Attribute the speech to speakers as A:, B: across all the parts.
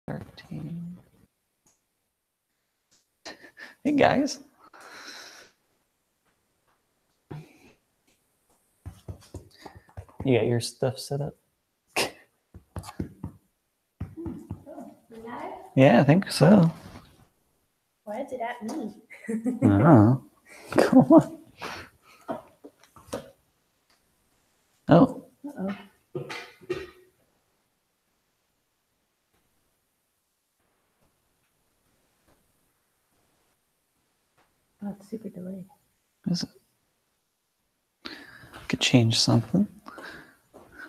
A: 13. Hey guys. You got your stuff set up? Yeah, I think so.
B: Why is it at me?
A: Oh, come on. Oh.
B: Uh-oh. Oh, it's super delayed.
A: Is it? Could change something.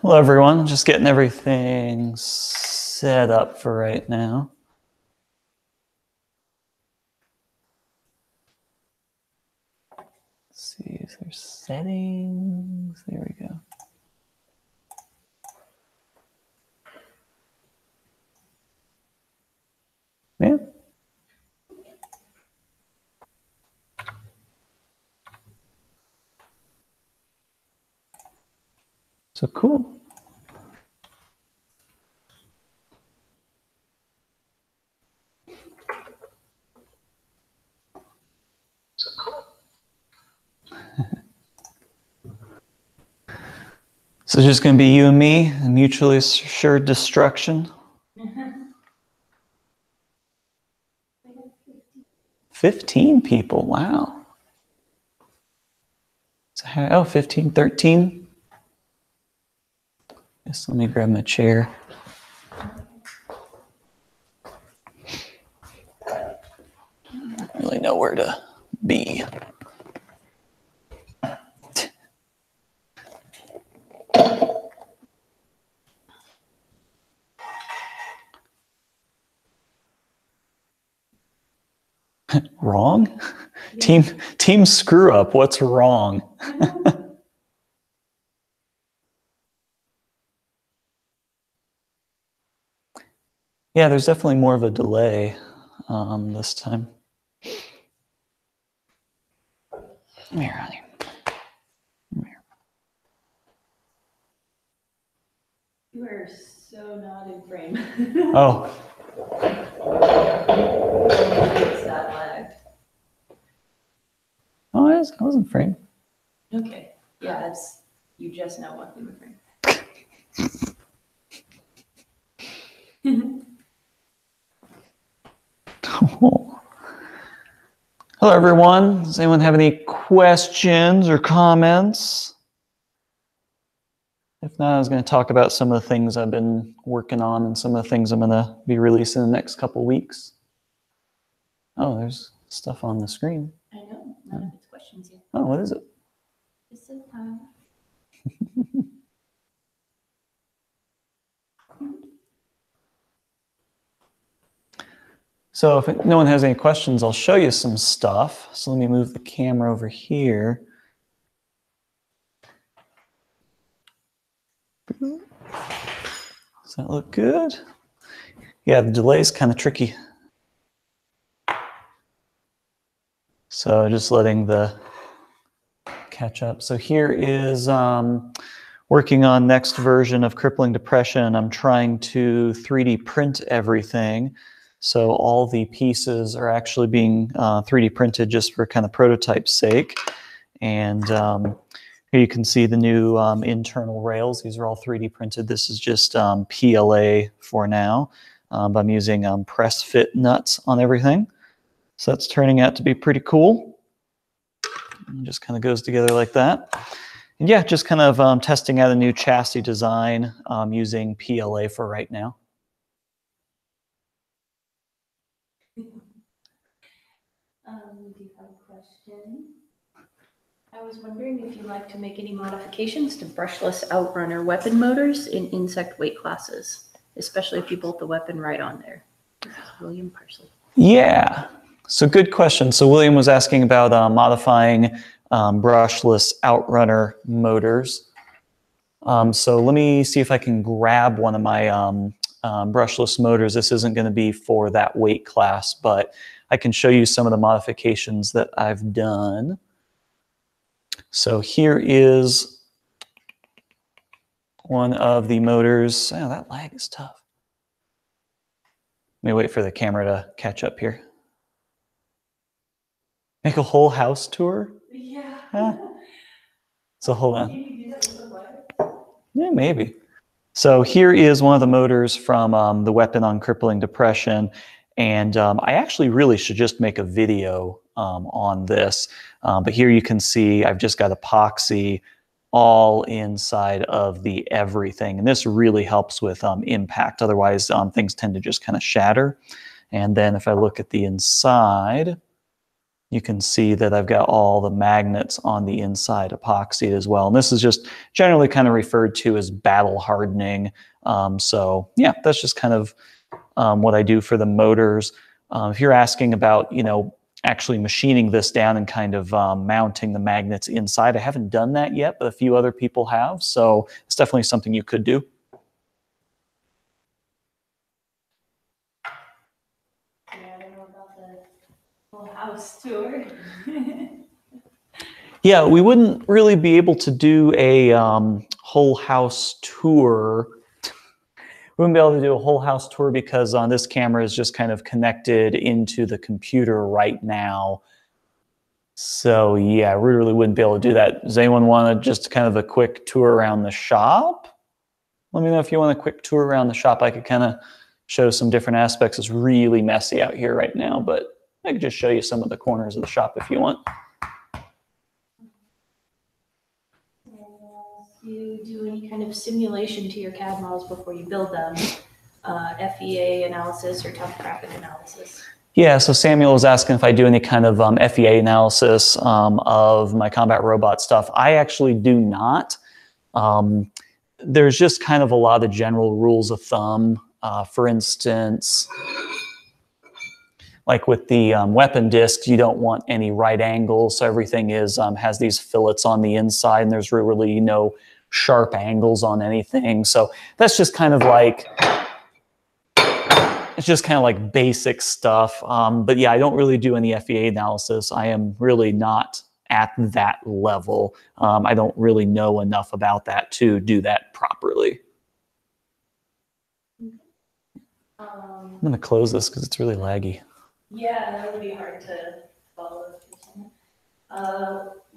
A: Hello, everyone. Just getting everything set up for right now. Let's see, is there settings? There we go. Yeah. So cool. So it's just going to be you and me, mutually assured destruction. 15 people, wow. So, oh, 15, 13. Yes, let me grab my chair. I don't really know where to be. Wrong? Yeah. Team screw up. What's wrong? Yeah, there's definitely more of a delay this time. Come here, honey. Come here.
B: You are so not in frame.
A: Oh.
B: It's that lagged.
A: Oh, I was in frame.
B: Okay. Yeah, it's you just now walked in the frame.
A: Oh. Hello, everyone. Does anyone have any questions or comments? If not, I was going to talk about some of the things I've been working on and some of the things I'm going to be releasing in the next couple of weeks. Oh, there's stuff on the screen.
B: I know. None of it's questions yet.
A: Oh, what is it?
B: It's a time.
A: So if no one has any questions, I'll show you some stuff. So let me move the camera over here. Does that look good? Yeah, the delay is kind of tricky. So just letting the catch up. So here is working on next version of Crippling Depression. I'm trying to 3D print everything. So all the pieces are actually being 3D printed just for kind of prototype's sake. And here you can see the new internal rails. These are all 3D printed. This is just PLA for now. But I'm using press fit nuts on everything. So that's turning out to be pretty cool. It just kind of goes together like that. And yeah, just kind of testing out a new chassis design using PLA for right now.
B: Do you have a question? I was wondering if you'd like to make any modifications to brushless outrunner weapon motors in insect weight classes, especially if you bolt the weapon right on there. This is William Parsley.
A: Yeah, so good question. So William was asking about modifying brushless outrunner motors. So let me see if I can grab one of my brushless motors. This isn't going to be for that weight class, but I can show you some of the modifications that I've done. So here is one of the motors. Oh, that lag is tough. me wait for the camera to catch up here. Make a whole house tour?
B: Yeah.
A: Huh? So hold on. Yeah, maybe. So here is one of the motors from the weapon on crippling depression. And I actually really should just make a video on this. But here you can see I've just got epoxy all inside of the everything. And this really helps with impact. Otherwise, things tend to just kind of shatter. And then if I look at the inside, you can see that I've got all the magnets on the inside epoxied as well. And this is just generally kind of referred to as battle hardening. So yeah, that's just kind of what I do for the motors. If you're asking about, you know, actually machining this down and kind of mounting the magnets inside, I haven't done that yet, but a few other people have. So it's definitely something you could do.
B: Yeah, I don't know about the whole house tour.
A: Yeah, we wouldn't really be able to do a whole house tour. We wouldn't be able to do a whole house tour because this camera is just kind of connected into the computer right now. So yeah, we really wouldn't be able to do that. Does anyone want to just kind of a quick tour around the shop? Let me know if you want a quick tour around the shop. I could kind of show some different aspects. It's really messy out here right now, but I could just show you some of the corners of the shop if you want.
B: Do you do any kind of simulation to your CAD models before you build them? FEA analysis or topographic analysis?
A: Yeah, so Samuel was asking if I do any kind of FEA analysis of my combat robot stuff. I actually do not. There's just kind of a lot of general rules of thumb. For instance, like with the weapon discs, you don't want any right angles. So everything is has these fillets on the inside, and there's really no sharp angles on anything. So that's just kind of like, it's just kind of like basic stuff. But yeah, I don't really do any FEA analysis. I am really not at that level. I don't really know enough about that to do that properly. I'm going to close this because it's really laggy.
B: Yeah, that would be hard to follow.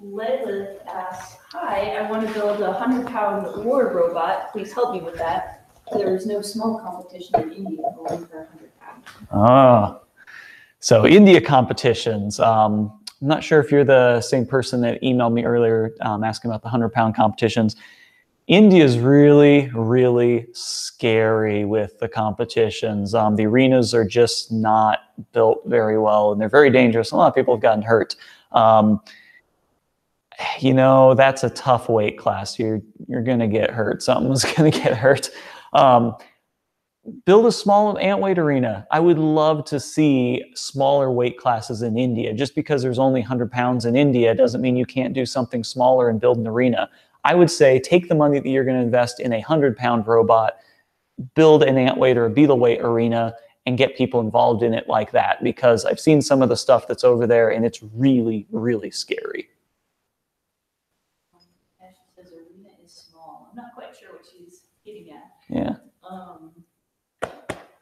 B: Lilith asks, hi, I want to build a 100-pound war robot. Please help me with that. There is no small competition in India going for 100 pounds.
A: Ah, so India competitions. I'm not sure if you're the same person that emailed me earlier asking about the 100-pound competitions. India is really, really scary with the competitions. The arenas are just not built very well, and they're very dangerous. A lot of people have gotten hurt. You know, that's a tough weight class. You're going to get hurt. Something's going to get hurt. Build a small ant weight arena. I would love to see smaller weight classes in India. Just because there's only 100 pounds in India doesn't mean you can't do something smaller and build an arena. I would say take the money that you're going to invest in a 100-pound robot, build an ant weight or a beetle weight arena, and get people involved in it like that, because I've seen some of the stuff that's over there and it's really, really scary.
B: Ash says arena is small. I'm not quite sure what she's getting at.
A: Yeah.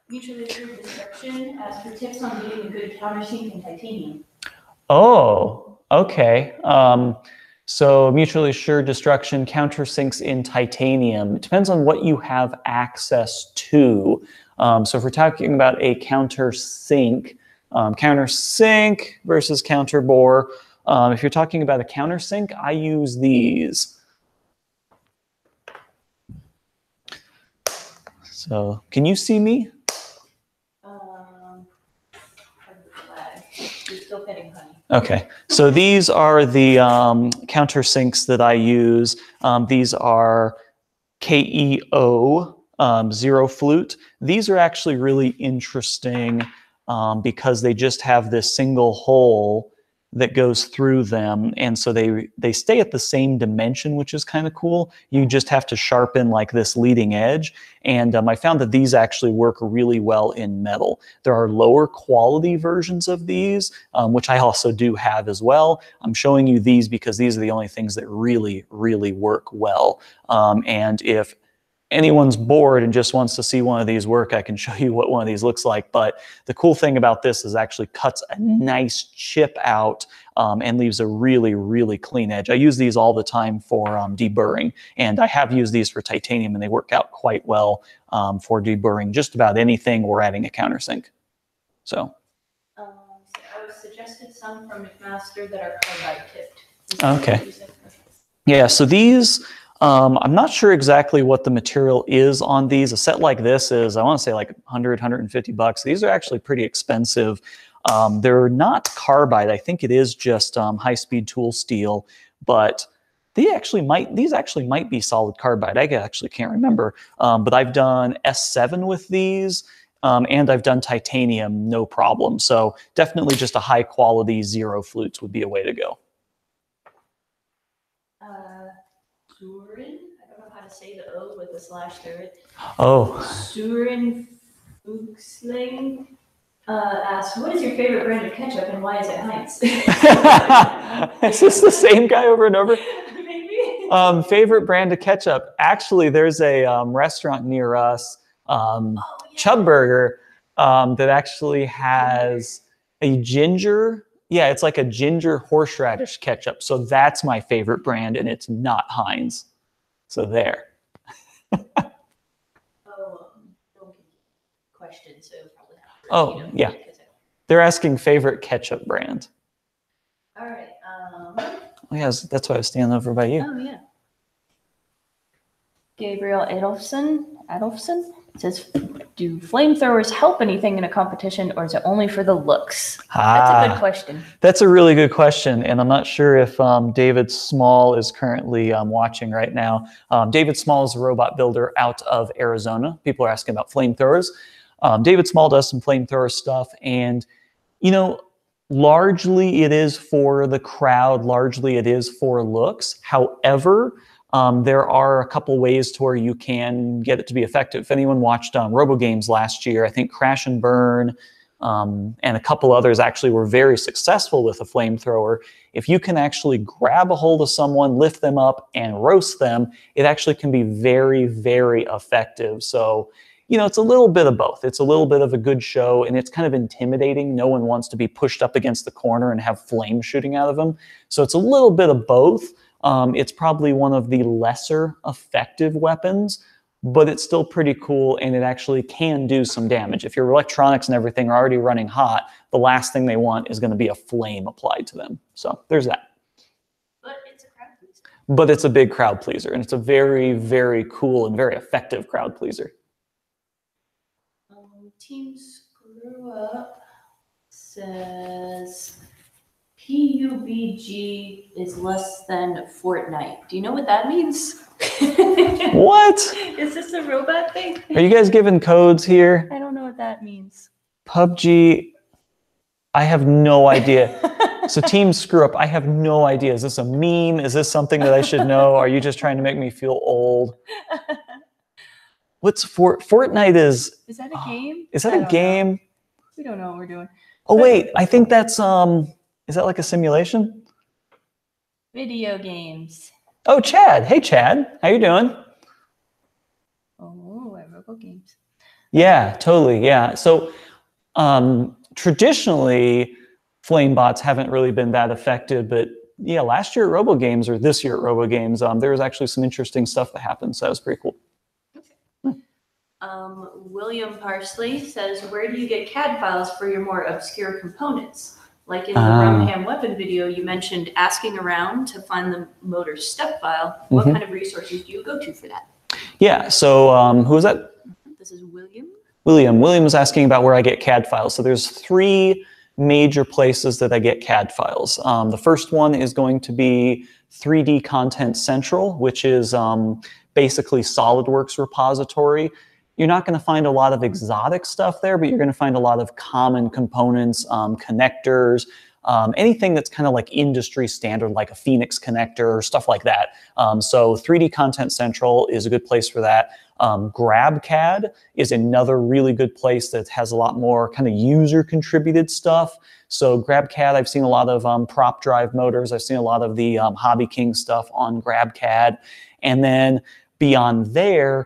B: Mutually assured destruction asks for tips on getting a good countersink in titanium.
A: Oh, okay. So mutually assured destruction countersinks in titanium. It depends on what you have access to. So if we're talking about a countersink versus counterbore, if you're talking about a countersink, I use these. So can you see me?
B: You're still petting honey.
A: Okay, so these are the countersinks that I use. These are KEO Zero Flute. These are actually really interesting because they just have this single hole that goes through them, and so they stay at the same dimension, which is kind of cool. You just have to sharpen like this leading edge, and I found that these actually work really well in metal. There are lower quality versions of these, which I also do have as well. I'm showing you these because these are the only things that really, really work well. And if anyone's bored and just wants to see one of these work, I can show you what one of these looks like. But the cool thing about this is actually cuts a nice chip out and leaves a really, really clean edge. I use these all the time for deburring, and I have used these for titanium, and they work out quite well for deburring just about anything or adding a countersink. So
B: I was suggested some from McMaster that are carbide tipped.
A: Okay. Yeah, so these, I'm not sure exactly what the material is on these. A set like this is, I want to say like 100, 150 bucks. These are actually pretty expensive. They're not carbide. I think it is just high-speed tool steel, but these actually might be solid carbide. I actually can't remember, but I've done S7 with these, and I've done titanium, no problem. So definitely just a high-quality zero flutes would be a way to go.
B: Surin, I don't know how to say the O with a slash through it.
A: Oh.
B: Surin Fuchsling asks, what is your favorite brand of ketchup and why is it Heinz?
A: Is this the same guy over and over?
B: Maybe.
A: Favorite brand of ketchup. Actually, there's a restaurant near us, Chub Burger, that actually has a ginger. Yeah, it's like a ginger horseradish ketchup. So that's my favorite brand, and it's not Heinz. So there.
B: Question, so probably have to
A: Oh, yeah. They're asking favorite ketchup brand.
B: All right.
A: Oh, yeah, that's why I was standing over by you.
B: Oh, yeah. Gabriel Adolfson says, do flamethrowers help anything in a competition, or is it only for the looks? That's a good question. That's
A: a really good question, and I'm not sure if David Small is currently watching right now. David Small is a robot builder out of Arizona. People are asking about flamethrowers. David Small does some flamethrower stuff, and, you know, largely it is for the crowd, largely it is for looks. However, there are a couple ways to where you can get it to be effective. If anyone watched Robo Games last year, I think Crash and Burn and a couple others actually were very successful with a flamethrower. If you can actually grab a hold of someone, lift them up, and roast them, it actually can be very, very effective. So, you know, it's a little bit of both. It's a little bit of a good show, and it's kind of intimidating. No one wants to be pushed up against the corner and have flames shooting out of them. So it's a little bit of both. It's probably one of the lesser effective weapons, but it's still pretty cool, and it actually can do some damage. If your electronics and everything are already running hot, the last thing they want is going to be a flame applied to them. So there's that.
B: But it's a crowd pleaser.
A: But it's a big crowd pleaser, and it's a very, very cool and very effective crowd pleaser.
B: Team Screw Up says PUBG is less than Fortnite. Do you know what that means?
A: What?
B: Is this a robot thing?
A: Are you guys giving codes here?
B: I don't know what that means.
A: PUBG, I have no idea. So Team Screw Up, I have no idea. Is this a meme? Is this something that I should know? Are you just trying to make me feel old? What's Fortnite is
B: that a game?
A: Is that a game?
B: Know. We don't know what we're doing.
A: Oh wait, I think that's is that like a simulation?
B: Video games.
A: Oh, Chad. Hey Chad, how you doing?
B: Oh, I Robo Games.
A: Yeah, totally. Yeah. So traditionally FlameBots haven't really been that effective, but yeah, last year at Robo Games, or this year at Robo Games, there was actually some interesting stuff that happened. So that was pretty cool.
B: William Parsley says, where do you get CAD files for your more obscure components? Like in the Rumham weapon video, you mentioned asking around to find the motor step file. What kind of resources do you go to for that?
A: Yeah, so who is that?
B: This is William.
A: William was asking about where I get CAD files. So there's 3 major places that I get CAD files. The first one is going to be 3D Content Central, which is basically SolidWorks repository. You're not going to find a lot of exotic stuff there, but you're going to find a lot of common components, connectors, anything that's kind of like industry standard, like a Phoenix connector or stuff like that. So 3D Content Central is a good place for that. GrabCAD is another really good place that has a lot more kind of user contributed stuff. So GrabCAD, I've seen a lot of prop drive motors. I've seen a lot of the Hobby King stuff on GrabCAD. And then beyond there,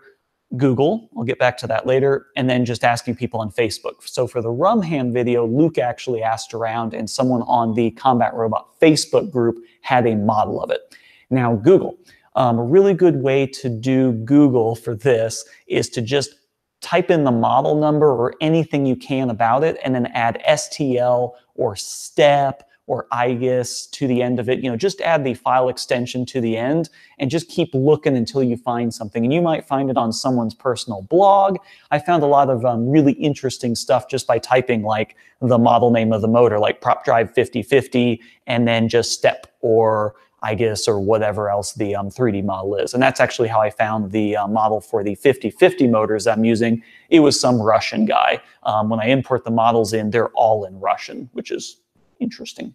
A: Google, I'll get back to that later, and then just asking people on Facebook. So for the Rumham video, Luke actually asked around, and someone on the Combat Robot Facebook group had a model of it. Now, Google. A really good way to do Google for this is to just type in the model number or anything you can about it, and then add STL or STEP or IGES to the end of it. Just add the file extension to the end and just keep looking until you find something. And you might find it on someone's personal blog. I found a lot of really interesting stuff just by typing like the model name of the motor, like prop drive 5050, and then just STEP or IGES or whatever else the 3D model is. And that's actually how I found the model for the 5050 motors I'm using. It was some Russian guy. When I import the models in, they're all in Russian, which is interesting.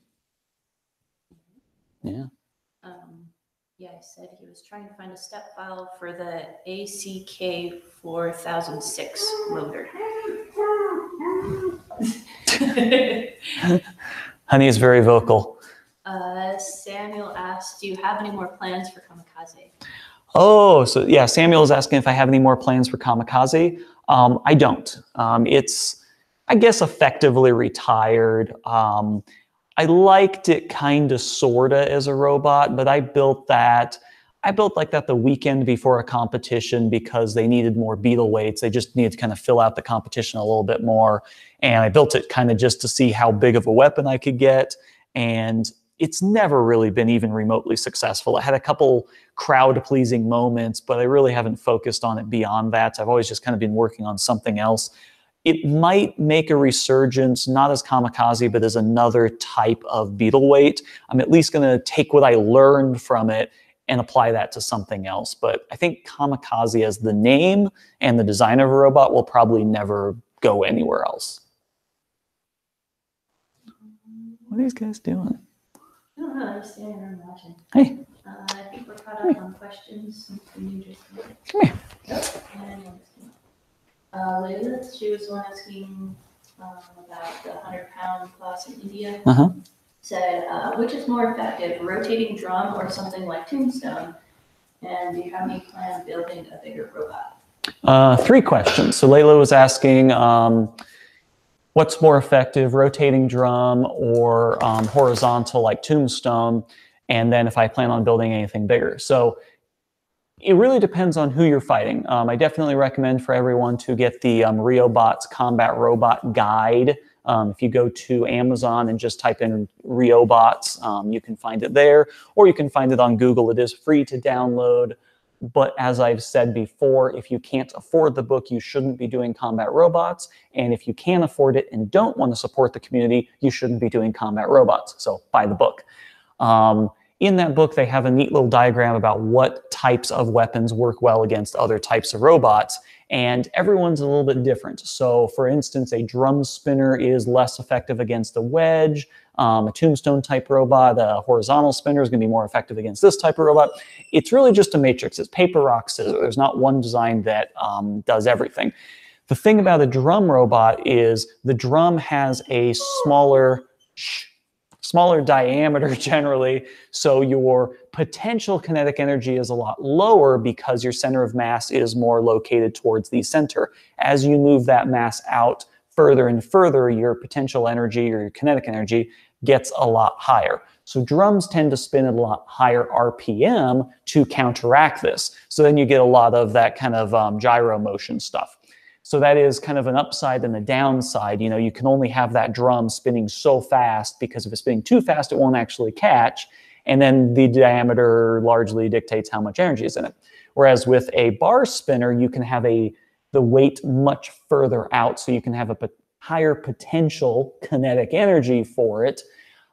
A: Yeah.
B: Yeah, I said he was trying to find a step file for the ACK 4006 motor.
A: Honey is very vocal.
B: Samuel asked, do you have any more plans for Kamikaze?
A: Oh, so yeah, Samuel is asking if I have any more plans for Kamikaze. I don't. It's, I guess, effectively retired. I liked it kind of, sort of as a robot, but I built like that the weekend before a competition because they needed more beetle weights. They just needed to kind of fill out the competition a little bit more. And I built it kind of just to see how big of a weapon I could get. And it's never really been even remotely successful. I had a couple crowd-pleasing moments, but I really haven't focused on it beyond that. I've always just kind of been working on something else. It might make a resurgence, not as Kamikaze, but as another type of beetle weight. I'm at least going to take what I learned from it and apply that to something else. But I think Kamikaze as the name and the design of a robot will probably never go anywhere else. What are these guys doing?
B: I don't know, they're standing around watching.
A: Hey.
B: I think we're caught up on questions.
A: Come here.
B: Layla, she was the one asking about the 100-pound class in India. Said, which is more effective, rotating drum or something like Tombstone? And do you have any plan on building a bigger robot?
A: 3 questions. So Layla was asking, what's more effective, rotating drum or horizontal like Tombstone? And then if I plan on building anything bigger. So it really depends on who you're fighting. I definitely recommend for everyone to get the RioBots Combat Robot Guide. If you go to Amazon and just type in RioBots, you can find it there, or you can find it on Google. It is free to download. But as I've said before, if you can't afford the book, you shouldn't be doing combat robots. And if you can afford it and don't want to support the community, you shouldn't be doing combat robots. So buy the book. In that book, they have a neat little diagram about what types of weapons work well against other types of robots. And everyone's a little bit different. So for instance, a drum spinner is less effective against a wedge. A tombstone type robot, a horizontal spinner is going to be more effective against this type of robot. It's really just a matrix. It's paper, rock, scissors. There's not one design that does everything. The thing about a drum robot is the drum has a smaller diameter generally, so your potential kinetic energy is a lot lower because your center of mass is more located towards the center. As you move that mass out further and further, your potential energy or your kinetic energy gets a lot higher. So drums tend to spin at a lot higher RPM to counteract this. So then you get a lot of that kind of gyro motion stuff. So that is kind of an upside and a downside. You know, you can only have that drum spinning so fast because if it's spinning too fast, it won't actually catch. And then the diameter largely dictates how much energy is in it. Whereas with a bar spinner, you can have the weight much further out. So you can have a higher potential kinetic energy for it.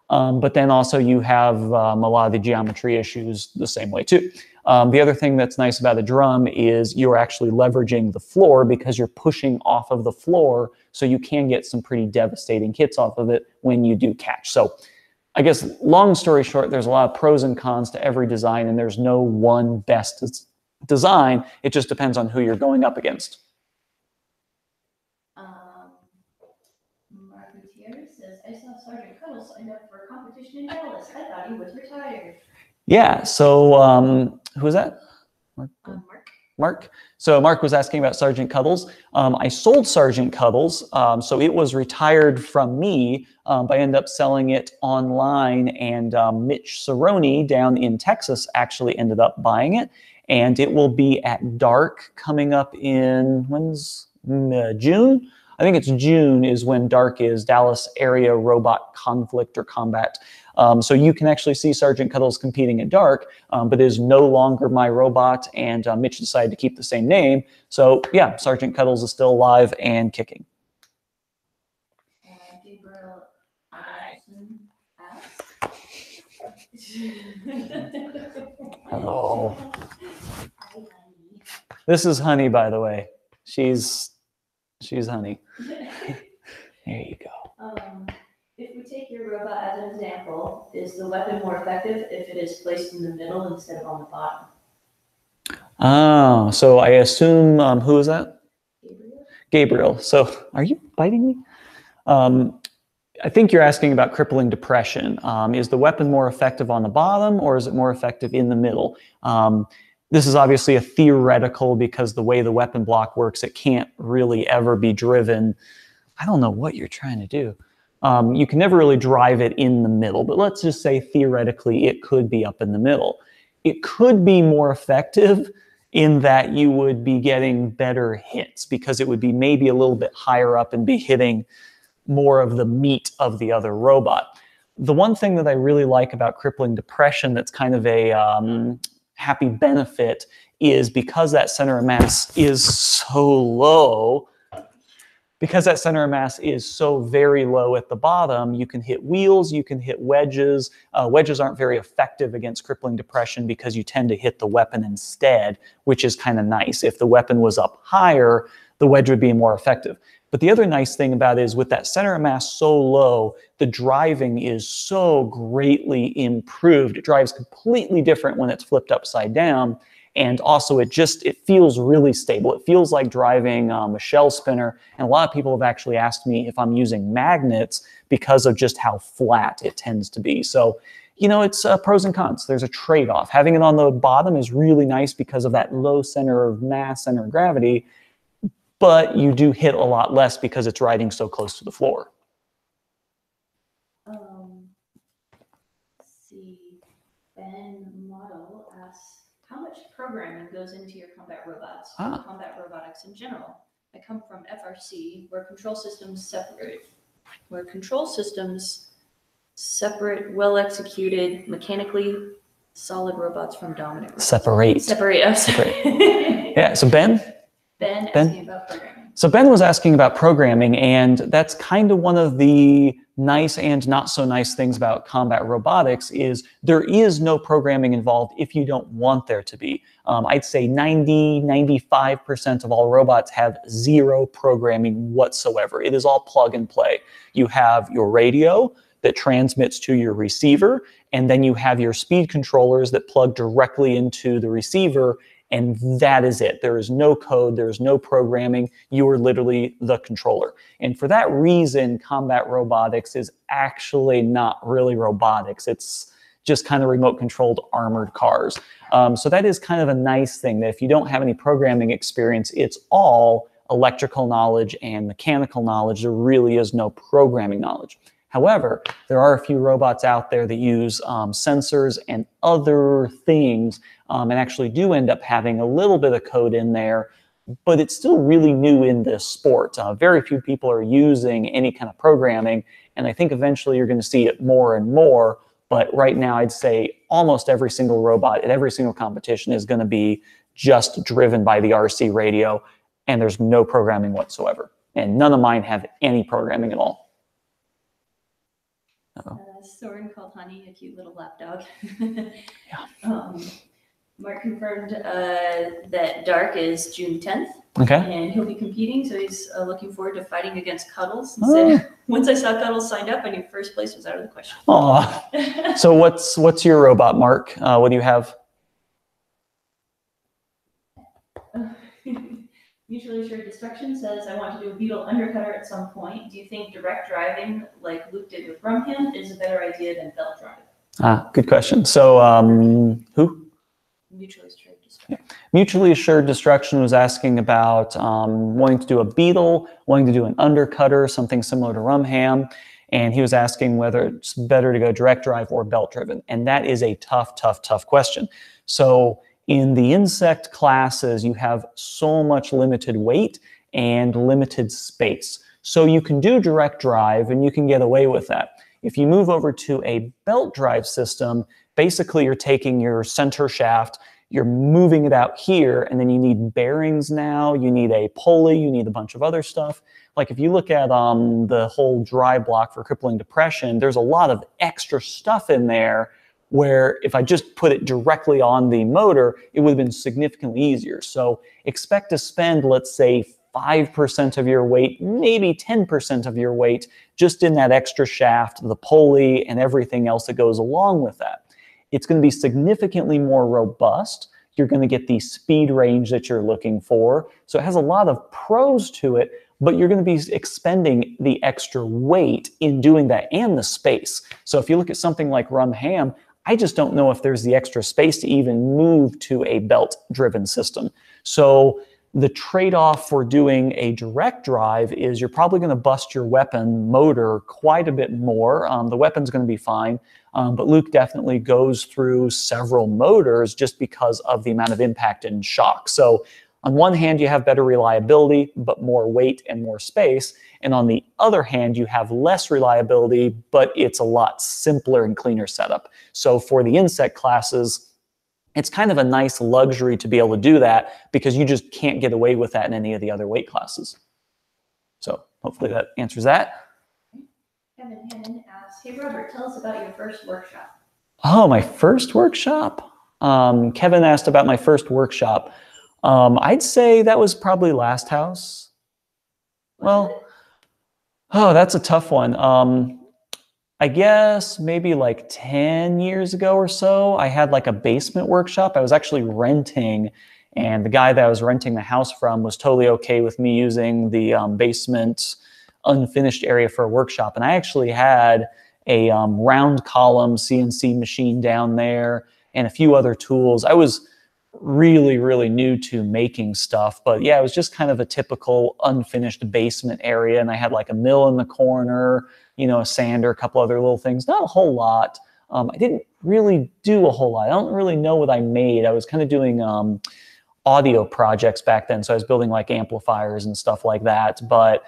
A: But then also you have a lot of the geometry issues the same way too. The other thing that's nice about a drum is you're actually leveraging the floor because you're pushing off of the floor, so you can get some pretty devastating hits off of it when you do catch. So I guess long story short, there's a lot of pros and cons to every design, and there's no one best design. It just depends on who you're going up against.
B: Mark Gutierrez says, I saw Sergeant Cuddle signed up for a competition in Dallas. I thought he was retired.
A: Yeah, so who is that?
B: Mark.
A: Mark. So Mark was asking about Sergeant Cuddles. I sold Sergeant Cuddles, so it was retired from me, but I ended up selling it online, and Mitch Cerrone down in Texas actually ended up buying it, and it will be at Dark coming up in, when's June? I think it's June is when Dark is, Dallas Area Robot Conflict or Combat. So you can actually see Sergeant Cuddles competing at Dark, but it is no longer my robot, and Mitch decided to keep the same name. So yeah, Sergeant Cuddles is still alive and kicking.
B: Gabriel
A: Hello. This is Honey, by the way. She's Honey. There you go.
B: If we take your robot as an example, is the weapon more effective if it is placed in the middle instead of on the bottom?
A: Oh, so I assume, who is that?
B: Gabriel?
A: Gabriel. So are you biting me? I think you're asking about crippling depression. Is the weapon more effective on the bottom, or is it more effective in the middle? This is obviously a theoretical, because the way the weapon block works, it can't really ever be driven. I don't know what you're trying to do. You can never really drive it in the middle, but let's just say theoretically it could be up in the middle. It could be more effective in that you would be getting better hits, because it would be maybe a little bit higher up and be hitting more of the meat of the other robot. The one thing that I really like about crippling depression that's kind of a happy benefit is, because that center of mass is so low, because that center of mass is so very low at the bottom, you can hit wheels, you can hit wedges. Wedges aren't very effective against crippling depression because you tend to hit the weapon instead, which is kind of nice. If the weapon was up higher, the wedge would be more effective. But the other nice thing about it is, with that center of mass so low, the driving is so greatly improved. It drives completely different when it's flipped upside down. And also it feels really stable. It feels like driving a shell spinner. And a lot of people have actually asked me if I'm using magnets because of just how flat it tends to be. So, you know, it's pros and cons. There's a trade-off. Having it on the bottom is really nice because of that low center of mass, center of gravity, but you do hit a lot less because it's riding so close to the floor.
B: Let's see. Ben Model asks, how much programming goes into your combat robots, combat robotics in general? I come from FRC, where control systems separate well-executed, mechanically solid robots from dominant robots. Separate.
A: Yeah, so Ben
B: asking about programming.
A: So Ben was asking about programming, and that's kind of one of the nice and not so nice things about combat robotics is there is no programming involved if you don't want there to be. I'd say 90–95% of all robots have zero programming whatsoever. It is all plug and play. You have your radio that transmits to your receiver, and then you have your speed controllers that plug directly into the receiver, and that is it. There is no code, there is no programming. You are literally the controller. And for that reason, combat robotics is actually not really robotics. It's just kind of remote controlled armored cars. So that is kind of a nice thing, that if you don't have any programming experience, it's all electrical knowledge and mechanical knowledge. There really is no programming knowledge. However, there are a few robots out there that use sensors and other things and actually do end up having a little bit of code in there, but it's still really new in this sport. Very few people are using any kind of programming, and I think eventually you're going to see it more and more. But right now, I'd say almost every single robot at every single competition is going to be just driven by the RC radio, and there's no programming whatsoever. And none of mine have any programming at all.
B: Soren called Honey a cute little lap dog.
A: Yeah.
B: Mark confirmed that Dark is June 10th.
A: Okay.
B: And he'll be competing, so he's looking forward to fighting against Cuddles. He said, once I saw Cuddles signed up, I knew first place was out of the question.
A: Aw. So what's your robot, Mark? What do you have?
B: Mutually Assured Destruction says, I want to do a Beetle undercutter at some point. Do you think direct driving, like Luke did with Rumhand, is a better idea than belt drive?
A: Good question. So who?
B: Mutually Assured Destruction.
A: Mutually assured destruction was asking about wanting to do a beetle, wanting to do an undercutter, something similar to Rumham. And he was asking whether it's better to go direct drive or belt driven. And that is a tough, tough, tough question. So in the insect classes, you have so much limited weight and limited space. So you can do direct drive and you can get away with that. If you move over to a belt drive system, basically you're taking your center shaft, you're moving it out here, and then you need bearings now, you need a pulley, you need a bunch of other stuff. Like if you look at the whole dry block for crippling depression, there's a lot of extra stuff in there where if I just put it directly on the motor, it would have been significantly easier. So expect to spend, let's say, 5% of your weight, maybe 10% of your weight, just in that extra shaft, the pulley, and everything else that goes along with that. It's going to be significantly more robust. You're going to get the speed range that you're looking for. So it has a lot of pros to it, but you're going to be expending the extra weight in doing that and the space. So if you look at something like Rumham, I just don't know if there's the extra space to even move to a belt-driven system. So the trade-off for doing a direct drive is you're probably going to bust your weapon motor quite a bit more. The weapon's going to be fine, but Luke definitely goes through several motors just because of the amount of impact and shock. So on one hand, you have better reliability, but more weight and more space. And on the other hand, you have less reliability, but it's a lot simpler and cleaner setup. So for the insect classes, it's kind of a nice luxury to be able to do that because you just can't get away with that in any of the other weight classes. So hopefully that answers that.
B: Kevin Hannon asks, hey Robert, tell us about your first workshop.
A: Oh, my first workshop? Kevin asked about my first workshop. I'd say that was probably Last House. Well, oh, that's a tough one. I guess maybe like 10 years ago or so, I had like a basement workshop I was actually renting, and the guy that I was renting the house from was totally okay with me using the basement unfinished area for a workshop. And I actually had a round column CNC machine down there and a few other tools. I was really, really new to making stuff, but yeah, it was just kind of a typical unfinished basement area. And I had like a mill in the corner, you know, a sander, a couple other little things, not a whole lot. I didn't really do a whole lot. I don't really know what I made. I was kind of doing audio projects back then. So I was building like amplifiers and stuff like that. But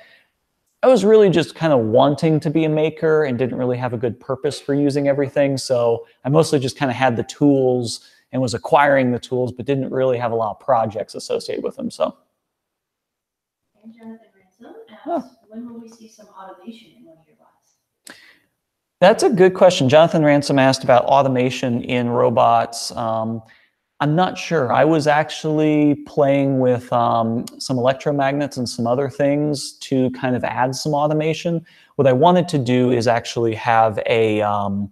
A: I was really just kind of wanting to be a maker and didn't really have a good purpose for using everything. So I mostly just kind of had the tools and was acquiring the tools, but didn't really have a lot of projects associated with them. So.
B: And Jonathan Ransom asks, when will we see some automation in one of your bots?
A: That's a good question. Jonathan Ransom asked about automation in robots. I'm not sure. I was actually playing with some electromagnets and some other things to kind of add some automation. What I wanted to do is actually have an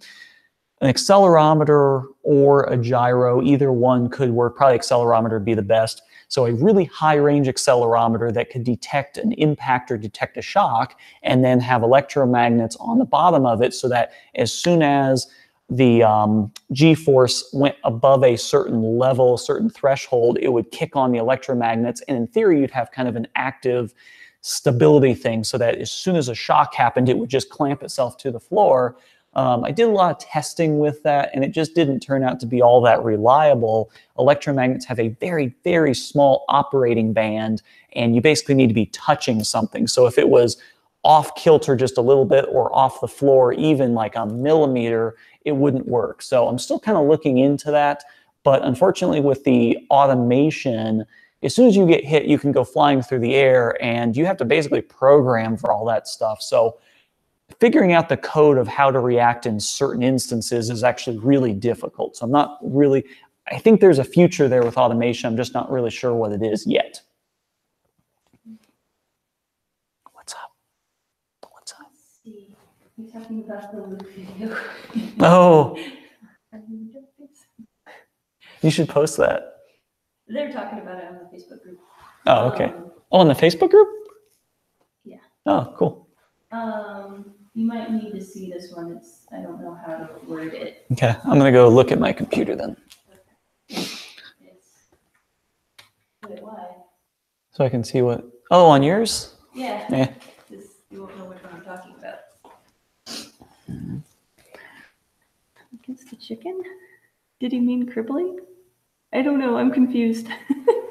A: accelerometer or a gyro. Either one could work. Probably accelerometer would be the best. So a really high range accelerometer that could detect an impact or detect a shock, and then have electromagnets on the bottom of it so that as soon as the G-force went above a certain level, a certain threshold, it would kick on the electromagnets. And in theory, you'd have kind of an active stability thing so that as soon as a shock happened, it would just clamp itself to the floor. I did a lot of testing with that, and it just didn't turn out to be all that reliable. Electromagnets have a very, very small operating band, and you basically need to be touching something. So if it was off kilter just a little bit or off the floor, even like a millimeter, it wouldn't work. So I'm still kind of looking into that. But unfortunately, with the automation, as soon as you get hit, you can go flying through the air, and you have to basically program for all that stuff. So figuring out the code of how to react in certain instances is actually really difficult. So I'm not really, I think there's a future there with automation. I'm just not really sure what it is yet. What's up? What's up?
B: Let's see. You're talking about the Luke video.
A: Oh. You should post that.
B: They're talking about it on the Facebook group.
A: Oh, okay. Oh, on the Facebook group?
B: Yeah.
A: Oh, cool.
B: You might need to see this one. I don't know how to word it.
A: Okay, I'm gonna go look at my computer then.
B: Okay.
A: So I can see what, oh, on yours?
B: Yeah.
A: Yeah.
B: You won't know which one I'm talking about. Against the chicken? Did he mean crippling? I don't know, I'm confused.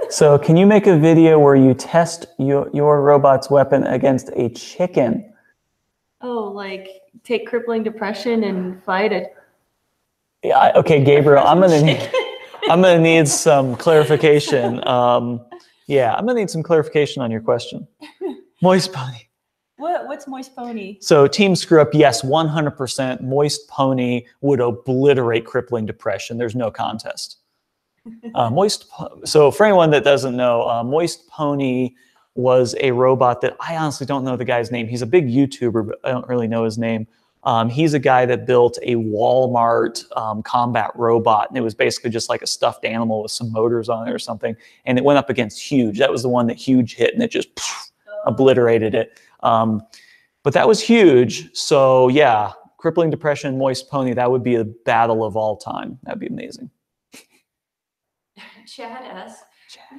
A: So can you make a video where you test your robot's weapon against a chicken?
B: Oh, like take crippling depression and fight it.
A: Yeah, okay, Gabriel, I'm gonna need some clarification. Yeah, I'm gonna need some clarification on your question. Moist pony.
B: What's moist pony?
A: So Team Screw Up, yes, 100%. Moist pony would obliterate crippling depression. There's no contest. So for anyone that doesn't know, Moist Pony was a robot that I honestly don't know the guy's name. He's a big YouTuber, but I don't really know his name. He's a guy that built a Walmart combat robot, and it was basically just like a stuffed animal with some motors on it or something, and it went up against Huge. That was the one that Huge hit, and it just obliterated it. But that was Huge. So yeah, crippling depression, Moist Pony, that would be a battle of all time. That'd be amazing.
B: Chad asks,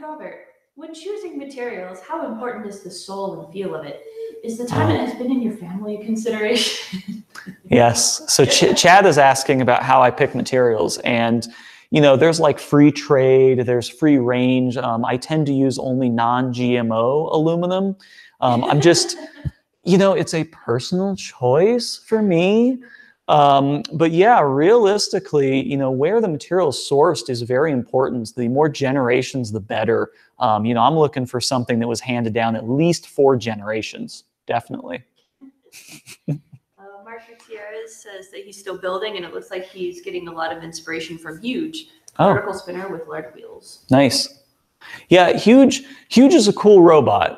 B: Robert, when choosing materials, how important is the soul and feel of it? Is the time it has been in your family a consideration?
A: Yes. So Chad is asking about how I pick materials. And, you know, there's like free trade, there's free range. I tend to use only non-GMO aluminum. I'm just, you know, it's a personal choice for me. But yeah, realistically, you know, where the material is sourced is very important. The more generations, the better. You know, I'm looking for something that was handed down at least 4 generations, definitely.
B: Mark Gutierrez says that he's still building, and it looks like he's getting a lot of inspiration from Huge.
A: Oh.
B: Vertical spinner with large wheels.
A: Nice. Yeah, Huge is a cool robot.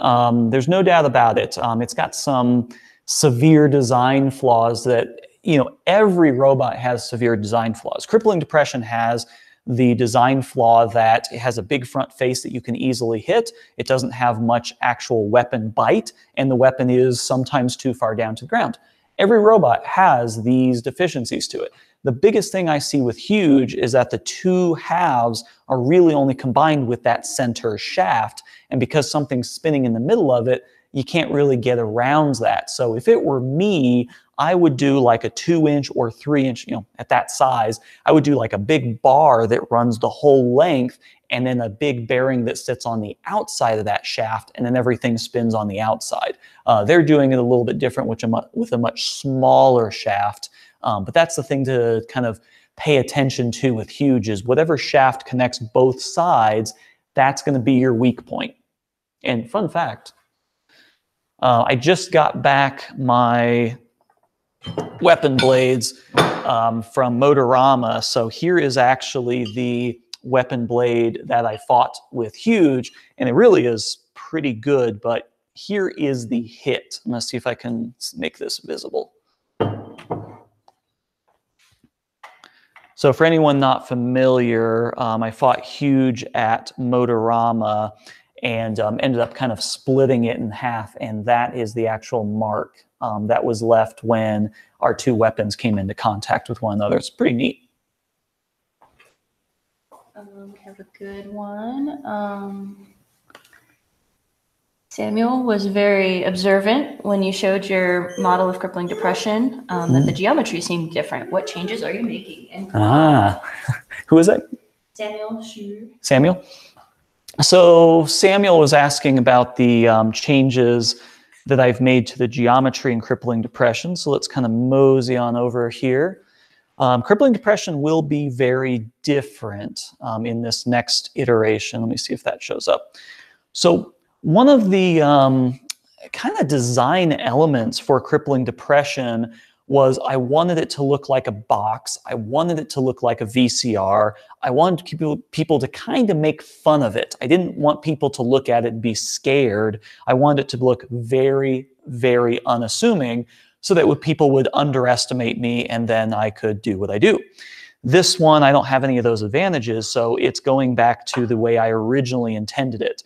A: There's no doubt about it. It's got some severe design flaws that, you know, every robot has severe design flaws. Crippling depression has the design flaw that it has a big front face that you can easily hit. It doesn't have much actual weapon bite, and the weapon is sometimes too far down to the ground. Every robot has these deficiencies to it. The biggest thing I see with Huge is that the 2 halves are really only combined with that center shaft, and because something's spinning in the middle of it, you can't really get around that. So if it were me, I would do like a 2-inch or 3-inch, you know, at that size, I would do like a big bar that runs the whole length, and then a big bearing that sits on the outside of that shaft, and then everything spins on the outside. They're doing it a little bit different, with a much smaller shaft. But that's the thing to kind of pay attention to with Huge is whatever shaft connects both sides, that's going to be your weak point. And fun fact, I just got back my weapon blades from Motorama. So here is actually the weapon blade that I fought with Huge, and it really is pretty good, but here is the hit. I'm going to see if I can make this visible. So for anyone not familiar, I fought Huge at Motorama and ended up kind of splitting it in half, and that is the actual mark that was left when our 2 weapons came into contact with one another. It's pretty neat.
B: We have a good one. Samuel was very observant when you showed your model of crippling depression, that the geometry seemed different. What changes are you making? And
A: who is that?
B: Samuel Schuer.
A: Samuel? So Samuel was asking about the changes that I've made to the geometry in crippling depression. So let's kind of mosey on over here. Crippling depression will be very different in this next iteration. Let me see if that shows up. So one of the kind of design elements for crippling depression was I wanted it to look like a box. I wanted it to look like a VCR. I wanted people to kind of make fun of it. I didn't want people to look at it and be scared. I wanted it to look very, very unassuming so that people would underestimate me and then I could do what I do. This one, I don't have any of those advantages, so it's going back to the way I originally intended it.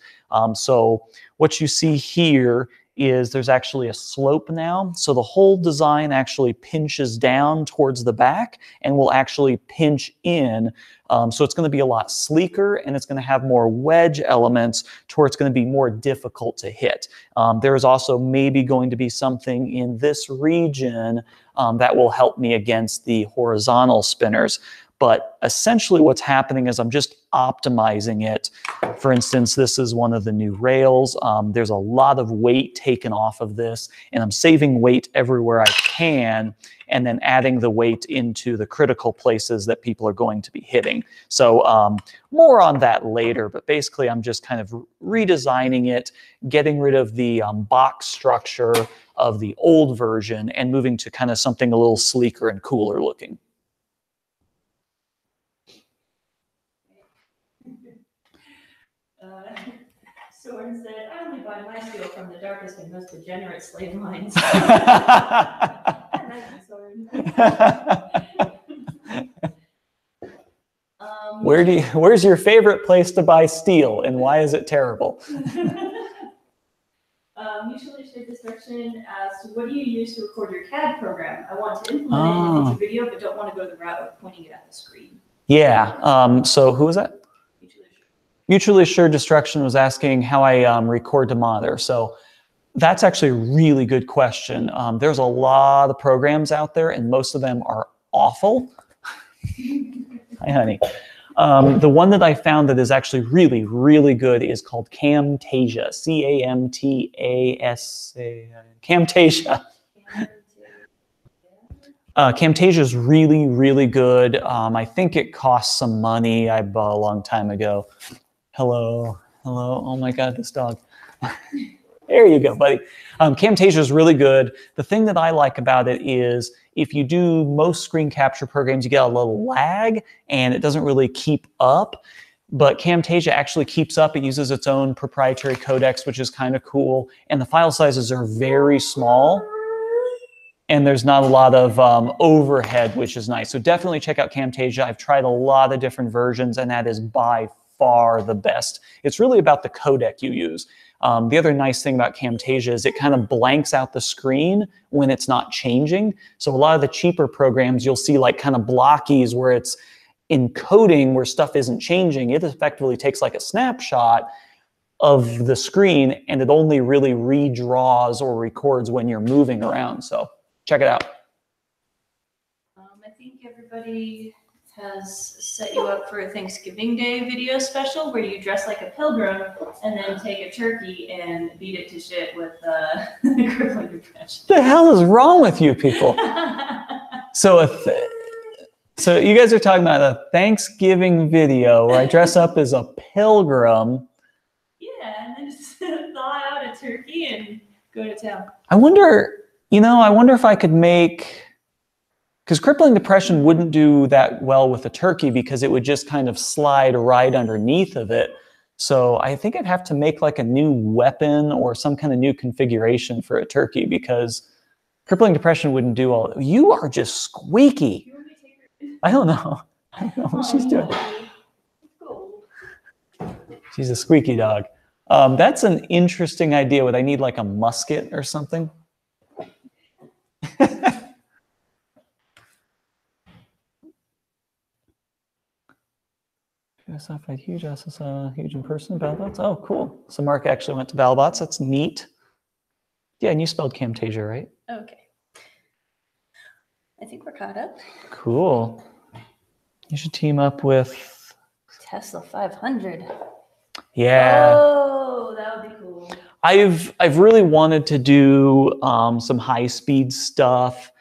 A: So what you see here is there's actually a slope now. So the whole design actually pinches down towards the back and will actually pinch in. So it's going to be a lot sleeker, and it's going to have more wedge elements to where it's going to be more difficult to hit. There is also maybe going to be something in this region that will help me against the horizontal spinners. But essentially what's happening is I'm just optimizing it. For instance, this is one of the new rails. There's a lot of weight taken off of this, and I'm saving weight everywhere I can, and then adding the weight into the critical places that people are going to be hitting. So more on that later, but basically I'm just kind of redesigning it, getting rid of the box structure of the old version and moving to kind of something a little sleeker and cooler looking.
B: Soren said, I only buy my steel from the darkest and most degenerate slave mines.
A: Where's your favorite place to buy steel, and why is it terrible?
B: Usually share destruction as to what do you use to record your CAD program? I want to implement it in a future video, but don't want to go the route of pointing it at the screen.
A: Yeah, so who was that? Mutually Assured Destruction was asking how I record to monitor. So that's actually a really good question. There's a lot of programs out there, and most of them are awful. Hi, honey. The one that I found that is actually really, really good is called Camtasia. C-A-M-T-A-S-A. Camtasia. Camtasia is really, really good. I think it costs some money. I bought a long time ago. Hello, hello. Oh my God, this dog. There you go, buddy. Camtasia is really good. The thing that I like about it is if you do most screen capture programs, you get a little lag and it doesn't really keep up. But Camtasia actually keeps up. It uses its own proprietary codecs, which is kind of cool. And the file sizes are very small. And there's not a lot of overhead, which is nice. So definitely check out Camtasia. I've tried a lot of different versions, and that is by far the best. It's really about the codec you use. The other nice thing about Camtasia is it kind of blanks out the screen when it's not changing. So a lot of the cheaper programs, you'll see like kind of blockies where it's encoding where stuff isn't changing. It effectively takes like a snapshot of the screen, and it only really redraws or records when you're moving around. So check it out.
B: I think everybody has set you up for a Thanksgiving Day video special where you dress like a pilgrim and then take a turkey and beat it to shit with crippling depression.
A: What the hell is wrong with you people? So you guys are talking about a Thanksgiving video where I dress up as a pilgrim.
B: Yeah, and then just thaw out a turkey and go to town.
A: I wonder if I could make, because crippling depression wouldn't do that well with a turkey because it would just kind of slide right underneath of it. So I think I'd have to make like a new weapon or some kind of new configuration for a turkey because crippling depression wouldn't do all. You are just squeaky. I don't know. I don't know what she's doing. She's a squeaky dog. That's an interesting idea. Would I need like a musket or something? Huge in person, BattleBots. Oh, cool. So Mark actually went to BattleBots. That's neat. Yeah, and you spelled Camtasia, right?
B: Okay. I think we're caught up.
A: Cool. You should team up with
B: Tesla 500.
A: Yeah.
B: Oh, that would be cool.
A: I've really wanted to do some high-speed stuff.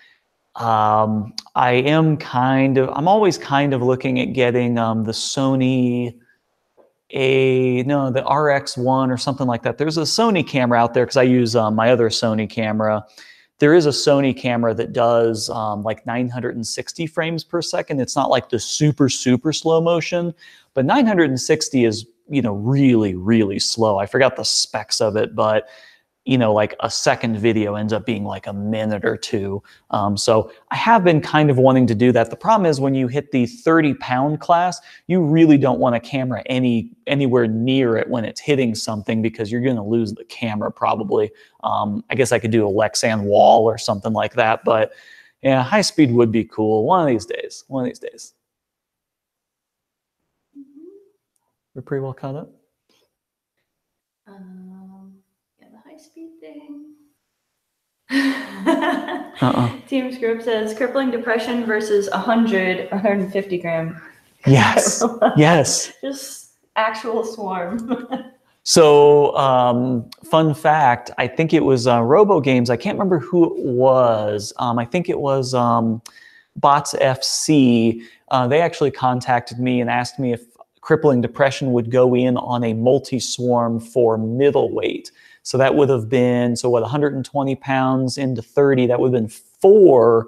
A: I'm always kind of looking at getting the Sony the RX1 or something like that. There's a Sony camera out there because I use my other Sony camera. There is a Sony camera that does like 960 frames per second. It's not like the super, super slow motion, but 960 is, really, really slow. I forgot the specs of it, but you know, like a second video ends up being like a minute or two. So I have been kind of wanting to do that. The problem is when you hit the 30-pound class, you really don't want a camera anywhere near it when it's hitting something, because you're going to lose the camera probably. I guess I could do a Lexan wall or something like that, but yeah, high speed would be cool one of these days. One of these days. We're pretty well caught up.
B: Yeah, the high speed thing. Team Script says crippling depression versus 150 gram.
A: Yes. Yes.
B: Just actual swarm.
A: So, fun fact, I think it was Robo Games. I can't remember who it was. I think it was Bots FC. They actually contacted me and asked me if crippling depression would go in on a multi-swarm for middleweight. So that would have been, so what, 120 pounds into 30, that would have been 4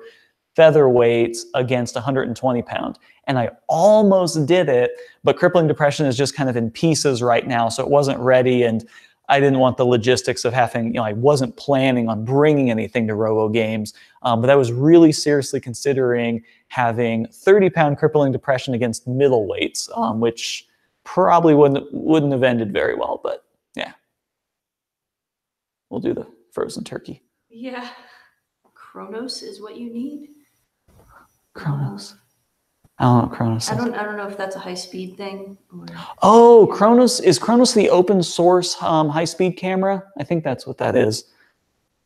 A: featherweights against 120 pound. And I almost did it, but crippling depression is just kind of in pieces right now, so it wasn't ready, and I didn't want the logistics of having, you know, I wasn't planning on bringing anything to Robo Games, but I was really seriously considering having 30-pound crippling depression against middleweights, which probably wouldn't have ended very well, but yeah. We'll do the frozen turkey.
B: Yeah. Chronos is what you need.
A: Chronos. I don't know what Chronos is.
B: I don't know if that's a high speed thing. Or...
A: Oh, Chronos. Is Chronos the open source high speed camera? I think that's what that is.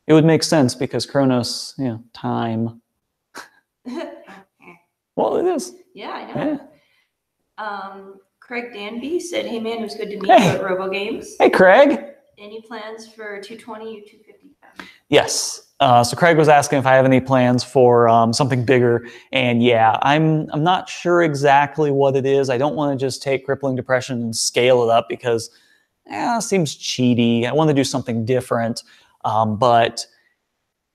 A: It would make sense because Chronos, you know, time. Well, it is.
B: Yeah, I know. Yeah. Craig Danby said, "Hey man, it was good to meet you at Robo Games."
A: Hey, Craig.
B: Any plans for 220 or 250 pounds?
A: Yes. So Craig was asking if I have any plans for something bigger, and yeah, I'm not sure exactly what it is. I don't want to just take crippling depression and scale it up because it seems cheaty. I want to do something different, but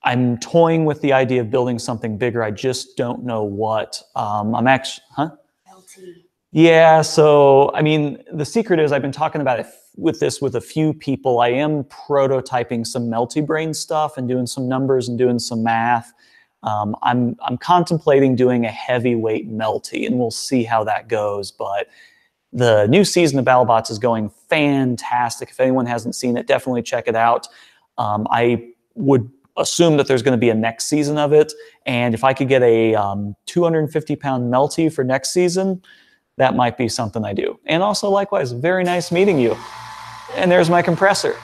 A: I'm toying with the idea of building something bigger. I just don't know what. I'm actually,
B: LT.
A: Yeah, so I mean, the secret is I've been talking about it with a few people. I am prototyping some Melty Brain stuff and doing some numbers and doing some math. I'm contemplating doing a heavyweight Melty, and we'll see how that goes. But the new season of BattleBots is going fantastic. If anyone hasn't seen it, definitely check it out. I would assume that there's going to be a next season of it, and if I could get a 250-pound Melty for next season, that might be something I do. And also, likewise, very nice meeting you. And there's my compressor.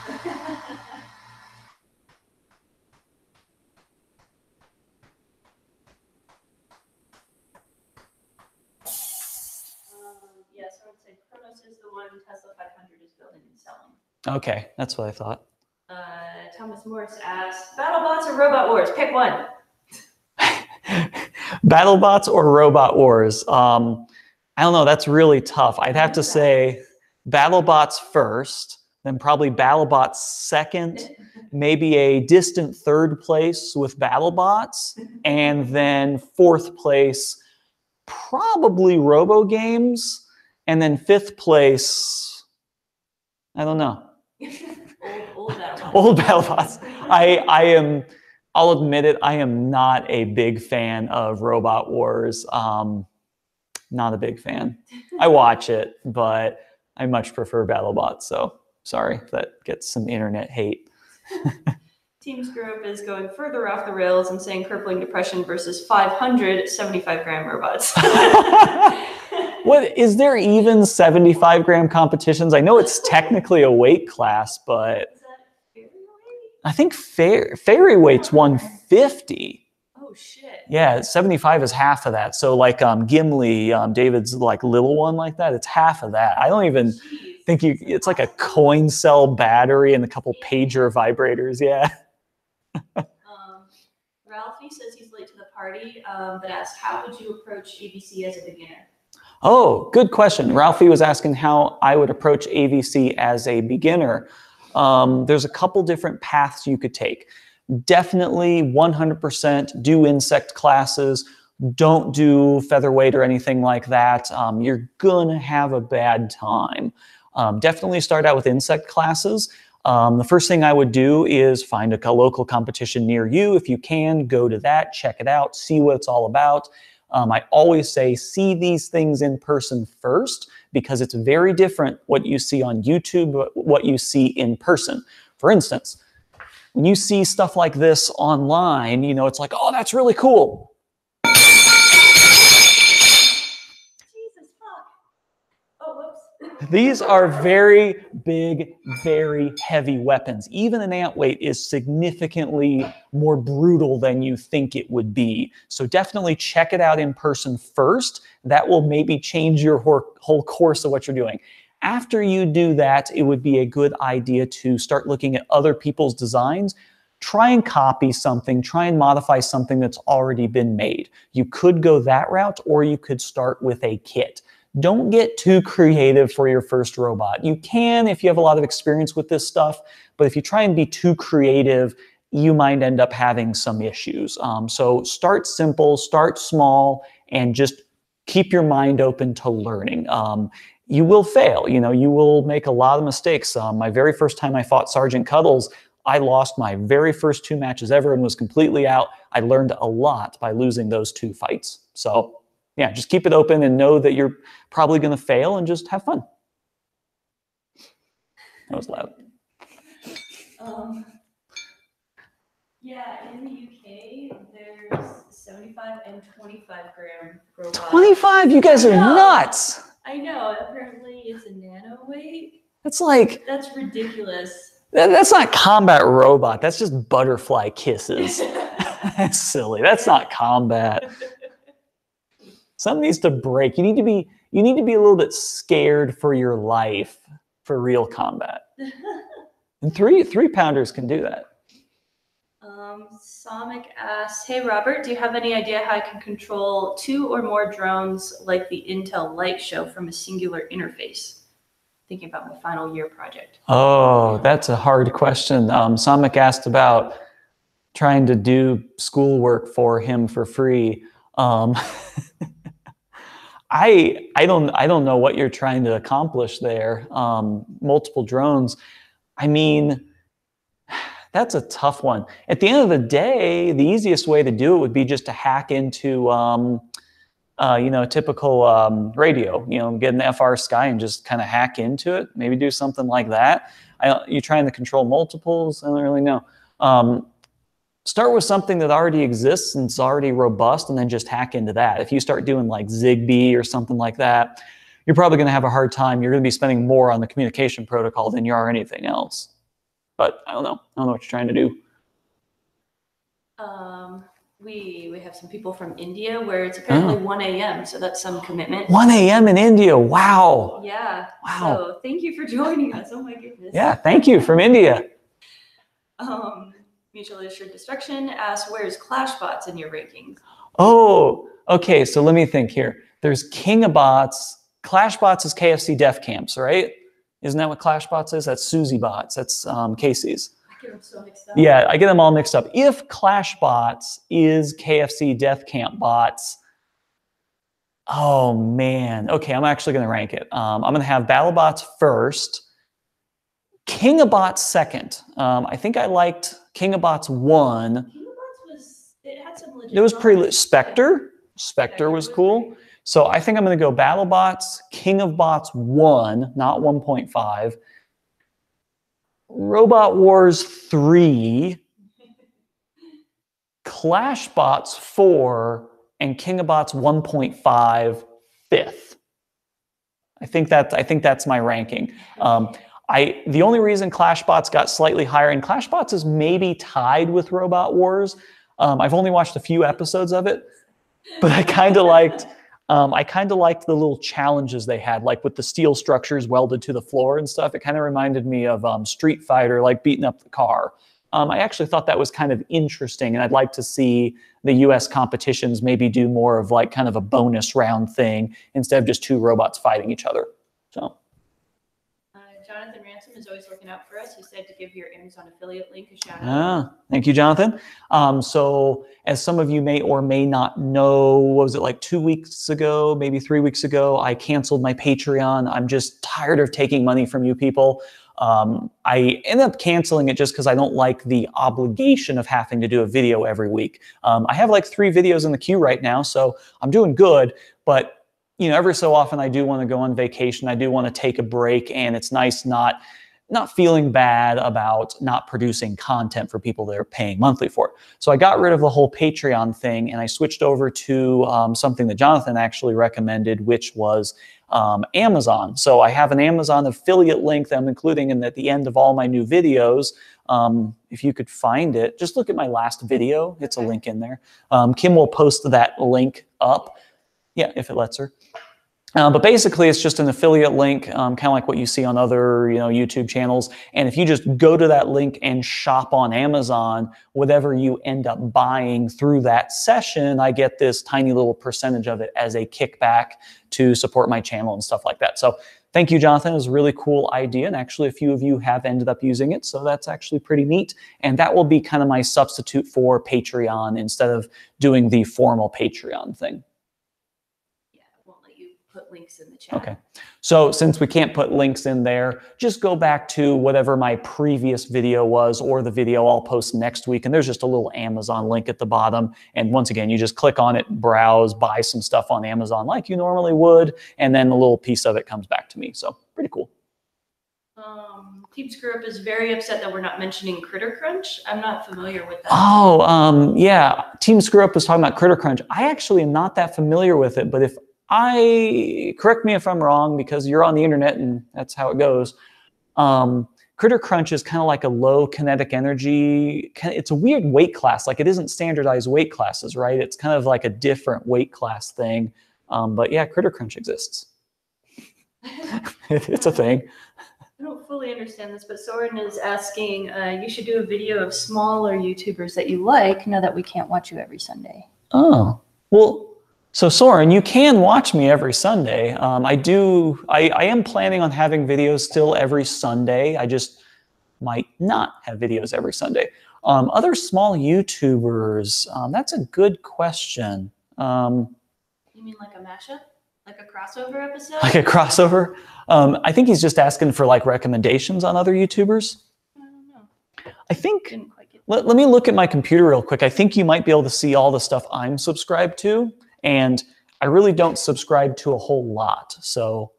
B: Yes, I would say Chronos is the one Tesla 500 is building and selling.
A: Okay, that's what I thought.
B: Thomas Morris asks, BattleBots or Robot Wars? Pick one.
A: BattleBots or Robot Wars? I don't know, that's really tough. I'd have to say BattleBots first, then probably BattleBots second, maybe a distant third place with BattleBots, and then fourth place, probably Robo Games, and then fifth place, I don't know.
B: Old BattleBots.
A: Old BattleBots. I'll admit it, I am not a big fan of Robot Wars. Not a big fan. I watch it, but I much prefer BattleBots, so sorry if that gets some internet hate.
B: Team Screw-Up is going further off the rails and saying crippling depression versus 500 75-gram robots.
A: What, is there even 75-gram competitions? I know it's technically a weight class, but
B: Is that fairy weight?
A: I think fairy weight's 150.
B: Oh shit.
A: Yeah, 75 is half of that. So like Gimli, David's like little one like that, it's half of that. I don't even think it's like a coin cell battery and a couple pager vibrators, yeah.
B: Ralphie says he's late to the party, but asks, how would you approach ABC as a beginner?
A: Oh, good question. Ralphie was asking how I would approach AVC as a beginner. There's a couple different paths you could take. Definitely 100% do insect classes. Don't do featherweight or anything like that. You're gonna have a bad time. Definitely start out with insect classes. The first thing I would do is find a local competition near you. If you can, go to that, check it out, see what it's all about. I always say, see these things in person first, because it's very different what you see on YouTube, but what you see in person. For instance, when you see stuff like this online, you know, it's like, oh, that's really cool.
B: Jesus, fuck. Oh, whoops.
A: These are very big, very heavy weapons. Even an ant weight is significantly more brutal than you think it would be. So definitely check it out in person first. That will maybe change your whole course of what you're doing. After you do that, it would be a good idea to start looking at other people's designs. Try and copy something, try and modify something that's already been made. You could go that route, or you could start with a kit. Don't get too creative for your first robot. You can if you have a lot of experience with this stuff, but if you try and be too creative, you might end up having some issues. So start simple, start small, and just keep your mind open to learning. You will fail, you know, you will make a lot of mistakes. My very first time I fought Sergeant Cuddles, I lost my very first 2 matches ever and was completely out. I learned a lot by losing those 2 fights. So yeah, just keep it open and know that you're probably going to fail and just have fun. That was loud.
B: Yeah, in the UK, there's 75 and 25 gram robots.
A: 25? You guys are nuts.
B: I know. Apparently, it's a nano weight.
A: That's like...
B: That's ridiculous.
A: That's not combat robot. That's just butterfly kisses. That's silly. That's not combat. Something needs to break. You need to be a little bit scared for your life for real combat. And three pounders can do that.
B: Samic asks, hey Robert, do you have any idea how I can control 2 or more drones like the Intel Light Show from a singular interface? Thinking about my final year project.
A: Oh, that's a hard question. Samic asked about trying to do schoolwork for him for free. I don't know what you're trying to accomplish there. Multiple drones. I mean, that's a tough one. At the end of the day, the easiest way to do it would be just to hack into, you know, a typical radio. You know, get an FR Sky and just kind of hack into it. Maybe do something like that. You're trying to control multiples. I don't really know. Start with something that already exists and it's already robust, and then just hack into that. If you start doing like Zigbee or something like that, you're probably going to have a hard time. You're going to be spending more on the communication protocol than you are anything else. But I don't know. I don't know what you're trying to do.
B: We have some people from India where it's apparently 1 a.m., so that's some commitment.
A: 1 a.m. in India. Wow.
B: Yeah.
A: Wow.
B: So thank you for joining us. Oh my goodness.
A: Yeah, thank you from India.
B: Mutually Assured Destruction asks, where's ClashBots in your rankings?
A: Oh, okay. So let me think here. There's King of Bots. ClashBots is KFC Def Camps, right? Isn't that what ClashBots is? That's Susie Bots. That's Casey's.
B: I get them so mixed up.
A: Yeah, I get them all mixed up. If ClashBots is KFC Death Camp Bots, oh man. Okay, I'm actually going to rank it. I'm going to have BattleBots first, King of Bots second. I think I liked King of Bots 1.
B: King of Bots was, it had some legit.
A: It was pretty. Spectre was cool. So I think I'm going to go BattleBots, King of Bots 1, not 1.5. Robot Wars 3, ClashBots 4, and King of Bots 1.5 fifth. I think that's my ranking. The only reason ClashBots got slightly higher, and ClashBots is maybe tied with Robot Wars. I've only watched a few episodes of it, but I kind of liked the little challenges they had, like with the steel structures welded to the floor and stuff. It kind of reminded me of Street Fighter, like beating up the car. I actually thought that was kind of interesting, and I'd like to see the US competitions maybe do more of like kind of a bonus round thing instead of just 2 robots fighting each other. So.
B: Jonathan Ransom is always looking out for us. He said to give your Amazon affiliate link a shout out.
A: Thank you, Jonathan. So as some of you may or may not know, what was it, like 2 weeks ago, maybe 3 weeks ago, I canceled my Patreon. I'm just tired of taking money from you people. I ended up canceling it just because I don't like the obligation of having to do a video every week. I have like 3 videos in the queue right now, so I'm doing good, but you know, every so often I do want to go on vacation. I do want to take a break, and it's nice not feeling bad about not producing content for people that are paying monthly for it. So I got rid of the whole Patreon thing, and I switched over to something that Jonathan actually recommended, which was Amazon. So I have an Amazon affiliate link that I'm including in at the end of all my new videos. If you could find it, just look at my last video. It's a link in there. Kim will post that link up. Yeah, if it lets her. But basically, it's just an affiliate link, kind of like what you see on other, YouTube channels. And if you just go to that link and shop on Amazon, whatever you end up buying through that session, I get this tiny little percentage of it as a kickback to support my channel and stuff like that. So thank you, Jonathan. It was a really cool idea. And actually, a few of you have ended up using it. So that's actually pretty neat. And that will be kind of my substitute for Patreon instead of doing the formal Patreon thing.
B: Put links in the chat.
A: Okay. So since we can't put links in there, just go back to whatever my previous video was or the video I'll post next week. And there's just a little Amazon link at the bottom. And once again, you just click on it, browse, buy some stuff on Amazon like you normally would. And then a little piece of it comes back to me. So pretty cool.
B: Team Screw Up is very upset that we're not mentioning Critter Crunch. I'm not familiar with that.
A: Oh, yeah. Team Screw Up was talking about Critter Crunch. I actually am not that familiar with it, but correct me if I'm wrong, because you're on the internet and that's how it goes. Critter Crunch is kind of like a low kinetic energy. It's a weird weight class. Like, it isn't standardized weight classes, right? It's kind of like a different weight class thing. But yeah, Critter Crunch exists. It's a thing.
B: I don't fully understand this, but Soren is asking, you should do a video of smaller YouTubers that you like now that we can't watch you every Sunday.
A: Oh, well, so Soren, you can watch me every Sunday. I am planning on having videos still every Sunday. I just might not have videos every Sunday. Other small YouTubers, that's a good question.
B: You mean like a mashup? Like a crossover episode?
A: Like a crossover? I think he's just asking for like recommendations on other YouTubers.
B: I don't know.
A: I think, let me look at my computer real quick. I think you might be able to see all the stuff I'm subscribed to. And I really don't subscribe to a whole lot. So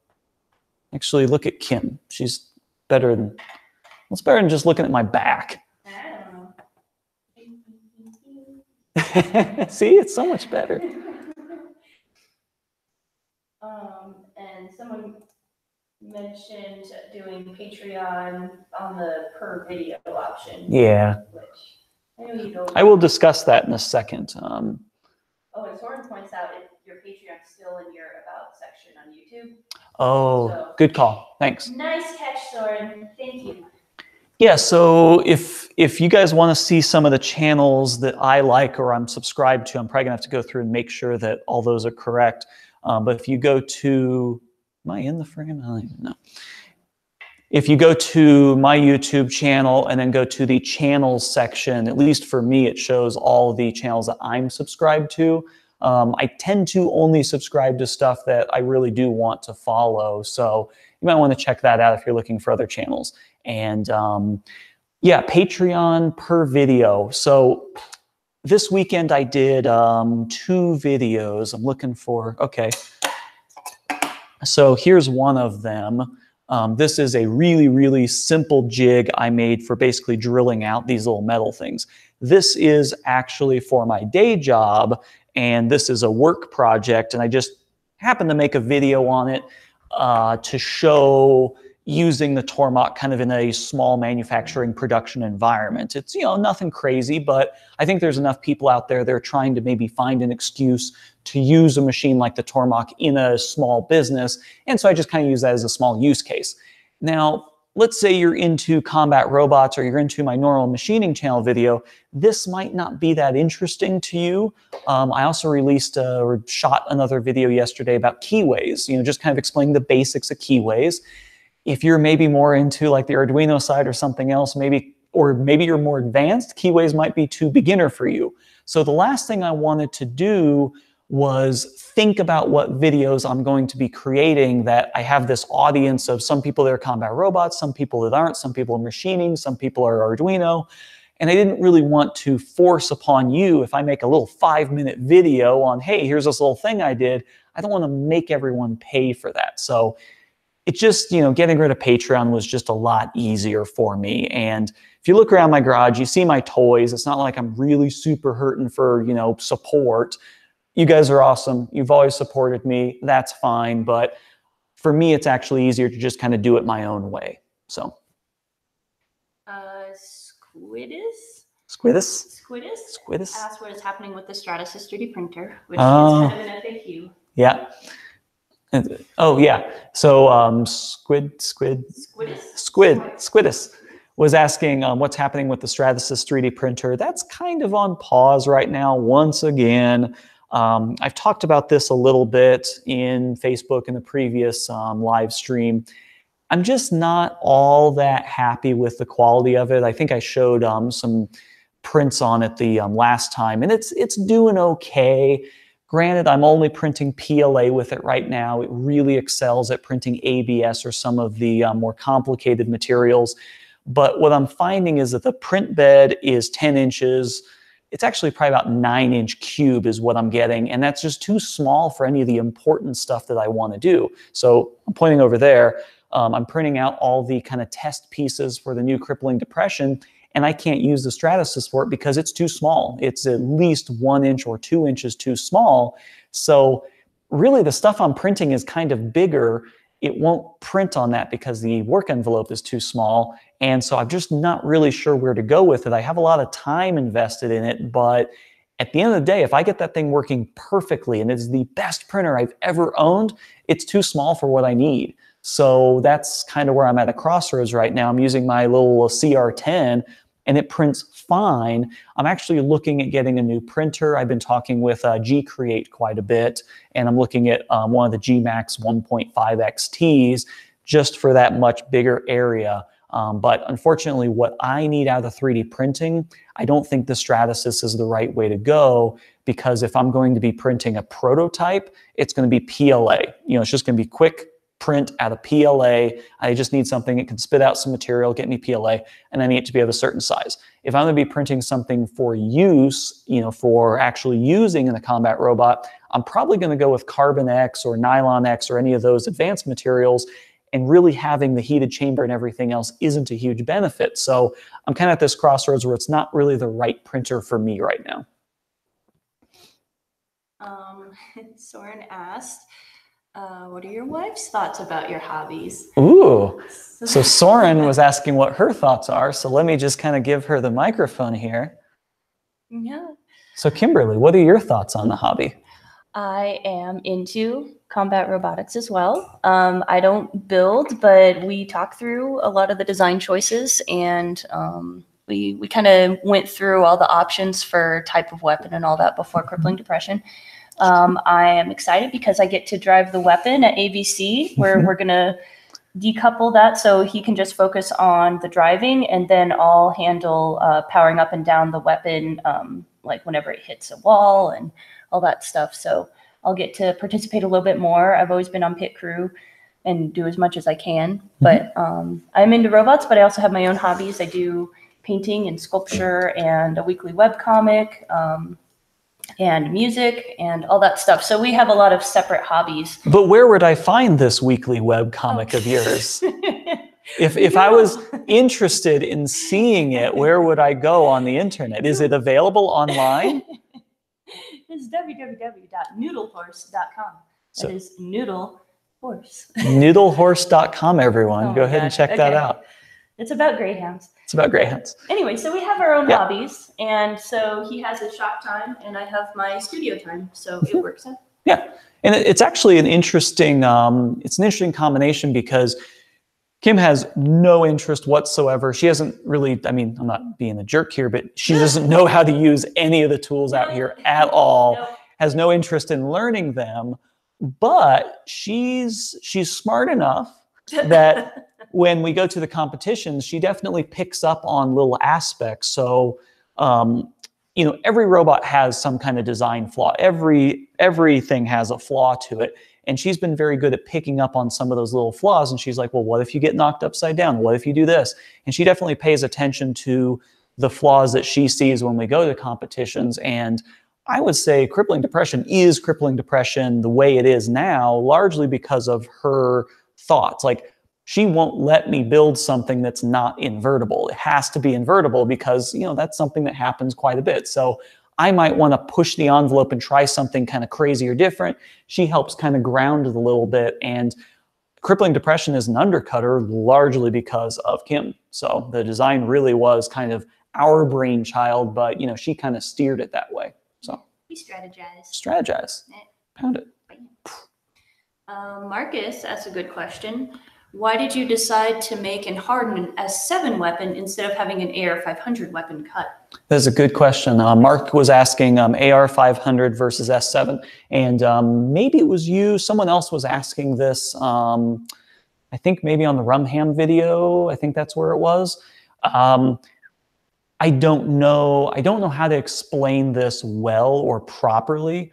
A: actually look at Kim. She's better than, it's better than just looking at my back.
B: I don't know.
A: See, it's so much better.
B: And someone mentioned doing Patreon on the per video option.
A: Yeah.
B: Which I know you don't.
A: I will discuss that in a second.
B: Oh, and Soren points out if your Patreon's still in your About section on YouTube.
A: Oh, so, good call. Thanks.
B: Nice catch, Soren. Thank you.
A: Yeah, so if you guys want to see some of the channels that I like or I'm subscribed to, I'm probably going to have to go through and make sure that all those are correct. But if you go to, am I in the frame? I don't even know. If you go to my YouTube channel and then go to the channels section, at least for me, it shows all the channels that I'm subscribed to. I tend to only subscribe to stuff that I really do want to follow. So you might want to check that out if you're looking for other channels. And yeah, Patreon per video. So this weekend I did 2 videos. I'm looking for, okay. So here's one of them. This is a really, really simple jig I made for basically drilling out these little metal things. This is actually for my day job, and this is a work project, and I just happened to make a video on it to show using the Tormach kind of in a small manufacturing production environment. It's, you know, nothing crazy, but I think there's enough people out there that are trying to maybe find an excuse to use a machine like the Tormach in a small business. And so I just kind of use that as a small use case. Now, let's say you're into combat robots or you're into my normal machining channel video. This might not be that interesting to you. I also released or shot another video yesterday about keyways, you know, just kind of explaining the basics of keyways. If you're maybe more into like the Arduino side or something else, maybe you're more advanced, keyways might be too beginner for you. So the last thing I wanted to do was think about what videos I'm going to be creating, that I have this audience of some people that are combat robots, some people that aren't, some people are machining, some people are Arduino. And I didn't really want to force upon you, if I make a little 5-minute video on, hey, here's this little thing I did, I don't want to make everyone pay for that. So it's just, getting rid of Patreon was just a lot easier for me. And if you look around my garage, you see my toys. It's not like I'm really super hurting for, support. You guys are awesome. You've always supported me. That's fine. But for me, it's actually easier to just kind of do it my own way. So. Squidus
B: asked what is happening with the Stratasys 3D printer, which is kind of an FAQ.
A: Yeah. Oh, yeah. So Squidus was asking what's happening with the Stratasys 3D printer. That's kind of on pause right now once again. I've talked about this a little bit in Facebook in the previous live stream. I'm just not all that happy with the quality of it. I think I showed some prints on it the last time, and it's doing okay. Granted, I'm only printing PLA with it right now. It really excels at printing ABS or some of the more complicated materials. But what I'm finding is that the print bed is 10 inches. It's actually probably about 9-inch cube is what I'm getting. And that's just too small for any of the important stuff that I want to do. So I'm pointing over there. I'm printing out all the kind of test pieces for the new Crippling Depression, and I can't use the Stratasys for it because it's too small. It's at least 1 inch or 2 inches too small. So really the stuff I'm printing is kind of bigger. It won't print on that because the work envelope is too small. And so I'm just not really sure where to go with it. I have a lot of time invested in it, but at the end of the day, if I get that thing working perfectly and it's the best printer I've ever owned, it's too small for what I need. So that's kind of where I'm at a crossroads right now. I'm using my little CR10 and it prints fine. I'm actually looking at getting a new printer. I've been talking with G-Create quite a bit, and I'm looking at one of the G-Max 1.5 XTs just for that much bigger area. But unfortunately, what I need out of 3D printing, I don't think the Stratasys is the right way to go, because if I'm going to be printing a prototype, it's going to be PLA. It's just going to be quick print out of PLA. I just need something that can spit out some material, get me PLA, and I need it to be of a certain size. If I'm going to be printing something for use, for actually using in a combat robot, I'm probably going to go with Carbon X or Nylon X or any of those advanced materials, and really having the heated chamber and everything else isn't a huge benefit. So I'm kind of at this crossroads where it's not really the right printer for me right now.
B: Soren asked, what are your wife's thoughts about your hobbies?
A: Ooh, so Soren was asking what her thoughts are. So let me just kind of give her the microphone here.
B: Yeah.
A: So Kimberly, what are your thoughts on the hobby?
B: I am into combat robotics as well. I don't build, but we talk through a lot of the design choices, and we kind of went through all the options for type of weapon and all that before Crippling Depression. I am excited because I get to drive the weapon at ABC, where we're going to decouple that so he can just focus on the driving, and then I'll handle powering up and down the weapon, like whenever it hits a wall and all that stuff. So I'll get to participate a little bit more. I've always been on pit crew and do as much as I can. But I'm into robots, but I also have my own hobbies. I do painting and sculpture and a weekly webcomic, and music and all that stuff. So we have a lot of separate hobbies.
A: But where would I find this weekly webcomic of yours? If I was interested in seeing it, where would I go on the internet? Is it available online?
B: It's www.noodlehorse.com. That is Noodle Horse.
A: Noodlehorse.com, everyone.
B: Oh
A: Go ahead and check that out.
B: It's about greyhounds.
A: It's about greyhounds.
B: Anyway, so we have our own hobbies, and so he has his shop time, and I have my studio time, so it works out.
A: Yeah, and it's actually an interesting, combination, because Kim has no interest whatsoever. She hasn't really, I'm not being a jerk here, but she doesn't know how to use any of the tools out here at all. No. Has no interest in learning them, but she's smart enough that when we go to the competitions, she definitely picks up on little aspects. So you know, every robot has some kind of design flaw. Everything has a flaw to it. And she's been very good at picking up on some of those little flaws. And she's like, well, what if you get knocked upside down? What if you do this? And she definitely pays attention to the flaws that she sees when we go to competitions. And I would say crippling depression is crippling depression the way it is now, largely because of her thoughts. Like, she won't let me build something that's not invertible. It has to be invertible because, you know, that's something that happens quite a bit. So I might want to push the envelope and try something kind of crazy or different. She helps kind of ground it a little bit. And crippling depression is an undercutter largely because of Kim. So the design really was kind of our brainchild, but, you know, she kind of steered it that way. So
B: We strategize.
A: Strategize. Pound it.
B: Marcus asked a good question. Why did you decide to make and harden an S7 weapon instead of having an AR-500 weapon cut?
A: That's a good question. Mark was asking AR-500 versus S7, and maybe it was you, someone else was asking this, I think maybe on the Rumham video, I think that's where it was. I don't know how to explain this well or properly.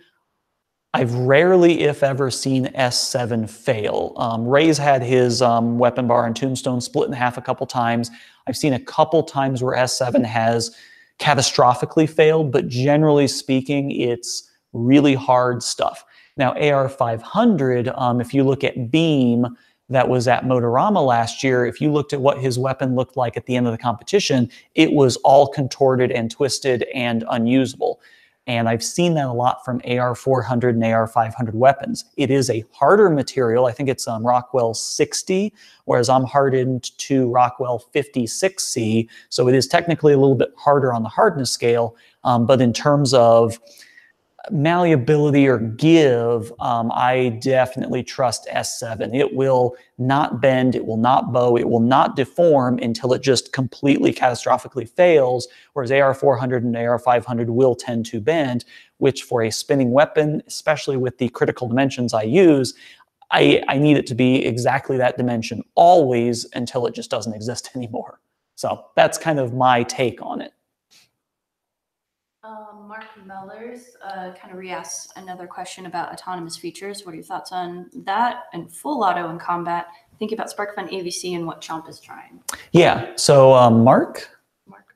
A: I've rarely, if ever, seen S7 fail. Ray's had his weapon bar and tombstone split in half a couple times. I've seen a couple times where S7 has catastrophically failed, but generally speaking, it's really hard stuff. Now, AR-500, if you look at Beam, that was at Motorama last year, if you looked at what his weapon looked like at the end of the competition, it was all contorted and twisted and unusable. And I've seen that a lot from AR-400 and AR-500 weapons. It is a harder material. I think it's Rockwell 60, whereas I'm hardened to Rockwell 56C. So it is technically a little bit harder on the hardness scale. But in terms of malleability or give, I definitely trust S7. It will not bend, it will not bow, it will not deform until it just completely catastrophically fails, whereas AR-400 and AR-500 will tend to bend, which for a spinning weapon, especially with the critical dimensions I use, I need it to be exactly that dimension always until it just doesn't exist anymore. So that's kind of my take on it.
B: Mark Mellers kind of re-asks another question about autonomous features. What are your thoughts on that and full auto in combat? Think about SparkFun AVC and what Chomp is trying.
A: Yeah, so Mark?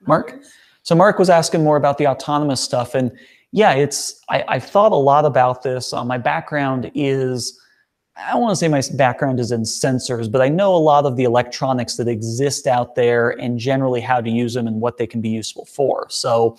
B: Mark?
A: So Mark was asking more about the autonomous stuff. And yeah, I've thought a lot about this. My background is, I don't want to say my background is in sensors, but I know a lot of the electronics that exist out there and generally how to use them and what they can be useful for. So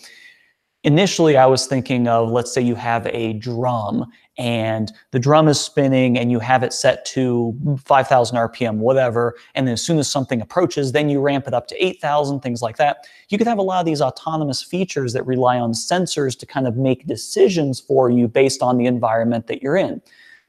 A: initially, I was thinking of, let's say you have a drum and the drum is spinning and you have it set to 5,000 RPM, whatever. And then as soon as something approaches, then you ramp it up to 8,000, things like that. You could have a lot of these autonomous features that rely on sensors to kind of make decisions for you based on the environment that you're in.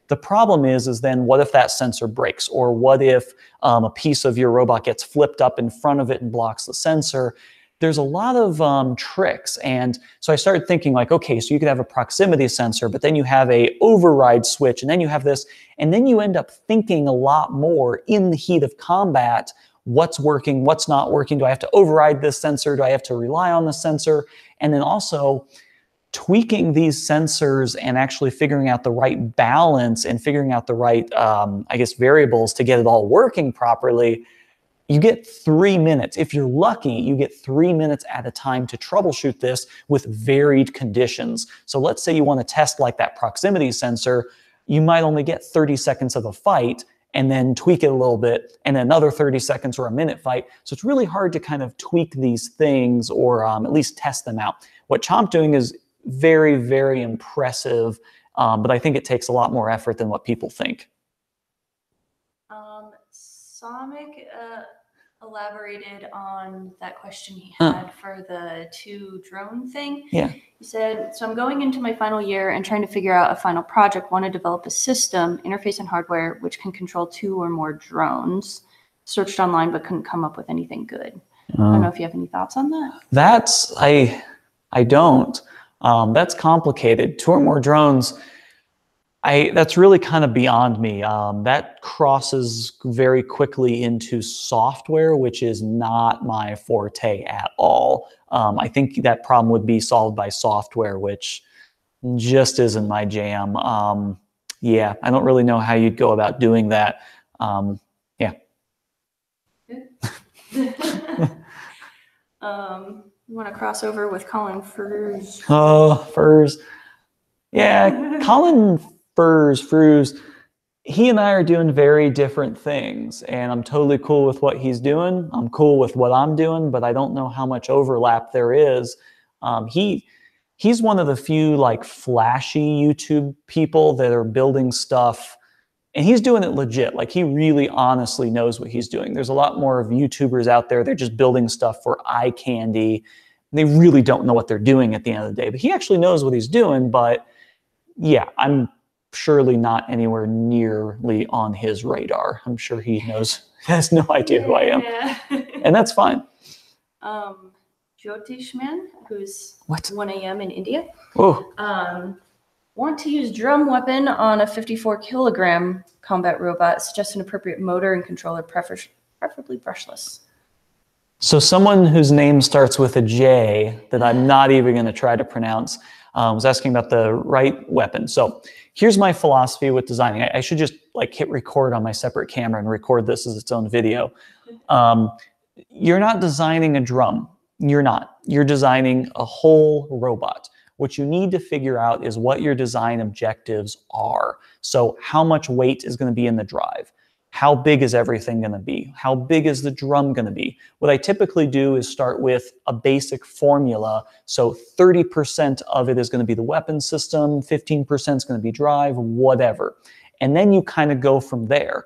A: The problem is then what if that sensor breaks? Or what if a piece of your robot gets flipped up in front of it and blocks the sensor? There's a lot of tricks. And so I started thinking like, okay, so you could have a proximity sensor, but then you have a override switch, and then you have this, and then you end up thinking a lot more in the heat of combat, what's working, what's not working, do I have to override this sensor, do I have to rely on the sensor? And then also tweaking these sensors and actually figuring out the right balance and figuring out the right, I guess, variables to get it all working properly. You get 3 minutes. If you're lucky, you get 3 minutes at a time to troubleshoot this with varied conditions. So let's say you want to test like that proximity sensor, you might only get 30 seconds of a fight and then tweak it a little bit and another 30 seconds or a minute fight. So it's really hard to kind of tweak these things or at least test them out. What Chomp doing is very, very impressive, but I think it takes a lot more effort than what people think.
B: Sonic elaborated on that question he had for the 2 drone thing.
A: Yeah.
B: He said, so I'm going into my final year and trying to figure out a final project, want to develop a system, interface and hardware, which can control 2 or more drones. Searched online, but couldn't come up with anything good. I don't know if you have any thoughts on that.
A: I don't. That's complicated. 2 or more drones. That's really kind of beyond me. That crosses very quickly into software, which is not my forte at all. I think that problem would be solved by software, which just isn't my jam. Yeah, I don't really know how you'd go about doing that. Yeah.
B: You want to cross over with Colin Furs?
A: Oh, Furs. Yeah, Colin Furs. He and I are doing very different things, and I'm totally cool with what he's doing. I'm cool with what I'm doing, but I don't know how much overlap there is. He's one of the few like flashy YouTube people that are building stuff, and he's doing it legit. Like he really honestly knows what he's doing. There's a lot more of YouTubers out there. They're just building stuff for eye candy. They really don't know what they're doing at the end of the day, but he actually knows what he's doing. But yeah, I'm surely not anywhere nearly on his radar. I'm sure he has no idea who I am. And that's fine.
B: Jyotishman, who's
A: What?
B: 1 a.m. in India.
A: Oh.
B: Want to use drum weapon on a 54 kilogram combat robot. Suggest an appropriate motor and controller, preferably brushless.
A: So someone whose name starts with a J that I'm not even going to try to pronounce was asking about the right weapon. So here's my philosophy with designing. I should just like hit record on my separate camera and record this as its own video. You're not designing a drum. You're not. You're designing a whole robot. What you need to figure out is what your design objectives are. So how much weight is going to be in the drive? How big is everything going to be? How big is the drum going to be? What I typically do is start with a basic formula. So 30% of it is going to be the weapon system, 15% is going to be drive, whatever. And then you kind of go from there.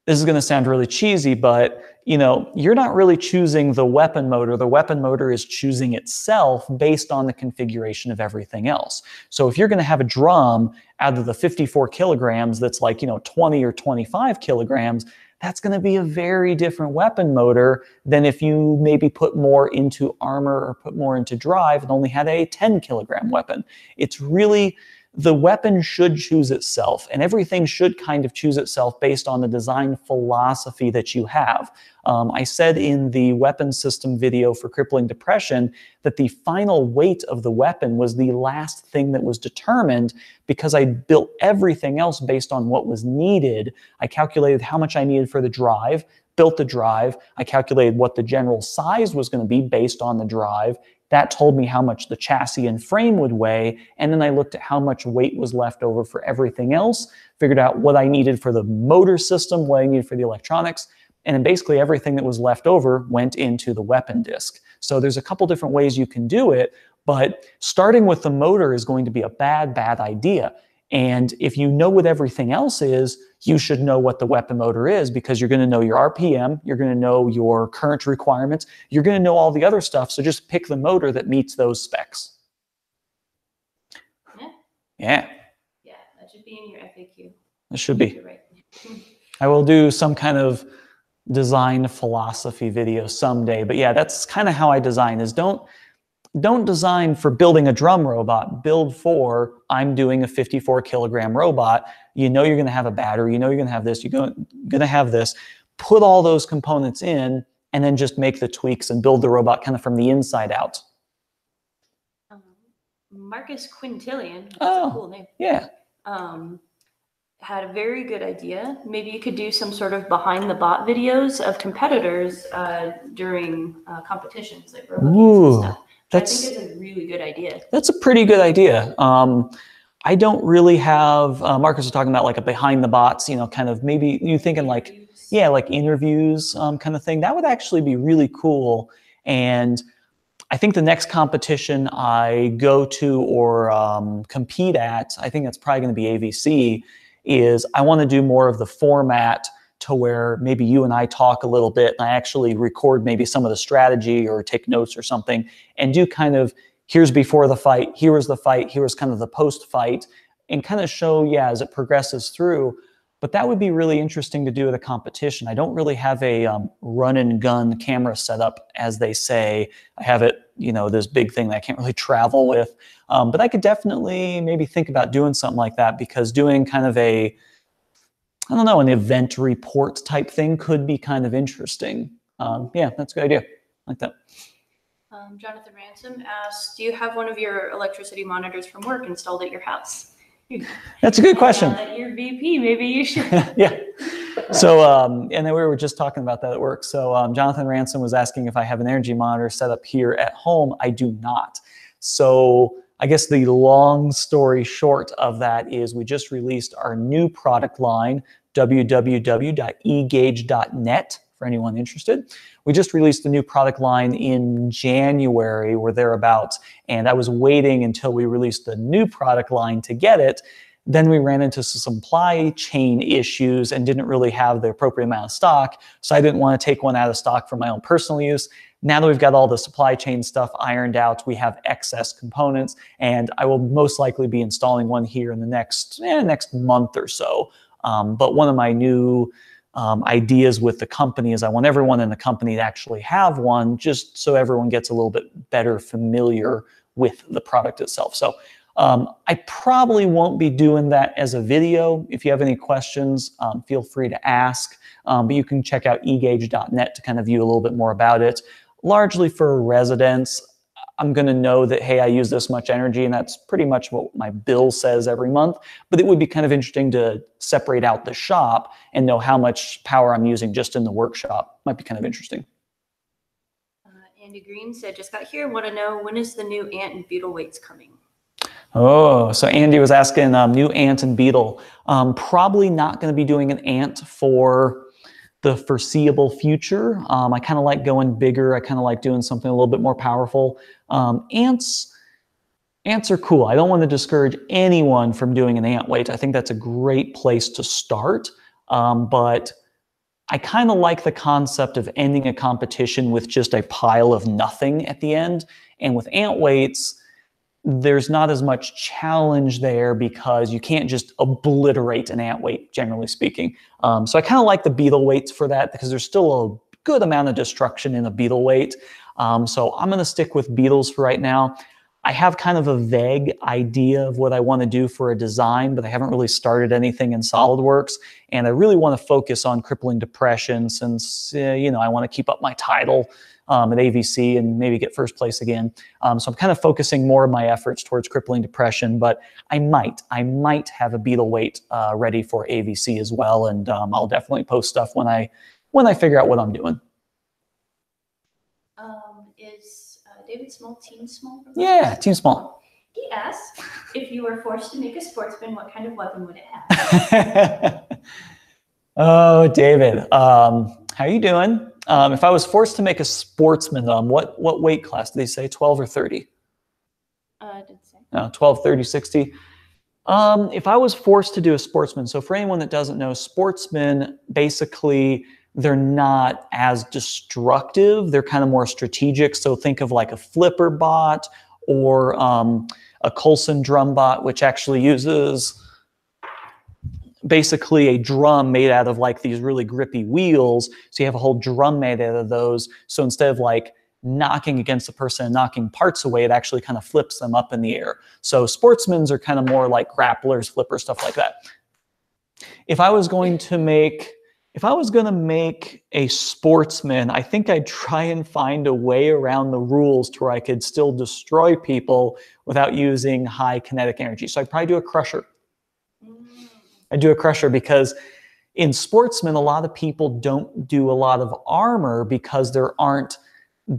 A: This is going to sound really cheesy, but you're not really choosing the weapon motor. The weapon motor is choosing itself based on the configuration of everything else. So if you're going to have a drum out of the 54 kilograms that's like 20 or 25 kilograms, that's going to be a very different weapon motor than if you maybe put more into armor or put more into drive and only had a 10 kilogram weapon. It's really, the weapon should choose itself, and everything should kind of choose itself based on the design philosophy that you have. I said in the weapon system video for Crippling Depression that the final weight of the weapon was the last thing that was determined because I built everything else based on what was needed. I calculated how much I needed for the drive, built the drive, I calculated what the general size was going to be based on the drive. That told me how much the chassis and frame would weigh, and then I looked at how much weight was left over for everything else, figured out what I needed for the motor system, what I needed for the electronics, and then basically everything that was left over went into the weapon disc. So there's a couple different ways you can do it, but starting with the motor is going to be a bad idea. And if you know what everything else is, you should know what the weapon motor is, because you're going to know your RPM, you're going to know your current requirements, you're going to know all the other stuff. So just pick the motor that meets those specs. Yeah.
B: Yeah, that should be in your FAQ.
A: It should be.
B: Right.
A: I will do some kind of design philosophy video someday. But yeah, that's kind of how I design, is don't design for building a drum robot. Build for, I'm doing a 54 kilogram robot. You're going to have a battery. You're going to have this. You're going to have this. Put all those components in, and then just make the tweaks and build the robot kind of from the inside out.
B: Marcus Quintillion, that's
A: a
B: cool name.
A: Yeah.
B: Had a very good idea. Maybe you could do some sort of behind the bot videos of competitors during competitions, like robot games and stuff. I think it's a really good idea. That's a
A: pretty good idea. I don't really have, Marcus was talking about like a behind the bots, kind of maybe you thinking like, yeah, like interviews kind of thing. That would actually be really cool. And I think the next competition I go to or compete at, I think that's probably going to be AVC, is I want to do more of the format to where maybe you and I talk a little bit and I actually record maybe some of the strategy or take notes or something, and do kind of, here's before the fight, here was the fight, here was kind of the post-fight, and kind of show, yeah, as it progresses through. but that would be really interesting to do at a competition. I don't really have a run and gun camera setup, as they say. I have it, you know, this big thing that I can't really travel with. But I could definitely maybe think about doing something like that, because doing kind of a, I don't know, an event report type thing could be kind of interesting. Yeah, that's a good idea. I like that.
B: Jonathan Ransom asks, do you have one of your electricity monitors from work installed at your house?
A: That's a good question.
B: Your VP, maybe you should.
A: Yeah. So, and then we were just talking about that at work. So Jonathan Ransom was asking if I have an energy monitor set up here at home. I do not. So I guess the long story short of that is we just released our new product line, www.egauge.net, for anyone interested. We just released a new product line in January or thereabouts, and I was waiting until we released the new product line to get it. Then we ran into some supply chain issues and didn't really have the appropriate amount of stock, so I didn't want to take one out of stock for my own personal use. Now that we've got all the supply chain stuff ironed out, we have excess components, and I will most likely be installing one here in the next month or so. But one of my new ideas with the company is I want everyone in the company to actually have one, just so everyone gets a little bit better familiar with the product itself. So I probably won't be doing that as a video. If you have any questions, feel free to ask, but you can check out egauge.net to kind of view a little bit more about it. Largely for residents, I'm going to know that, hey, I use this much energy, and that's pretty much what my bill says every month. But it would be kind of interesting to separate out the shop and know how much power I'm using just in the workshop. Might be kind of interesting.
B: Andy Green said, just got here, want to know, when is the new ant and beetle weights coming?
A: Oh, so Andy was asking new ant and beetle. Probably not going to be doing an ant for the foreseeable future. I kind of like going bigger. I kind of like doing something a little bit more powerful. Ants are cool. I don't want to discourage anyone from doing an ant weight. I think that's a great place to start. But I kind of like the concept of ending a competition with just a pile of nothing at the end. And with ant weights, there's not as much challenge there because you can't just obliterate an ant weight, generally speaking. So I kind of like the beetle weights for that because there's still a good amount of destruction in a beetle weight. So I'm going to stick with beetles for right now. I have kind of a vague idea of what I want to do for a design, but I haven't really started anything in SolidWorks. And I really want to focus on crippling depression since, you know, I want to keep up my title at AVC and maybe get first place again. So I'm kind of focusing more of my efforts towards crippling depression, but I might have a beetle weight ready for AVC as well. And I'll definitely post stuff when I figure out what I'm doing.
B: Is David Small Team Small?
A: Yeah, Team Small.
B: He asked, if you were forced to make a Sportsman, what kind of weapon would it have?
A: Oh, David, how you doing? If I was forced to make a Sportsman, what weight class did they say? 12 or 30?
B: Didn't say.
A: 12, 30, 60. If I was forced to do a Sportsman, so for anyone that doesn't know, Sportsmen, basically, they're not as destructive. They're kind of more strategic. So think of like a flipper bot or a Coulson drum bot, which actually uses basically a drum made out of like these really grippy wheels. So you have a whole drum made out of those. So instead of like knocking against the person and knocking parts away, it actually kind of flips them up in the air. So Sportsmans are kind of more like grapplers, flippers, stuff like that. If I was going to make a Sportsman, I think I'd try and find a way around the rules to where I could still destroy people without using high kinetic energy. So I'd probably do a crusher. I'd do a crusher because in Sportsman, a lot of people don't do a lot of armor because there aren't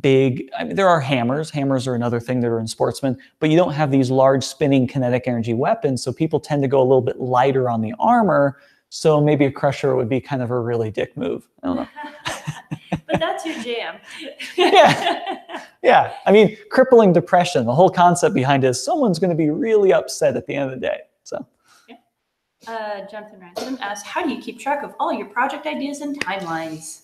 A: big, I mean, there are hammers. Hammers are another thing that are in Sportsman, but you don't have these large spinning kinetic energy weapons. So people tend to go a little bit lighter on the armor. So maybe a crusher would be kind of a really dick move. I don't know.
B: But that's your jam.
A: Yeah. I mean, crippling depression, the whole concept behind it is someone's going to be really upset at the end of the day. So.
B: Jonathan Ransom asked, how do you keep track of all your project ideas and timelines?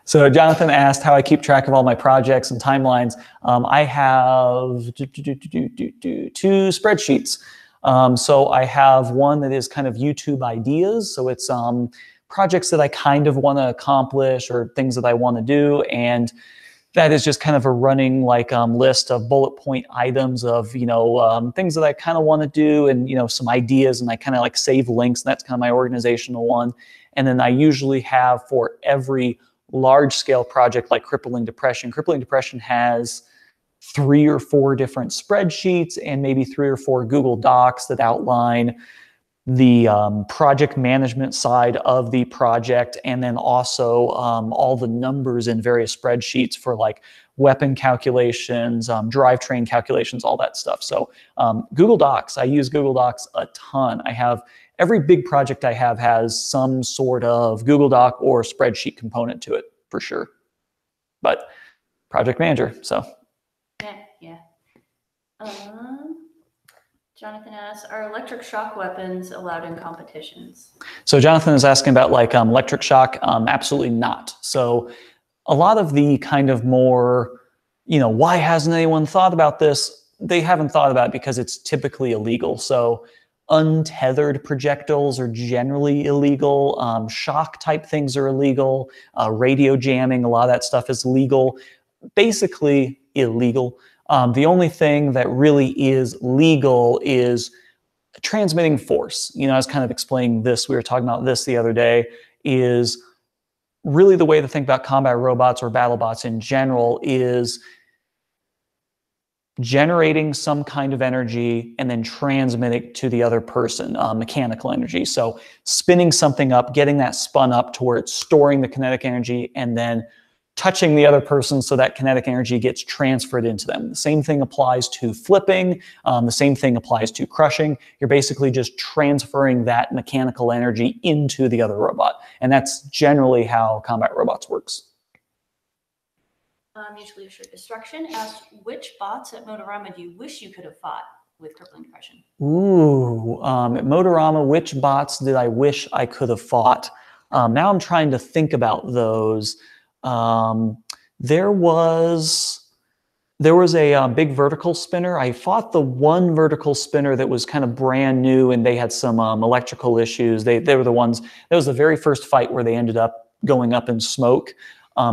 A: So Jonathan asked how I keep track of all my projects and timelines. I have two spreadsheets. So I have one that is kind of YouTube ideas. So it's projects that I kind of want to accomplish or things that I want to do. And that is just kind of a running like list of bullet point items of, things that I kind of want to do and, some ideas, and I kind of like save links, and that's kind of my organizational one. And then I usually have for every large scale project like Crippling Depression. Crippling Depression has 3 or 4 different spreadsheets and maybe 3 or 4 Google Docs that outline the project management side of the project, and then also all the numbers in various spreadsheets for like weapon calculations, drivetrain calculations, all that stuff. So Google Docs, I use Google Docs a ton. I have every big project I have has some sort of Google Doc or spreadsheet component to it for sure. But project manager, so.
B: Yeah. Jonathan asks, are electric shock weapons allowed in competitions?
A: So Jonathan is asking about like electric shock. Absolutely not. So a lot of the kind of more, why hasn't anyone thought about this? They haven't thought about it because it's typically illegal. So untethered projectiles are generally illegal. Shock type things are illegal. Radio jamming, a lot of that stuff is legal. Basically illegal. The only thing that really is legal is transmitting force. I was kind of explaining this. We were talking about this the other day. Is really the way to think about combat robots or BattleBots in general is generating some kind of energy and then transmitting to the other person, mechanical energy. So spinning something up, getting that spun up to where it's storing the kinetic energy, and then touching the other person so that kinetic energy gets transferred into them. The same thing applies to flipping. The same thing applies to crushing. You're basically just transferring that mechanical energy into the other robot. And that's generally how combat robots works.
B: Mutually Assured Destruction asks, which bots at Motorama do you wish you could have fought with Crippling Depression?
A: Ooh, at Motorama, which bots did I wish I could have fought? Now I'm trying to think about those. There was a big vertical spinner. I fought the one vertical spinner that was kind of brand new, and they had some electrical issues. They were the ones, that was the very first fight where they ended up going up in smoke.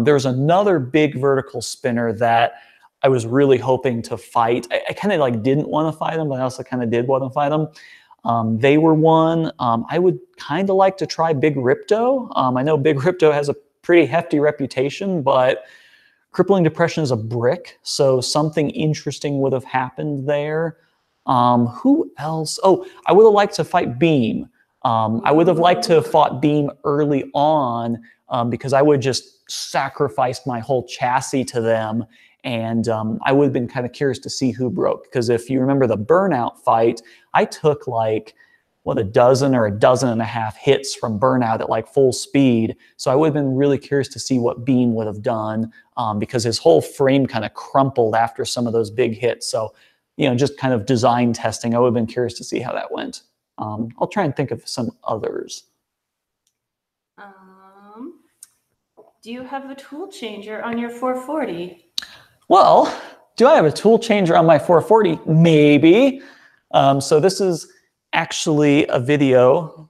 A: There was another big vertical spinner that I was really hoping to fight. I kind of like didn't want to fight them, but I also kind of did want to fight them. They were one. I would kind of like to try Big Ripto. I know Big Ripto has a pretty hefty reputation, but Crippling Depression is a brick, so something interesting would have happened there. Who else? Oh, I would have liked to fight Beam. I would have liked to have fought Beam early on because I would just sacrificed my whole chassis to them, and I would have been kind of curious to see who broke. Because if you remember the Burnout fight, I took like, a dozen or a dozen and a half hits from Burnout at like full speed. So I would have been really curious to see what Beam would have done because his whole frame kind of crumpled after some of those big hits. So, just kind of design testing, I would have been curious to see how that went. I'll try and think of some others.
B: Do you have a tool changer on your 440?
A: Well, do I have a tool changer on my 440? Maybe. So this is actually a video.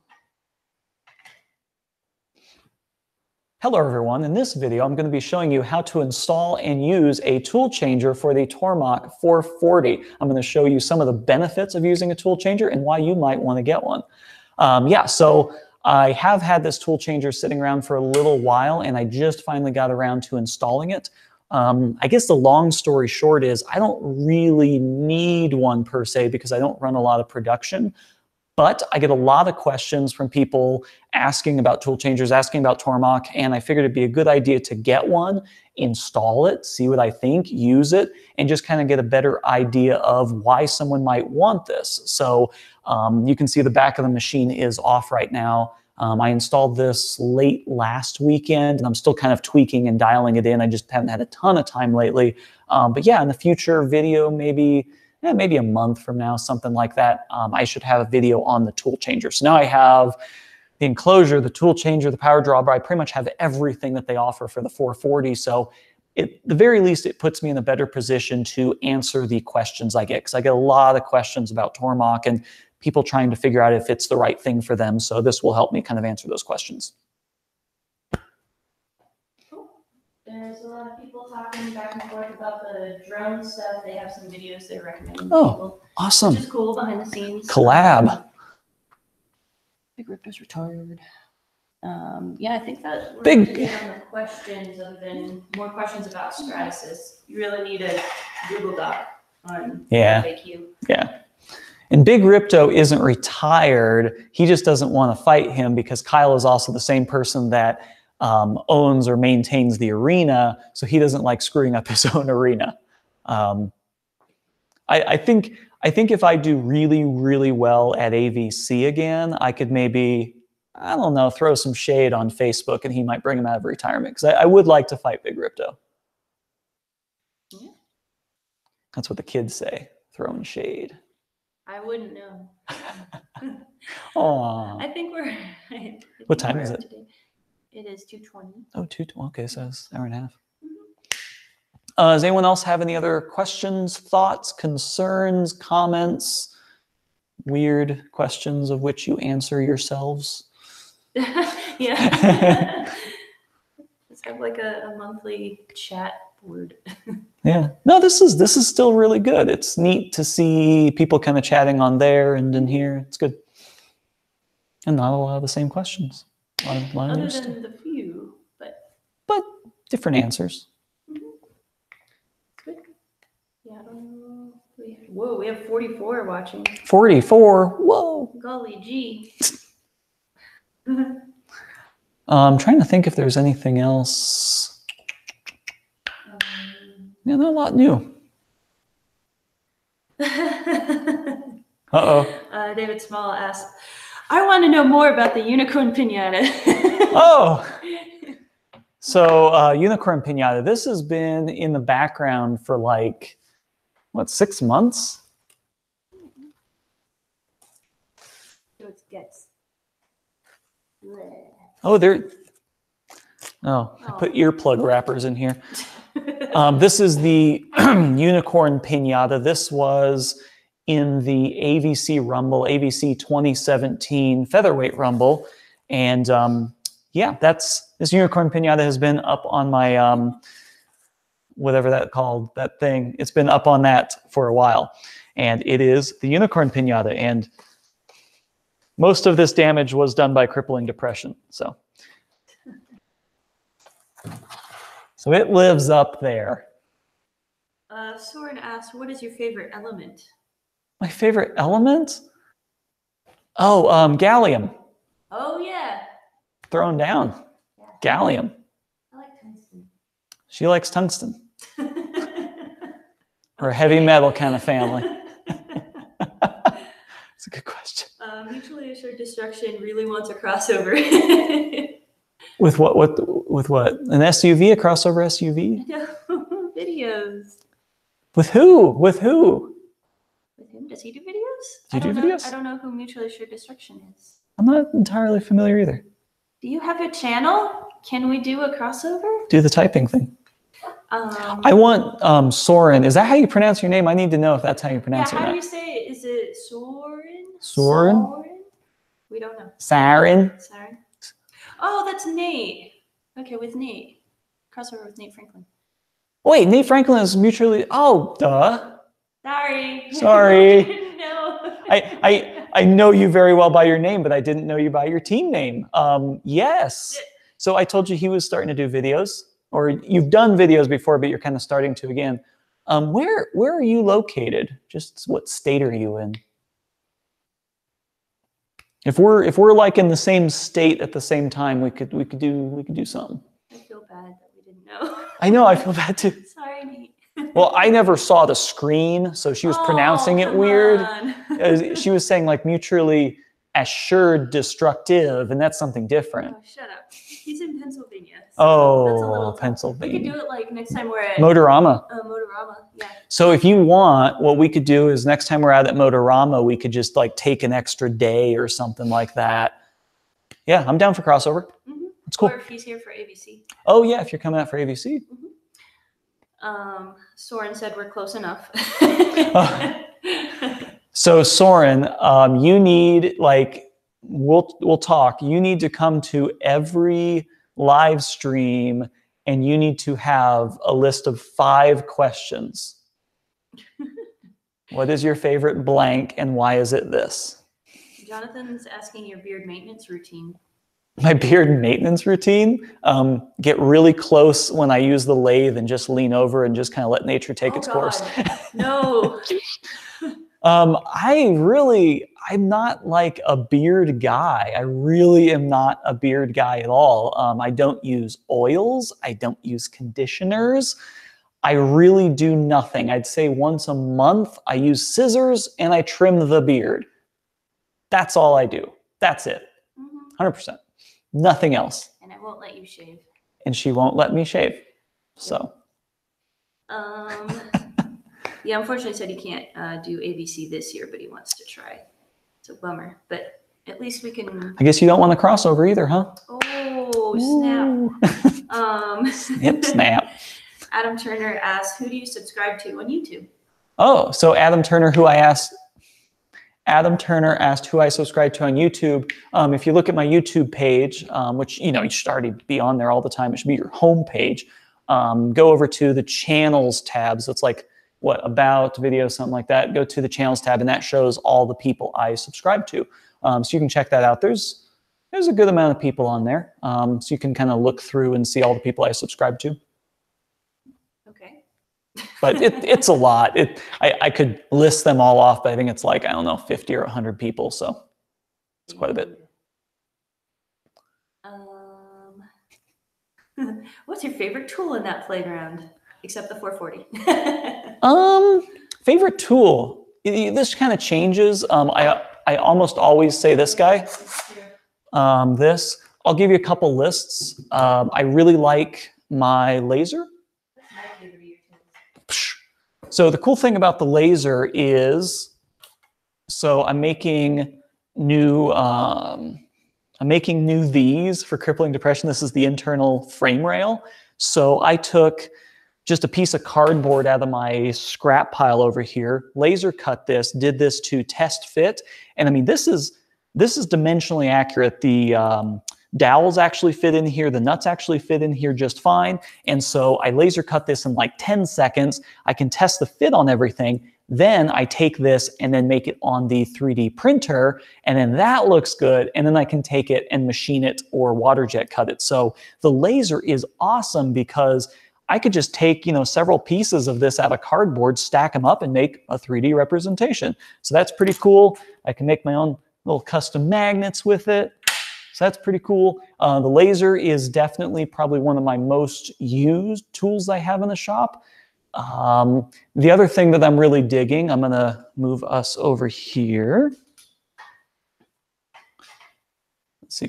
A: Hello everyone, in this video I'm going to be showing you how to install and use a tool changer for the Tormach 440. I'm going to show you some of the benefits of using a tool changer and why you might want to get one. So I have had this tool changer sitting around for a little while, and I just finally got around to installing it. I guess the long story short is I don't really need one per se because I don't run a lot of production. But I get a lot of questions from people asking about tool changers, asking about Tormach, and I figured it'd be a good idea to get one, install it, see what I think, use it, and just kind of get a better idea of why someone might want this. So you can see the back of the machine is off right now. I installed this late last weekend, and I'm still kind of tweaking and dialing it in. I just haven't had a ton of time lately. But yeah, in the future video, maybe a month from now, something like that, I should have a video on the tool changer. So now I have the enclosure, the tool changer, the power drawer, but I pretty much have everything that they offer for the 440. So at the very least, it puts me in a better position to answer the questions I get, because I get a lot of questions about Tormach, and people trying to figure out if it's the right thing for them. So this will help me kind of answer those questions.
B: Cool. There's a lot of people talking back and forth about the drone stuff. They have some videos they're recommending to people.
A: Awesome.
B: Which is cool, behind the scenes.
A: Collab.
B: Big Ripto's retired. Yeah, I think that we're
A: Big
B: on the questions, other than more questions about Stratasys. You really need a Google Doc on FAQ.
A: Yeah. And Big Ripto isn't retired. He just doesn't want to fight him because Kyle is also the same person that owns or maintains the arena. So he doesn't like screwing up his own arena. I think if I do really, really well at AVC again, I could maybe, I don't know, throw some shade on Facebook and he might bring him out of retirement, because I would like to fight Big Ripto.
B: Yeah.
A: That's what the kids say, throwing shade.
B: I wouldn't know.
A: Aww.
B: I think we're...
A: What time is it?
B: Today. It is 2:20.
A: Oh, 2:20. Okay, so it's an hour and a half. Does anyone else have any other questions, thoughts, concerns, comments, weird questions of which you answer yourselves?
B: Yeah. Let's have like a monthly chat board.
A: Yeah. No, this is still really good. It's neat to see people kind of chatting on there and in here. It's good. And not a lot of the same questions. A lot of
B: Other than the few,
A: but different answers.
B: Good. Yeah, I don't know. Whoa, we have 44 watching.
A: 44. Whoa.
B: Golly gee.
A: I'm trying to think if there's anything else. Yeah, not a lot new. Uh-oh.
B: David Small asked, I want to know more about the unicorn pinata.
A: Oh. So unicorn pinata, this has been in the background for like, what, 6 months?
B: So it gets...
A: Oh, I put earplug wrappers in here. This is the unicorn pinata. This was in the AVC Rumble, AVC 2017 Featherweight Rumble. And yeah, this unicorn pinata has been up on my, whatever that thing. It's been up on that for a while. And it is the unicorn pinata. And most of this damage was done by crippling depression. So it lives up there.
B: Soren asks, what is your favorite element?
A: My favorite element? Oh, gallium.
B: Oh, yeah.
A: Thrown down.
B: Yeah.
A: Gallium.
B: I like tungsten.
A: She likes tungsten. We're a heavy metal kind of family. That's a good question.
B: Mutually Assured Destruction really wants a crossover.
A: With what? With what? An SUV? A crossover SUV?
B: No, videos.
A: With who? With who?
B: With him? Does he do videos?
A: Do you do videos?
B: I don't know who Mutually Assured Destruction is.
A: I'm not entirely familiar either.
B: Do you have a channel? Can we do a crossover?
A: Do the typing thing. I want Soren. Is that how you pronounce your name? I need to know if that's how you pronounce it.
B: Yeah, how do you say it? Is it Soren?
A: Soren?
B: We don't know.
A: Siren.
B: Siren. Oh, that's Nate. Okay, with Nate. Crossover with Nate Franklin.
A: Wait, Nate Franklin is mutually. Oh, duh.
B: Sorry.
A: Sorry.
B: No.
A: I know you very well by your name, but I didn't know you by your team name. Yes. So I told you he was starting to do videos, or you've done videos before, but you're kind of starting to again. Where are you located? Just what state are you in? If we're like in the same state at the same time, we could do something.
B: I feel bad that we didn't know.
A: I know, I feel bad too.
B: Sorry, Nate.
A: Well, I never saw the screen, so she was pronouncing it weird. She was saying like mutually assured destructive, and that's something different.
B: Oh, shut up. He's in Pennsylvania. So
A: Oh,
B: that's a little tough.
A: Pennsylvania.
B: We could do it like next time we're at
A: Motorama.
B: Motorama, yeah.
A: So if you want, what we could do is next time we're out at Motorama, we could just like take an extra day or something like that. Yeah, I'm down for crossover.
B: Mm-hmm.
A: It's cool.
B: Or if he's here for ABC.
A: Oh yeah, if you're coming out for ABC.
B: Mm-hmm. Soren said we're close enough.
A: So Soren, you need we'll talk. You need to come to every live stream and you need to have a list of 5 questions. What is your favorite blank and why is it this?
B: Jonathan's asking your beard maintenance routine.
A: My beard maintenance routine? Get really close when I use the lathe and just lean over and just kind of let nature take its course.
B: No.
A: I'm not like a beard guy. I really am not a beard guy at all. I don't use oils. I don't use conditioners. I really do nothing. I'd say once a month, I use scissors and I trim the beard. That's all I do. That's it. 100%. Nothing else.
B: And I won't let you shave.
A: And she won't let me shave. So.
B: Yeah, unfortunately said he can't do ABC this year, but he wants to try. It's a bummer, but at least we can.
A: I guess you don't want to crossover either, huh?
B: Oh, snap.
A: Snip, snap.
B: Adam Turner asks, who do you subscribe to on YouTube?
A: Oh, so Adam Turner asked who I subscribe to on YouTube. If you look at my YouTube page, which, you should already be on there all the time. It should be your home page. Go over to the channels tab. So it's like, about video, something like that. Go to the channels tab, and that shows all the people I subscribe to. So you can check that out. There's a good amount of people on there. So you can kind of look through and see all the people I subscribe to.
B: Okay.
A: But it's a lot. I could list them all off, but I think it's like, I don't know, 50 or 100 people. So it's quite a bit.
B: What's your favorite tool in that playground? Except the 440.
A: Favorite tool. This kind of changes. I almost always say this guy. This. I'll give you a couple lists. I really like my laser. So the cool thing about the laser is, I'm making new these for crippling depression. This is the internal frame rail. So I took just a piece of cardboard out of my scrap pile over here, laser cut this, did this to test fit. And I mean, this is dimensionally accurate. The dowels actually fit in here. The nuts actually fit in here just fine. And so I laser cut this in like 10 seconds. I can test the fit on everything. Then I take this and then make it on the 3D printer, and then that looks good. And then I can take it and machine it or water jet cut it. So the laser is awesome because I could just take, several pieces of this out of cardboard, stack them up, and make a 3D representation. So that's pretty cool. I can make my own little custom magnets with it. So that's pretty cool. The laser is definitely probably one of my most used tools I have in the shop. The other thing that I'm really digging, I'm going to move us over here. Let's see,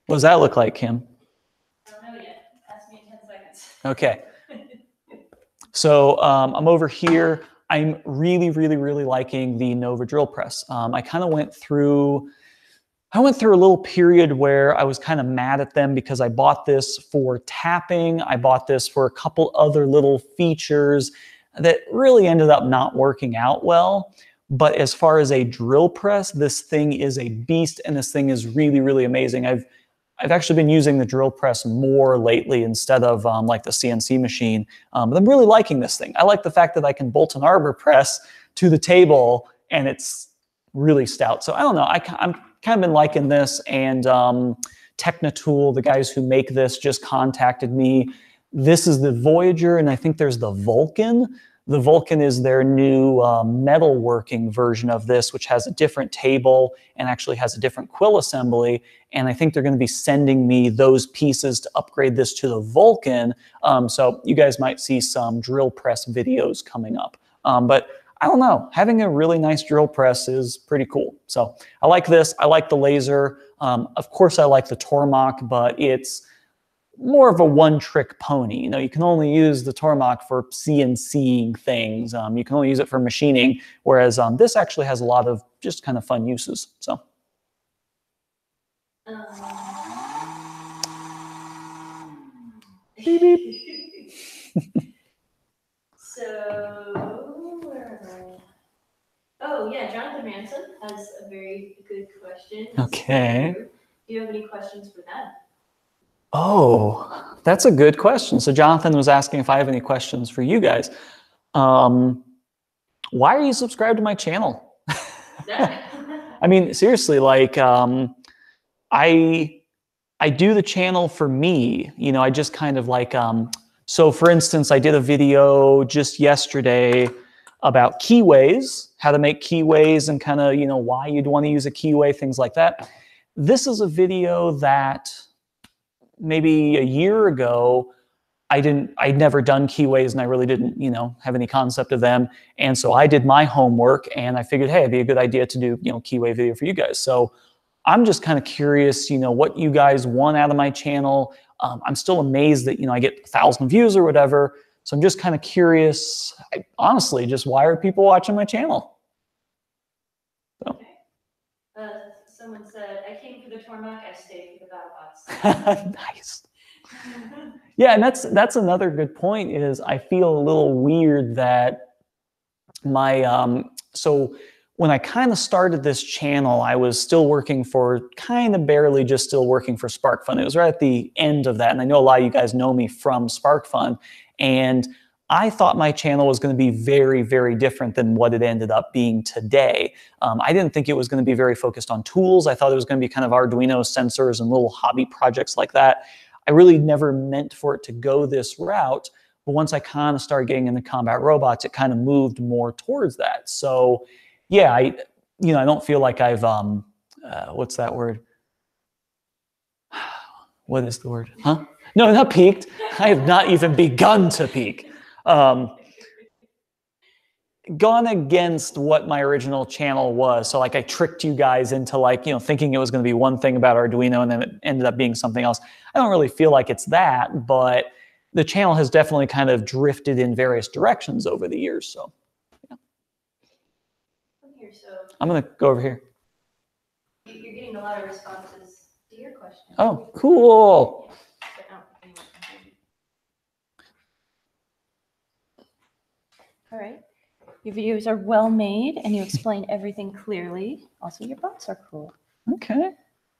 A: what does that look like, Kim?
B: I don't know yet. Ask me in 10 seconds.
A: Okay. So I'm over here. I'm really, really, really liking the Nova drill press. I kind of went through a little period where I was kind of mad at them because I bought this for tapping. I bought this for a couple other little features that really ended up not working out well. But as far as a drill press, this thing is a beast, and this thing is really, really amazing. I've actually been using the drill press more lately instead of like the CNC machine. But I'm really liking this thing. I like the fact that I can bolt an arbor press to the table and it's really stout. So I don't know, I'm kind of been liking this, and Technatool, the guys who make this, just contacted me. This is the Voyager, and I think there's the Vulcan. The Vulcan is their new metalworking version of this, which has a different table and actually has a different quill assembly. And I think they're going to be sending me those pieces to upgrade this to the Vulcan. So you guys might see some drill press videos coming up. But I don't know, having a really nice drill press is pretty cool. So I like this. I like the laser. Of course, I like the Tormach, but it's more of a one-trick pony. You can only use the Tormach for CNCing things. You can only use it for machining, whereas this actually has a lot of just kind of fun uses. So. Beep, beep.
B: So, where am I? Oh, Oh, yeah, Jonathan Manson has a very good question.
A: Okay.
B: Do you have any questions for them?
A: Oh, that's a good question. So Jonathan was asking if I have any questions for you guys. Why are you subscribed to my channel? I mean, seriously, like, I do the channel for me. You know, I just kind of like, so for instance, I did a video just yesterday about keyways, how to make keyways and kind of, you know, why you'd want to use a keyway, things like that. This is a video that maybe a year ago, I'd never done keyways and I really didn't, you know, have any concept of them. And so I did my homework and I figured, hey, it'd be a good idea to do, you know, keyway video for you guys. So I'm just kind of curious, you know, what you guys want out of my channel. I'm still amazed that, you know, I get 1,000 views or whatever. So I'm just kind of curious, honestly, just why are people watching my channel? So.
B: Someone said, I came for the Tormach, I stayed for the BattleBots.
A: Nice. Yeah, and that's another good point is I feel a little weird that my, so when I kind of started this channel, I was still working for kind of barely just still working for SparkFun. It was right at the end of that. And I know a lot of you guys know me from SparkFun. And I thought my channel was going to be very, very different than what it ended up being today. I didn't think it was going to be very focused on tools. I thought it was going to be kind of Arduino sensors and little hobby projects like that. I really never meant for it to go this route. But once I kind of started getting into combat robots, it kind of moved more towards that. So yeah, I don't feel like I've, what's that word? What is the word? Huh? No, not peaked. I have not even begun to peak. Gone against what my original channel was. So like I tricked you guys into like, you know, thinking it was going to be one thing about Arduino and then it ended up being something else. I don't really feel like it's that, but the channel has definitely kind of drifted in various directions over the years. So yeah. I'm going to go over here.
B: You're getting a lot of responses to your question.
A: Oh, cool.
B: All right. Your videos are well made and you explain everything clearly. Also, your bots are cool.
A: Okay.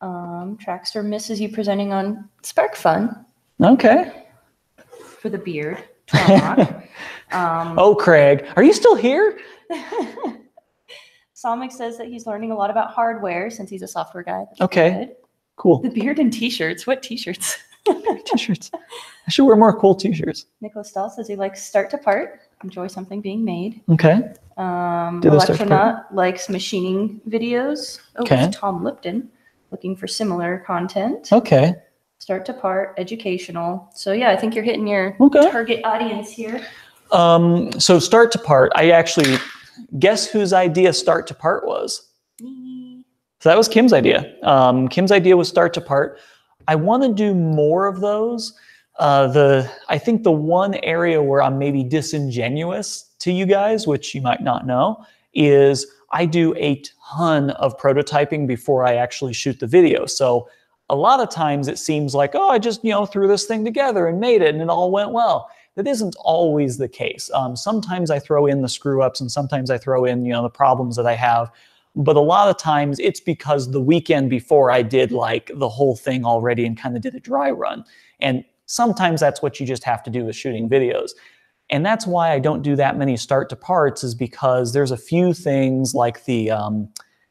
B: Trackster misses you presenting on SparkFun.
A: Okay.
B: For the beard.
A: Oh, Craig, are you still here?
B: Somic says that he's learning a lot about hardware since he's a software guy. That's
A: okay.
B: Good.
A: Cool.
B: The beard and t-shirts. What t-shirts?
A: T-shirts. I should wear more cool t-shirts.
B: Nicholas Stahl says he likes start to part. Enjoy something being made.
A: Okay.
B: Electronaut likes machining videos. Oh,
A: okay.
B: it's Tom Lipton looking for similar content.
A: Okay.
B: Start to part, educational. So yeah, I think you're hitting your target audience here.
A: So start to part, I actually, guess whose idea start to part was?
B: Me.
A: So that was Kim's idea. Kim's idea was start to part. I want to do more of those. I think the one area where I'm maybe disingenuous to you guys, which you might not know, is I do a ton of prototyping before I actually shoot the video. So a lot of times it seems like, oh, I just, you know, threw this thing together and made it and it all went well. That isn't always the case. Sometimes I throw in the screw ups and sometimes I throw in, you know, the problems that I have. But a lot of times it's because the weekend before I did like the whole thing already and kind of did a dry run. And sometimes that's what you just have to do with shooting videos. And that's why I don't do that many start to parts, is because there's a few things like the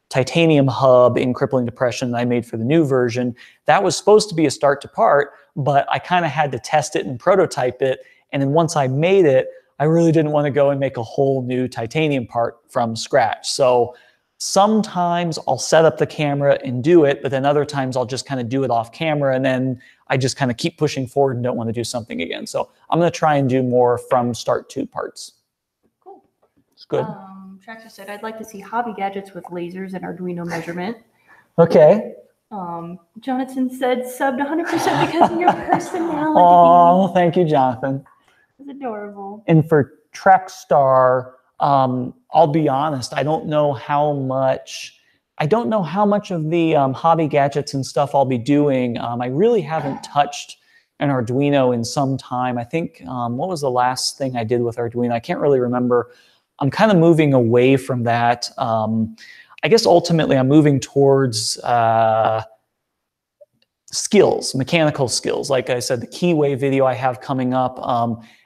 A: titanium hub in Crippling Depression that I made for the new version. That was supposed to be a start to part, but I kind of had to test it and prototype it. And then once I made it, I really didn't want to go and make a whole new titanium part from scratch. So sometimes I'll set up the camera and do it, but then other times I'll just kind of do it off camera and then I just kind of keep pushing forward and don't want to do something again. So I'm going to try and do more from start to parts.
B: Cool.
A: It's good.
B: Tractor said, I'd like to see hobby gadgets with lasers and Arduino measurement.
A: Okay.
B: Jonathan said, subbed 100% because of your personality.
A: Oh, thank you, Jonathan.
B: It's adorable.
A: And for Trackstar, I'll be honest, I don't know how much of the hobby gadgets and stuff I'll be doing. I really haven't touched an Arduino in some time. I think, what was the last thing I did with Arduino? I can't really remember. I'm kind of moving away from that. I guess ultimately I'm moving towards skills, mechanical skills. Like I said, the keyway video I have coming up.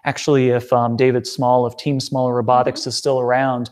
A: Actually, if David Small of Team Smaller Robotics is still around,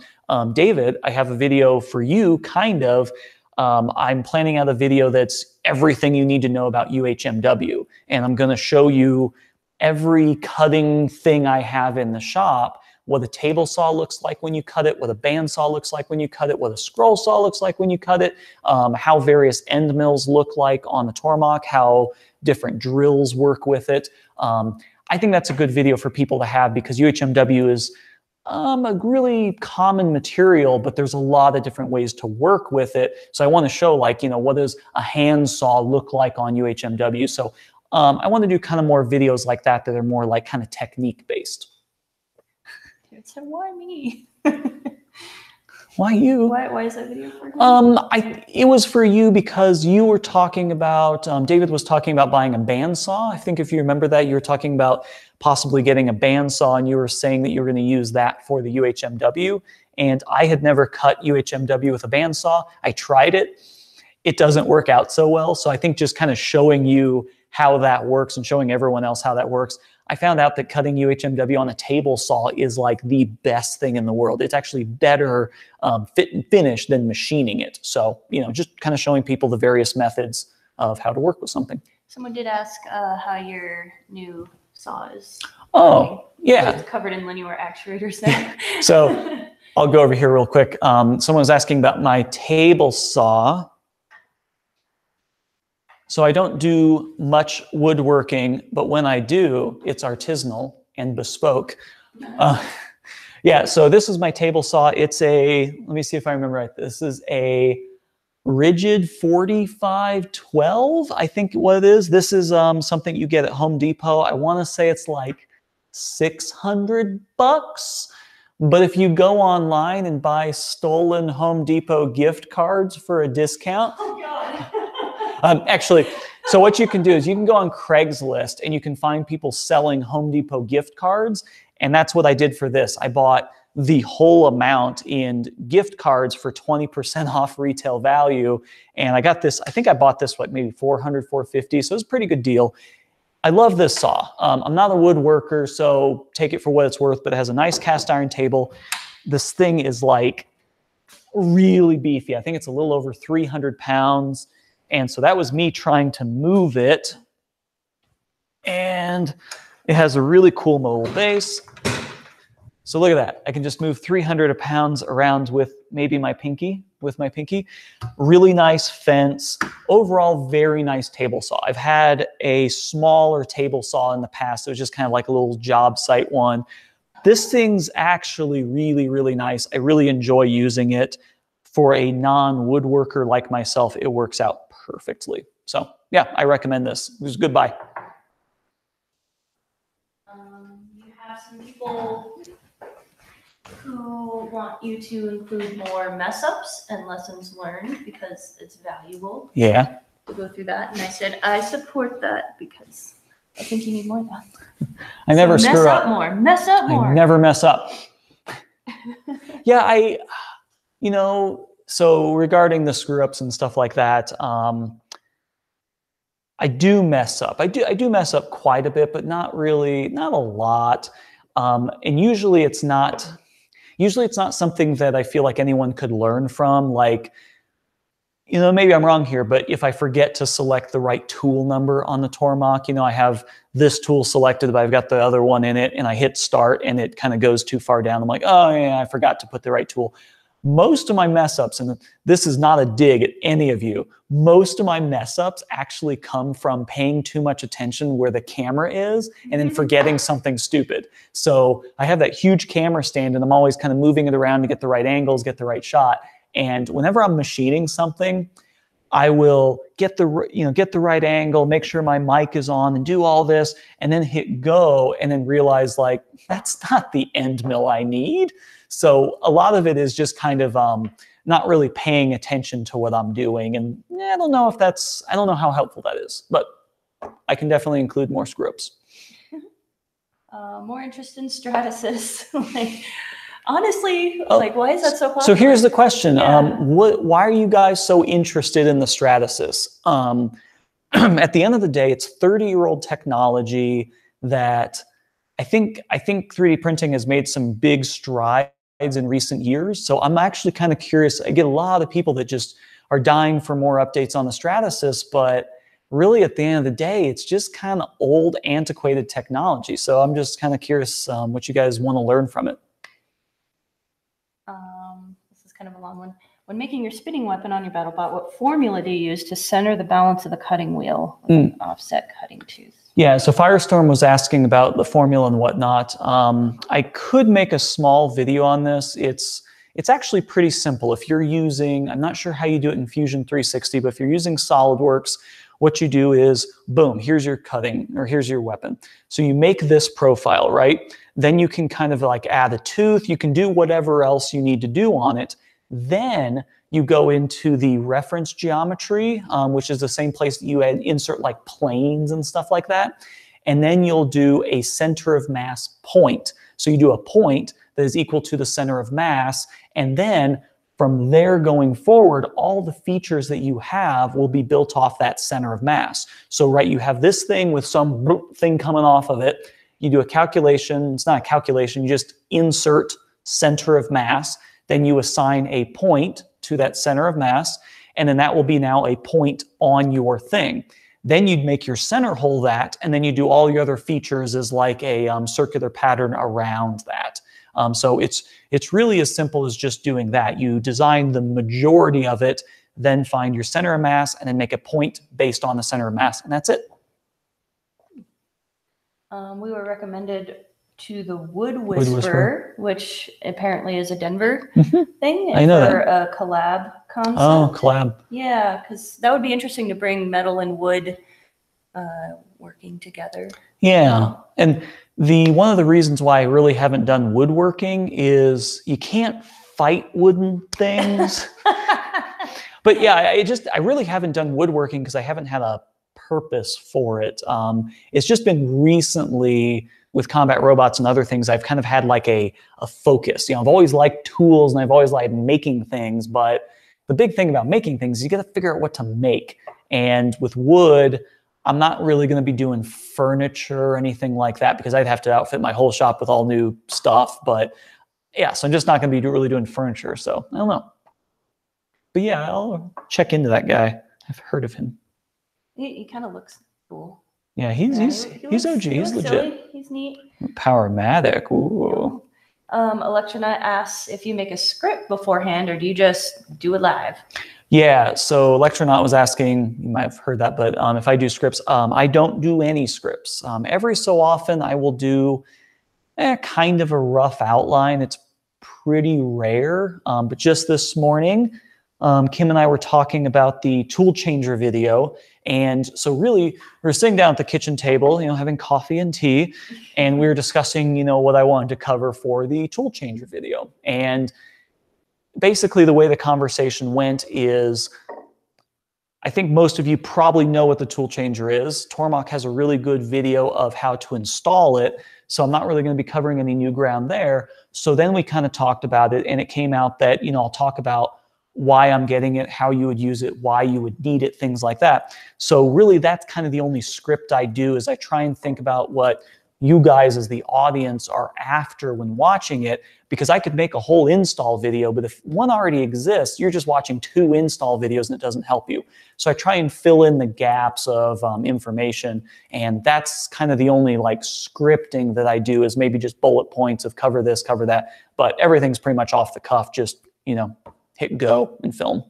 A: David, I have a video for you, kind of. I'm planning out a video that's everything you need to know about UHMW. And I'm going to show you every cutting thing I have in the shop, what a table saw looks like when you cut it, what a bandsaw looks like when you cut it, what a scroll saw looks like when you cut it, how various end mills look like on the Tormach, how different drills work with it. I think that's a good video for people to have because UHMW is a really common material, but there's a lot of different ways to work with it. So I want to show, like, what does a hand saw look like on UHMW? So I want to do kind of more videos like that that are more like kind of technique based.
B: So why me?
A: Why you?
B: Why is that video for you?
A: It was for you because you were talking about, David was talking about buying a bandsaw. I think if you remember that, you were talking about possibly getting a bandsaw and you were saying that you were going to use that for the UHMW. And I had never cut UHMW with a bandsaw. I tried it. It doesn't work out so well. So I think just kind of showing you how that works and showing everyone else how that works. I found out that cutting UHMW on a table saw is like the best thing in the world. It's actually better fit and finish than machining it. So, just kind of showing people the various methods of how to work with something.
B: Someone did ask how your new saw is.
A: Oh, yeah.
B: It's covered in linear actuators now.
A: So I'll go over here real quick. Someone was asking about my table saw. So I don't do much woodworking, but when I do, it's artisanal and bespoke. Yeah, so this is my table saw. It's let me see if I remember right. This is a rigid 4512, I think what it is. This is something you get at Home Depot. I want to say it's like $600. But if you go online and buy stolen Home Depot gift cards for a discount,
B: Oh, God.
A: actually, so what you can do is you can go on Craigslist and you can find people selling Home Depot gift cards. And that's what I did for this. I bought the whole amount in gift cards for 20% off retail value. And I got this, I think I bought this like maybe $400, $450. So it was a pretty good deal. I love this saw. I'm not a woodworker, so take it for what it's worth, but it has a nice cast iron table. This thing is like really beefy. I think it's a little over 300 pounds. And so that was me trying to move it. And it has a really cool mobile base. So look at that. I can just move 300 pounds around with maybe my pinky, Really nice fence. Overall, very nice table saw. I've had a smaller table saw in the past. It was just kind of like a little job site one. This thing's actually really, really nice. I really enjoy using it. For a non-woodworker like myself, it works out perfectly. So yeah, I recommend this. It was a good buy.
B: You have some people who want you to include more mess ups and lessons learned because it's valuable.
A: Yeah.
B: To go through that. And I said, I support that because I think you need more of that.
A: I never screw up.
B: Mess up more.
A: I never mess up. Yeah, so regarding the screw ups and stuff like that, I do mess up. I do mess up quite a bit, but not really, not a lot. And usually it's not something that I feel like anyone could learn from. Like, maybe I'm wrong here, but if I forget to select the right tool number on the Tormach, I have this tool selected, but I've got the other one in it, and I hit start and it kind of goes too far down. I'm like, oh yeah, I forgot to put the right tool. Most of my mess ups, and this is not a dig at any of you, most of my mess ups actually come from paying too much attention where the camera is and then forgetting something stupid. So I have that huge camera stand and I'm always kind of moving it around to get the right angles, get the right shot. And whenever I'm machining something, I will get the right angle, make sure my mic is on and do all this and then hit go and then realize like, that's not the end mill I need. So a lot of it is just kind of not really paying attention to what I'm doing. And I don't know how helpful that is, but I can definitely include more screw ups.
B: More interest in Stratasys. honestly, like, why is that so popular?
A: So here's the question.
B: Yeah.
A: Why are you guys so interested in the Stratasys? At the end of the day, it's 30-year-old technology that I think 3D printing has made some big strides in recent years. So I'm actually kind of curious. I get a lot of people that just are dying for more updates on the Stratasys, but really at the end of the day, it's just kind of old, antiquated technology. So I'm just kind of curious what you guys want to learn from it.
B: This is kind of a long one. When making your spinning weapon on your BattleBot, what formula do you use to center the balance of the cutting wheel with an offset cutting tooth? Yeah, so Firestorm was asking about the formula and whatnot. I could make a small video on this. It's actually pretty simple. If you're using, I'm not sure how you do it in Fusion 360, but if you're using SolidWorks, what you do is, boom, here's your cutting, or here's your weapon. So you make this profile, right? Then you can kind of like add a tooth. You can do whatever else you need to do on it. Then you go into the reference geometry, which is the same place that you insert like planes and stuff like that. And then you'll do a center of mass point. So you do a point that is equal to the center of mass. And then from there going forward, all the features that you have will be built off that center of mass. So, right, you have this thing with some thing coming off of it. You do a calculation. It's not a calculation. You just insert center of mass. Then you assign a point to that center of mass, and then that will be now a point on your thing. Then you'd make your center hole that, and then you do all your other features as like a circular pattern around that. So it's really as simple as just doing that. You design the majority of it, then find your center of mass, and then make a point based on the center of mass, and that's it. We were recommended to the Wood Whisperer, which apparently is a Denver thing. I know for that. A collab concept. Oh, collab. Yeah, because that would be interesting to bring metal and wood working together. Yeah, and one of the reasons why I really haven't done woodworking is you can't fight wooden things. But yeah, I really haven't done woodworking because I haven't had a purpose for it. It's just been recently with combat robots and other things, I've kind of had like a focus. You know, I've always liked tools and I've always liked making things, but the big thing about making things is you got to figure out what to make. And with wood, I'm not really going to be doing furniture or anything like that because I'd have to outfit my whole shop with all new stuff. But yeah, so I'm just not going to be really doing furniture. So I don't know. But yeah, I'll check into that guy. I've heard of him. He kind of looks cool. Yeah, he's OG. He's legit. Silly. He's neat. Powermatic. Ooh. Electronaut asks if you make a script beforehand or do you just do it live? Yeah, so Electronaut was asking, you might have heard that, but if I do scripts, I don't do any scripts. Every so often I will do kind of a rough outline. It's pretty rare, but just this morning, Kim and I were talking about the tool changer video. And so really, we were sitting down at the kitchen table, you know, having coffee and tea, and we were discussing, you know, what I wanted to cover for the tool changer video. And basically the way the conversation went is, I think most of you probably know what the tool changer is. Tormach has a really good video of how to install it. So I'm not really going to be covering any new ground there. So then we kind of talked about it, and it came out that, you know, I'll talk about why I'm getting it, how you would use it, why you would need it, things like that. So really that's kind of the only script I do is I try and think about what you guys as the audience are after when watching it, because I could make a whole install video, but if one already exists, you're just watching 2 install videos and it doesn't help you. So I try and fill in the gaps of information, and that's kind of the only like scripting that I do is maybe just bullet points of cover this, cover that, but everything's pretty much off the cuff, just, you know, hit go and film.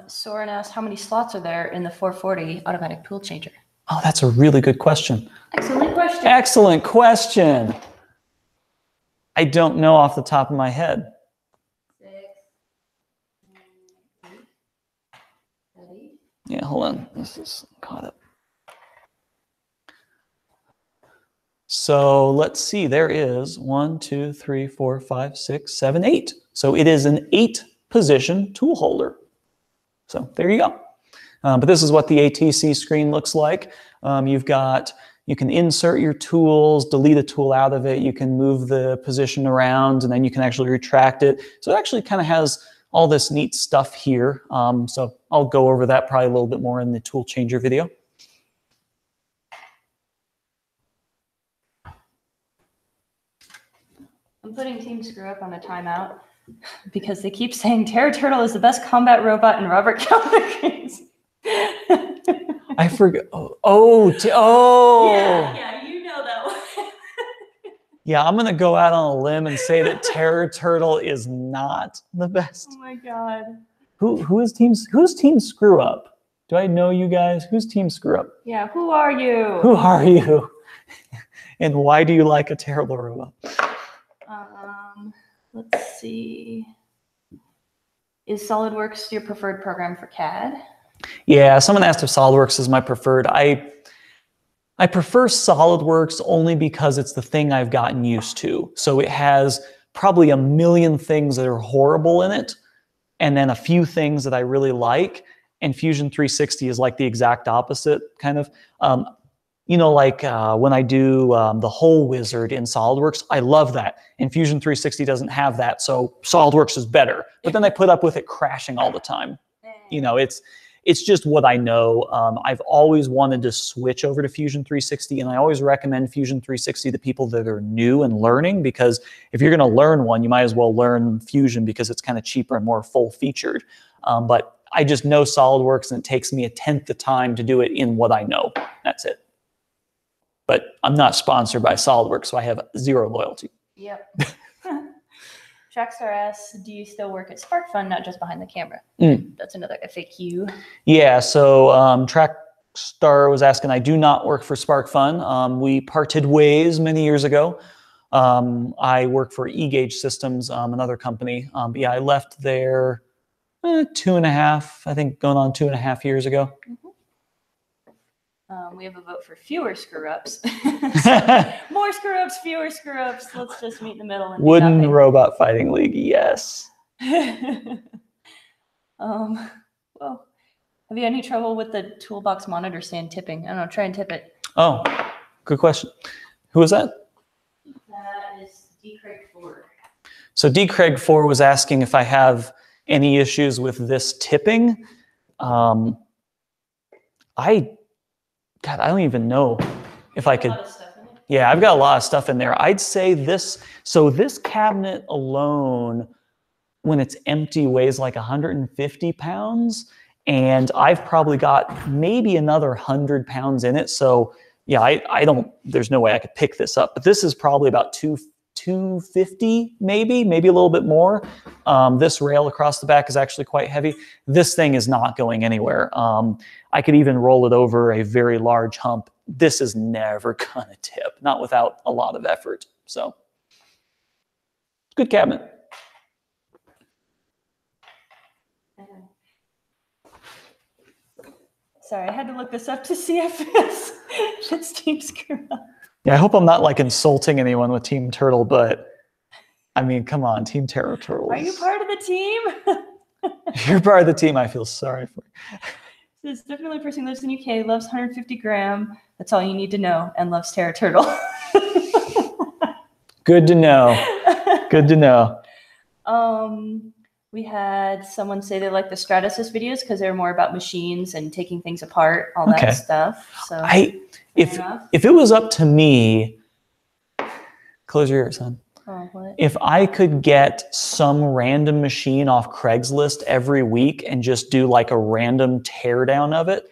B: Soren asked, how many slots are there in the 440 automatic tool changer? Oh, that's a really good question. Excellent question. Excellent question. I don't know off the top of my head. 6, 9, 8, 8. Yeah, hold on. This is caught up. So let's see, there is 1, 2, 3, 4, 5, 6, 7, 8. So it is an 8-position tool holder. So there you go. But this is what the ATC screen looks like. You've got
A: You can insert your tools, delete a tool out of it. You can move the position around, and then you can actually retract it. So it actually kind of has all this neat stuff here. So I'll go over that probably a little bit more in the tool changer video.
B: I'm putting Team Screw Up on a timeout because they keep saying Turtle is the best combat robot and Robert Calvin agrees.
A: I forgot. Oh.
B: Yeah, you know that one.
A: Yeah, I'm gonna go out on a limb and say that Turtle is not the best.
B: Oh my god.
A: Who's Team Screw Up? Do I know you guys? Who's Team Screw Up?
B: Yeah, who are you?
A: Who are you? And why do you like a terrible robot?
B: Let's see. Is SolidWorks your preferred program for CAD?
A: Yeah, someone asked if SolidWorks is my preferred. I prefer SolidWorks only because it's the thing I've gotten used to. So it has probably a million things that are horrible in it, and then a few things that I really like. And Fusion 360 is like the exact opposite, kind of. You know, like when I do the whole wizard in SolidWorks, I love that. And Fusion 360 doesn't have that, so SolidWorks is better. But then I put up with it crashing all the time. You know, it's just what I know. I've always wanted to switch over to Fusion 360, and I always recommend Fusion 360 to people that are new and learning, because if you're going to learn one, you might as well learn Fusion because it's kind of cheaper and more full-featured. But I just know SolidWorks, and it takes me 1/10 the time to do it in what I know. That's it. But I'm not sponsored by SolidWorks, so I have zero loyalty.
B: Yep. Trackstar asks, do you still work at SparkFun, not just behind the camera? That's another FAQ. Yeah, so Trackstar was asking, I do not work for SparkFun. We parted ways many years ago. I work for eGauge Systems, another company. But yeah, I left there 2.5, I think going on 2.5 years ago. We have a vote for fewer screw-ups. More screw-ups, fewer screw-ups. Let's just meet in the middle. And Wooden Robot Fighting League, yes. Well, have you had any trouble with the toolbox monitor stand tipping? I don't know, try and tip it. Oh, good question. Who was that? That is D. Craig 4. So D. Craig 4 was asking if I have any issues with this tipping. God, I don't even know if I could. Yeah, I've got a lot of stuff in there. I'd say this, so this cabinet alone, when it's empty, weighs like 150 pounds. And I've probably got maybe another 100 pounds in it. So yeah, I don't, there's no way I could pick this up. But this is probably about 250, maybe a little bit more. This rail across the back is actually quite heavy. This thing is not going anywhere. I could even roll it over a very large hump. This is never gonna tip, not without a lot of effort. So, good cabinet. Sorry, I had to look this up to see if it's Team Screw Up. Yeah, I hope I'm not like insulting anyone with Team Turtle, but I mean, come on, Team Turtle. Are you part of the team? You're part of the team. I feel sorry for you. It's definitely a person who lives in UK, loves 150 gram. That's all you need to know, and loves Terra Turtle. Good to know. Good to know. We had someone say they like the Stratasys videos because they're more about machines and taking things apart, all that stuff. So if it was up to me, close your ears, son. Oh, what? If I could get some random machine off Craigslist every week and just do like a random teardown of it,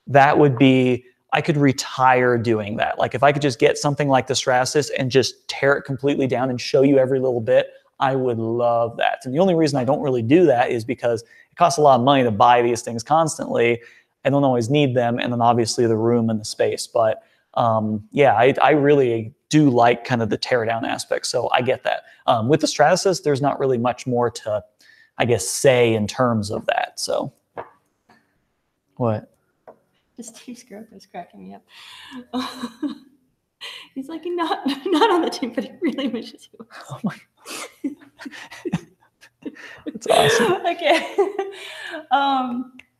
B: that would be, I could retire doing that. Like if I could just get something like the Stratasys and just tear it completely down and show you every little bit, I would love that. And the only reason I don't really do that is because it costs a lot of money to buy these things constantly. I don't always need them. And then obviously the room and the space. But yeah, I really do like kind of the teardown aspect. So I get that. With the Stratasys, there's not really much more to, I guess, say in terms of that. So what? This Team Screw Up is cracking me up. He's like, not on the team, but he really wishes he was. Oh my God. That's awesome. Okay.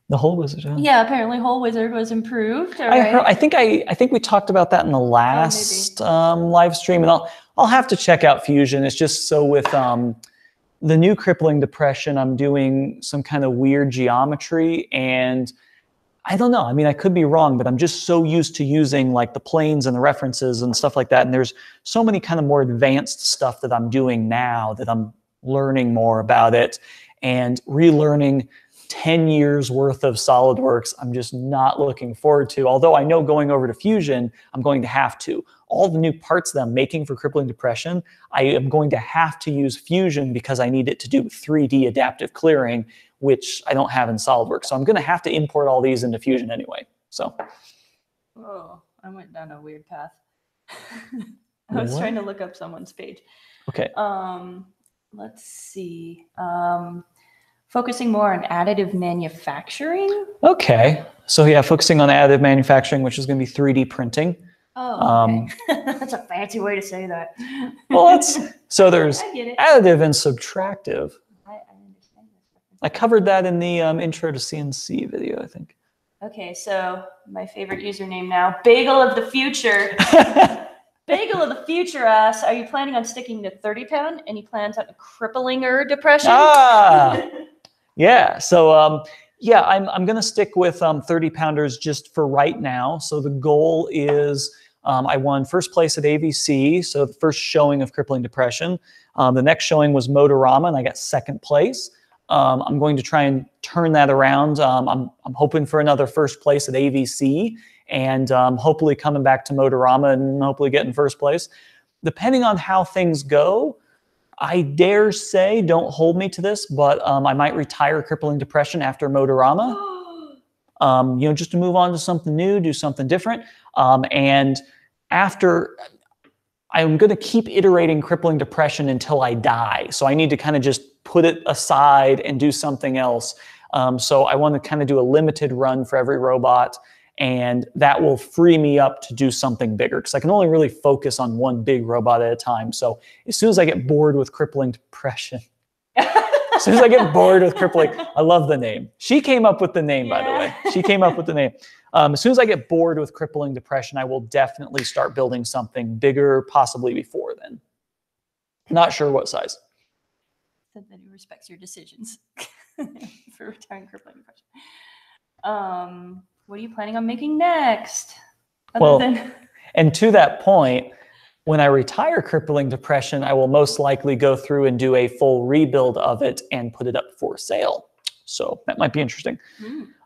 A: The whole wizard.
B: Yeah, apparently Whole Wizard was improved. All
A: I
B: right.
A: heard, I think we talked about that in the last live stream, and I'll have to check out Fusion. It's just so with the new Crippling Depression, I'm doing some kind of weird geometry, and I don't know. I mean, I could be wrong, but I'm just so used to using like the planes and the references and stuff like that. And there's so many kind of more advanced stuff that I'm doing now that I'm learning more about it and relearning 10 years worth of SolidWorks. I'm just not looking forward to, although I know going over to Fusion, I'm going to have to. All the new parts that I'm making for Crippling Depression, I am going to have to use Fusion because I need it to do 3D adaptive clearing, which I don't have in SolidWorks. So I'm going to have to import all these into Fusion anyway. So.
B: Oh, I went down a weird path. I was trying to look up someone's page.
A: Okay.
B: Let's see. Focusing more on additive manufacturing.
A: Okay. So yeah, focusing on additive manufacturing, which is going to be 3D printing.
B: Oh, okay. That's a fancy way to say that.
A: Well, so there's additive and subtractive.
B: I understand this.
A: I covered that in the intro to CNC video, I think.
B: Okay, so my favorite username now, Bagel of the Future. Bagel of the Future asks, are you planning on sticking to 30-pound? Any plans on a crippling depression?
A: Yeah. So yeah, I'm going to stick with 30-pounders just for right now. So the goal is I won first place at AVC, so the first showing of Crippling Depression. The next showing was Motorama, and I got second place. I'm going to try and turn that around. I'm hoping for another first place at AVC, and hopefully coming back to Motorama and hopefully getting first place. Depending on how things go, I dare say, don't hold me to this, but I might retire Crippling Depression after Motorama. Just to move on to something new, do something different. And after, I'm going to keep iterating Crippling Depression until I die. So I need to kind of just put it aside and do something else. So I want to kind of do a limited run for every robot, and that will free me up to do something bigger because I can only really focus on one big robot at a time. So as soon as I get bored with Crippling Depression, as soon as I get bored with Crippling, I love the name. She came up with the name, by the way. She came up with the name. As soon as I get bored with Crippling Depression, I will definitely start building something bigger, possibly before then. Not sure what size.
B: Said that he respects your decisions for retiring Crippling Depression. What are you planning on making next?
A: And to that point, when I retire Crippling Depression, I will most likely go through and do a full rebuild of it and put it up for sale. So that might be interesting.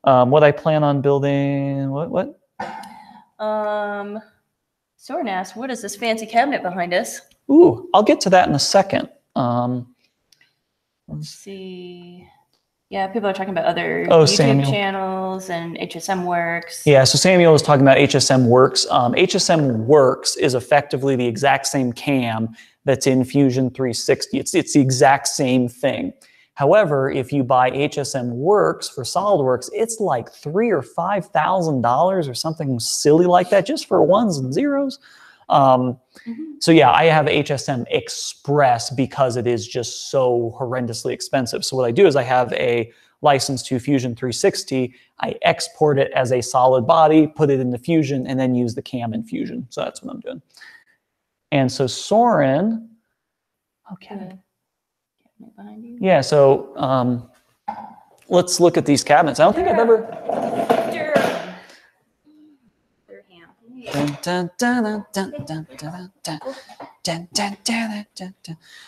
A: What I plan on building, what?
B: Soren asks, what is this fancy cabinet behind us?
A: Ooh, I'll get to that in a second.
B: Let's see. Yeah, people are talking about other YouTube channels and HSM Works.
A: Yeah, so Samuel was talking about HSM Works. HSM Works is effectively the exact same cam that's in Fusion 360. It's the exact same thing. However, if you buy HSM Works for SolidWorks, it's like $3,000 or $5,000 or something silly like that, just for ones and zeros. So yeah, I have HSM Express because it is just so horrendously expensive. So what I do is I have a license to Fusion 360. I export it as a solid body, put it into Fusion, and then use the cam in Fusion. So that's what I'm doing. And so Soren, okay.
B: Behind you.
A: Yeah, so let's look at these cabinets. I don't think I've ever...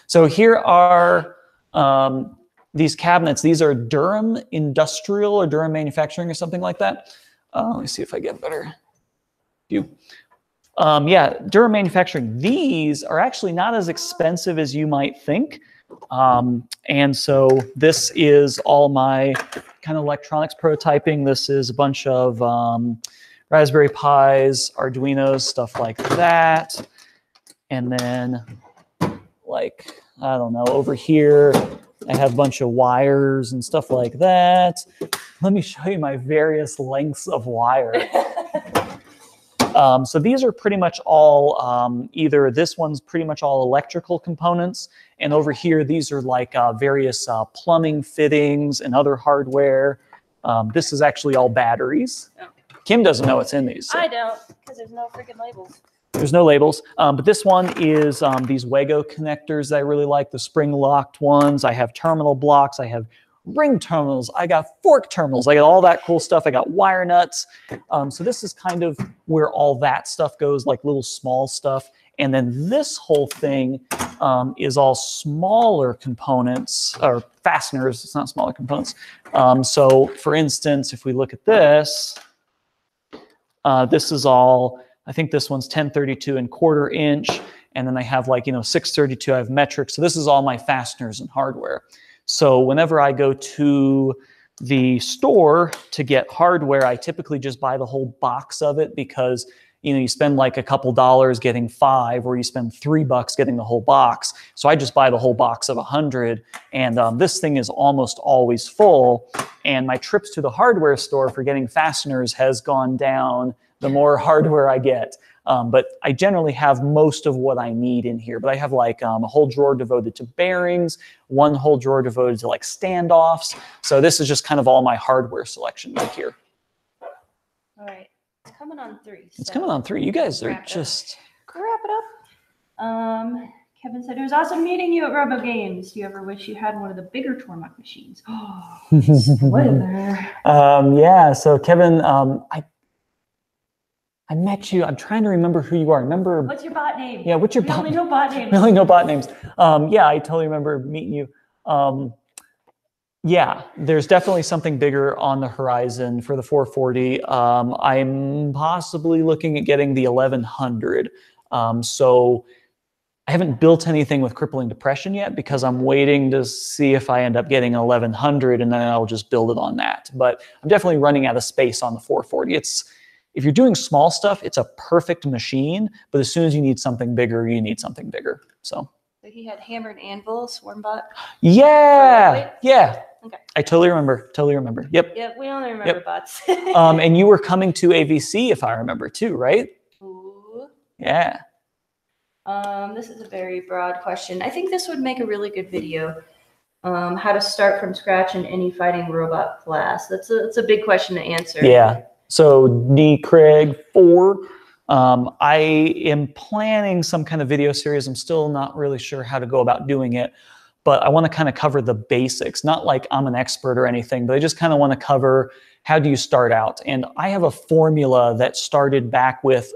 A: So here are these cabinets. These are Durham Industrial or Durham Manufacturing or something like that. Let me see if I get better view. Yeah, Durham Manufacturing. These are actually not as expensive as you might think. And so this is all my kind of electronics prototyping. This is a bunch of Raspberry Pis, Arduinos, stuff like that. And then, like, I don't know, over here, I have a bunch of wires and stuff like that. Let me show you my various lengths of wire. So these are pretty much all, either this one's pretty much all electrical components, and over here, these are like various plumbing fittings and other hardware. This is actually all batteries.
B: Oh.
A: Kim doesn't know what's in these. So.
B: I don't, because there's no freaking labels.
A: There's no labels, but this one is these Wego connectors that I really like, the spring-locked ones. I have terminal blocks. I have ring terminals. I got fork terminals. I got all that cool stuff. I got wire nuts. So this is kind of where all that stuff goes, like little small stuff. And then this whole thing is all smaller components, or fasteners. It's not smaller components. So for instance, if we look at this, this is all, I think this one's 1032 and 1/4 inch. And then I have like, 632, I have metric. So this is all my fasteners and hardware. So whenever I go to the store to get hardware, I typically just buy the whole box of it because, you spend like a couple dollars getting 5, or you spend $3 getting the whole box. So I just buy the whole box of 100. And this thing is almost always full. And my trips to the hardware store for getting fasteners has gone down the more hardware I get. But I generally have most of what I need in here. But I have like a whole drawer devoted to bearings, one whole drawer devoted to like standoffs. So this is just kind of all my hardware selection right here.
B: All right. It's coming on 3.
A: It's coming on 3. You guys are just...
B: Wrap it up. Kevin said, it was awesome meeting you at Robo Games. Do you ever wish you had one of the bigger Tormach machines? Oh, spoiler.
A: Yeah, so Kevin, I met you. I'm trying to remember who you are. Remember?
B: What's your bot name?
A: Yeah, what's your
B: we
A: bot
B: only know bot names.
A: We only know bot names. Yeah, I totally remember meeting you. Yeah, there's definitely something bigger on the horizon for the 440. I'm possibly looking at getting the 1100. So I haven't built anything with crippling depression yet because I'm waiting to see if I end up getting an 1100, and then I'll just build it on that. But I'm definitely running out of space on the 440. If you're doing small stuff, it's a perfect machine, but as soon as you need something bigger, you need something bigger. So
B: he had hammer and anvil, Swarmbot.
A: Yeah, yeah.
B: Okay.
A: I totally remember. Yep.
B: Yep, we only remember bots.
A: And you were coming to AVC, if I remember, too, right?
B: Ooh.
A: Yeah.
B: This is a very broad question. I think this would make a really good video. How to start from scratch in any fighting robot class. That's a big question to answer.
A: Yeah. So D. Craig 4. I am planning some kind of video series. I'm still not really sure how to go about doing it, but I want to kind of cover the basics. Not like I'm an expert or anything, but I just kind of want to cover how do you start out. And I have a formula that started back with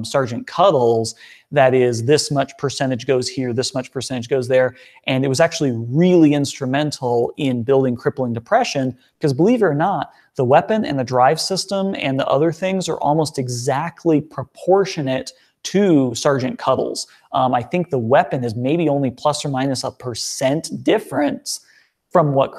A: Sergeant Cuddles that is this much percentage goes here, this much percentage goes there. And it was actually really instrumental in building crippling depression because, believe it or not, the weapon and the drive system and the other things are almost exactly proportionate to Sergeant Cuddles. I think the weapon is maybe only plus or minus a % difference from what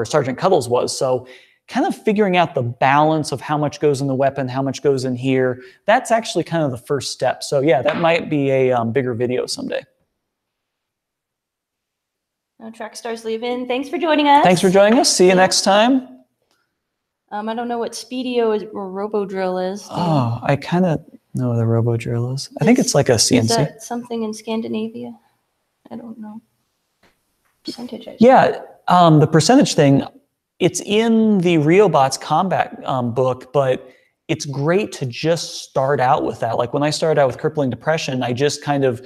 A: Sergeant Cuddles was. So kind of figuring out the balance of how much goes in the weapon, how much goes in here, that's actually kind of the first step. So yeah, that might be a bigger video someday.
B: No Trackstar's leaving. Thanks for joining us.
A: Thanks for joining us. See you next time.
B: I don't know what Speedio is or Robo Drill is.
A: Oh, I kind of know what a Robo Drill is. I think it's like a CNC.
B: Is that something in Scandinavia? I don't know. Percentage.
A: Yeah, the percentage thing, it's in the Riobots combat book, but it's great to just start out with that. Like when I started out with crippling depression, I just kind of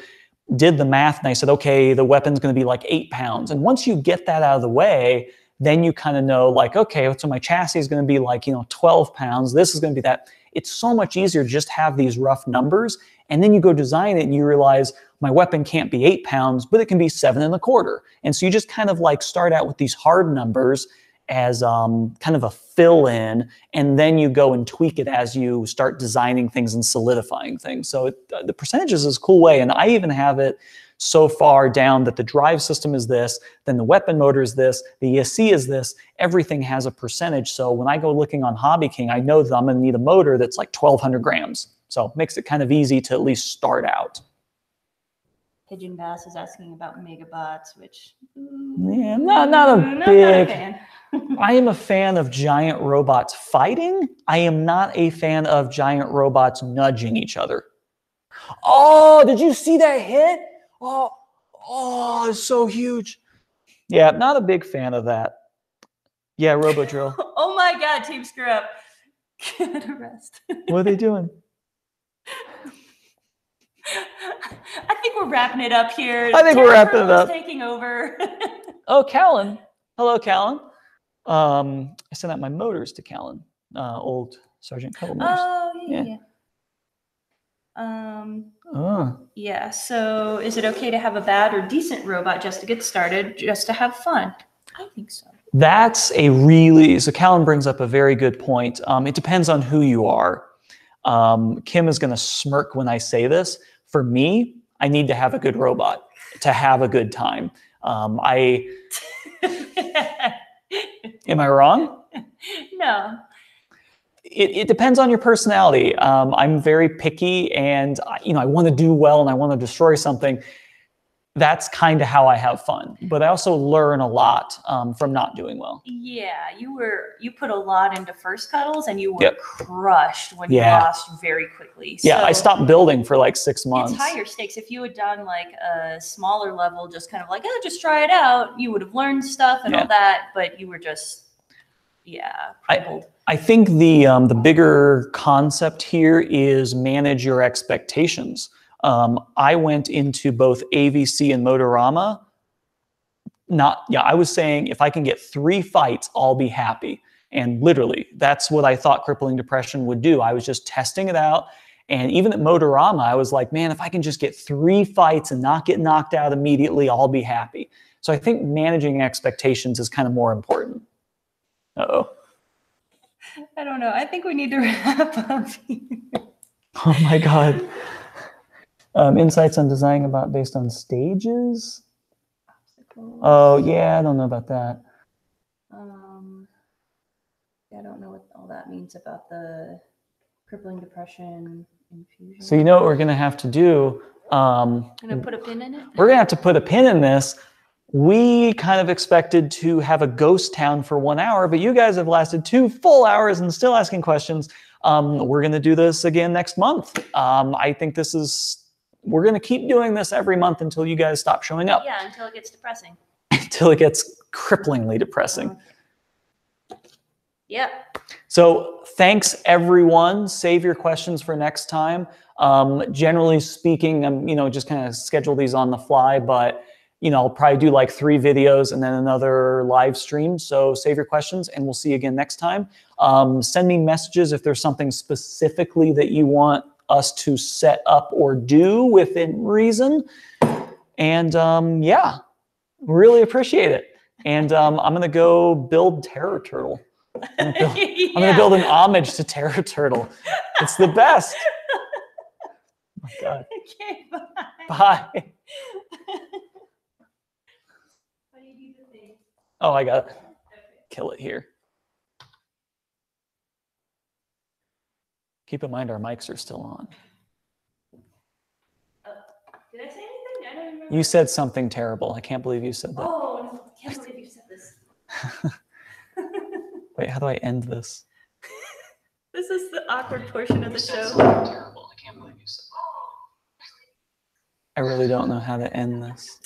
A: did the math and I said, okay, the weapon's going to be like 8 pounds. And once you get that out of the way, then you kind of know like, okay, so my chassis is going to be like, 12 pounds. This is going to be that. It's so much easier to just have these rough numbers. And then you go design it and you realize my weapon can't be 8 pounds, but it can be 7 1/4. And so you just kind of like start out with these hard numbers as kind of a fill-in, and then you go and tweak it as you start designing things and solidifying things. So the percentages is a cool way, and I even have it so far down that the drive system is this, then the weapon motor is this, the ESC is this, everything has a percentage. So when I go looking on Hobby King, I know that I'm gonna need a motor that's like 1,200 grams. So it makes it kind of easy to at least start out.
B: Pigeon Bass is asking about Megabots, which...
A: Yeah, not a fan. I am a fan of giant robots fighting. I am not a fan of giant robots nudging each other. Oh, did you see that hit? Oh, it's so huge. Yeah, not a big fan of that. Yeah, Robo Drill.
B: Oh my my God, Team Screw Up. Get a rest.
A: What are they doing?
B: I think we're wrapping it up here.
A: I think we're wrapping it up.
B: Taking over.
A: Oh, Callan. Hello, Callan. I sent out my motors to Callan, old Sergeant Cuttle motors.
B: Oh, yeah. Yeah, so is it okay to have a bad or decent robot just to get started, just to have fun? I think so. That's
A: so Callan brings up a very good point. It depends on who you are. Kim is going to smirk when I say this. For me, I need to have a good robot to have a good time. Am I wrong?
B: No.
A: It depends on your personality. I'm very picky, and I want to do well and I want to destroy something. That's kind of how I have fun. But I also learn a lot from not doing well.
B: Yeah, you put a lot into first cuddles, and you were crushed when you lost very quickly.
A: Yeah,
B: so
A: I stopped building for like 6 months.
B: It's higher stakes. If you had done like a smaller level, just kind of like, just try it out, you would have learned stuff and all that. But you were just, crippled.
A: I think the bigger concept here is manage your expectations. I went into both AVC and Motorama. I was saying if I can get 3 fights, I'll be happy. And literally, that's what I thought Crippling Depression would do. I was just testing it out. And even at Motorama, I was like, man, if I can just get 3 fights and not get knocked out immediately, I'll be happy. So I think managing expectations is kind of more important. Uh-oh.
B: I don't know. I think we need to wrap up here.
A: Oh my God. Insights on designing based on stages? Obstacles. Oh yeah, I don't know about that.
B: I don't know what all that means about the crippling depression infusion.
A: So you know what we're gonna have to do?
B: I'm gonna put a pin in it?
A: We're gonna have to put a pin in this. We kind of expected to have a ghost town for 1 hour, but you guys have lasted 2 full hours and still asking questions. We're going to do this again next month. I think we're going to keep doing this every month until you guys stop showing up.
B: Yeah, until it gets depressing.
A: Until it gets cripplingly depressing.
B: Yep.
A: So thanks, everyone. Save your questions for next time. Generally speaking, I'm just kind of schedule these on the fly, but I'll probably do like 3 videos and then another live stream. So save your questions and we'll see you again next time. Send me messages if there's something specifically that you want us to set up or do within reason. And really appreciate it. And I'm going to go build Terror Turtle. I'm going to build an homage to Terror Turtle. It's the best. Oh my God.
B: Okay, bye.
A: Bye. Oh, I got to kill it here. Keep in mind our mics are still on.
B: Did I say anything? I don't remember.
A: You said something terrible. I can't believe you said that.
B: Oh, no, I can't believe you said this.
A: Wait, how do I end this?
B: This is the awkward portion of the show.
A: Terrible. I can't believe you said that. I really don't know how to end this.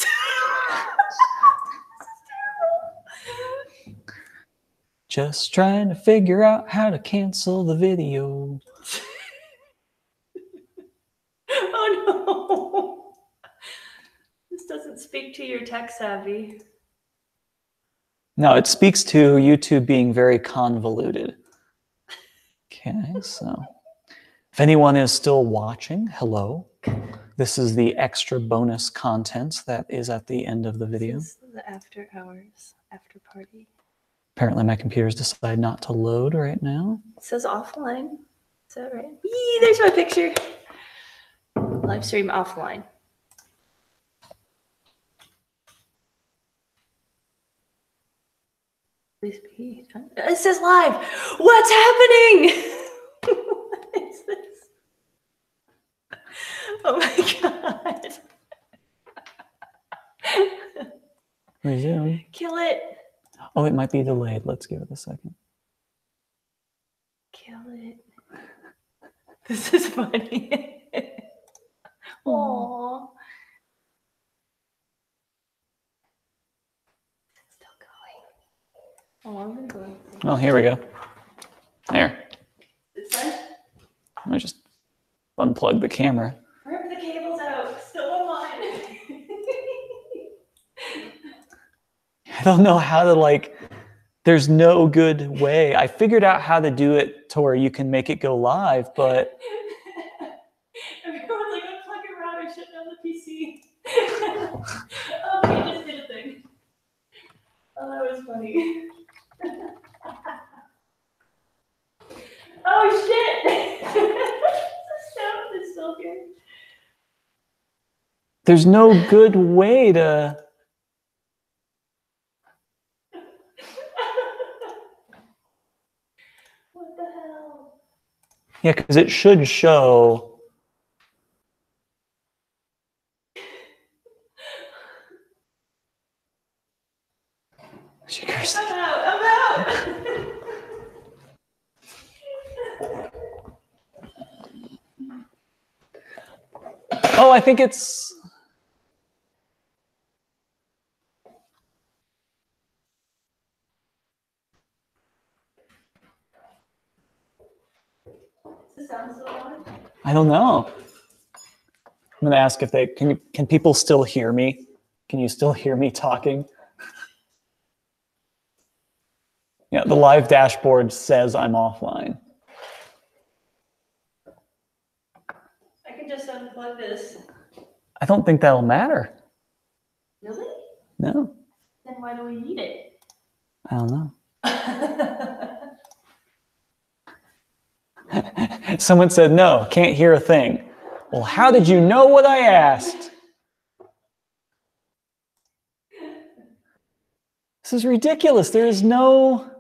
A: Just trying to figure out how to cancel the video.
B: Oh no. This doesn't speak to your tech savvy.
A: No, it speaks to YouTube being very convoluted. Okay, so if anyone is still watching, hello. This is the extra bonus content that is at the end of the video.
B: This is the after hours, after party.
A: Apparently my computer's decided not to load right now.
B: It says offline. Is that right? Yee, there's my picture. Live stream offline. Please be. It says live. What's happening? What is this? Oh my God.
A: Resume.
B: Kill it.
A: Oh, it might be delayed. Let's give it a second.
B: Kill it. This is funny. Aww. It's still going. Oh, I'm gonna go.
A: Oh, here we go. There.
B: It's fine.
A: Let me just unplug the camera.
B: Rip the cables out. Still online.
A: I don't know how to, like, there's no good way. I figured out how to do it to where you can make it go live, but
B: everyone's like, unplug your router, shut down the PC. Okay, just did a thing. Oh, that was funny. Oh shit! The sound is still here.
A: there's no good way to.
B: What the hell?
A: Yeah, because it should show.
B: I'm out. I'm out.
A: Oh, I think it's.
B: Does the sound still on?
A: I don't know. I'm gonna ask if they can. Can people still hear me? Can you still hear me talking? Yeah, the live dashboard says I'm offline.
B: I can just unplug this.
A: I don't think that'll matter.
B: Really?
A: No,
B: Then why do we need it?
A: I don't know. Someone said, no, can't hear a thing. Well, how did you know what I asked? This is ridiculous. There is no.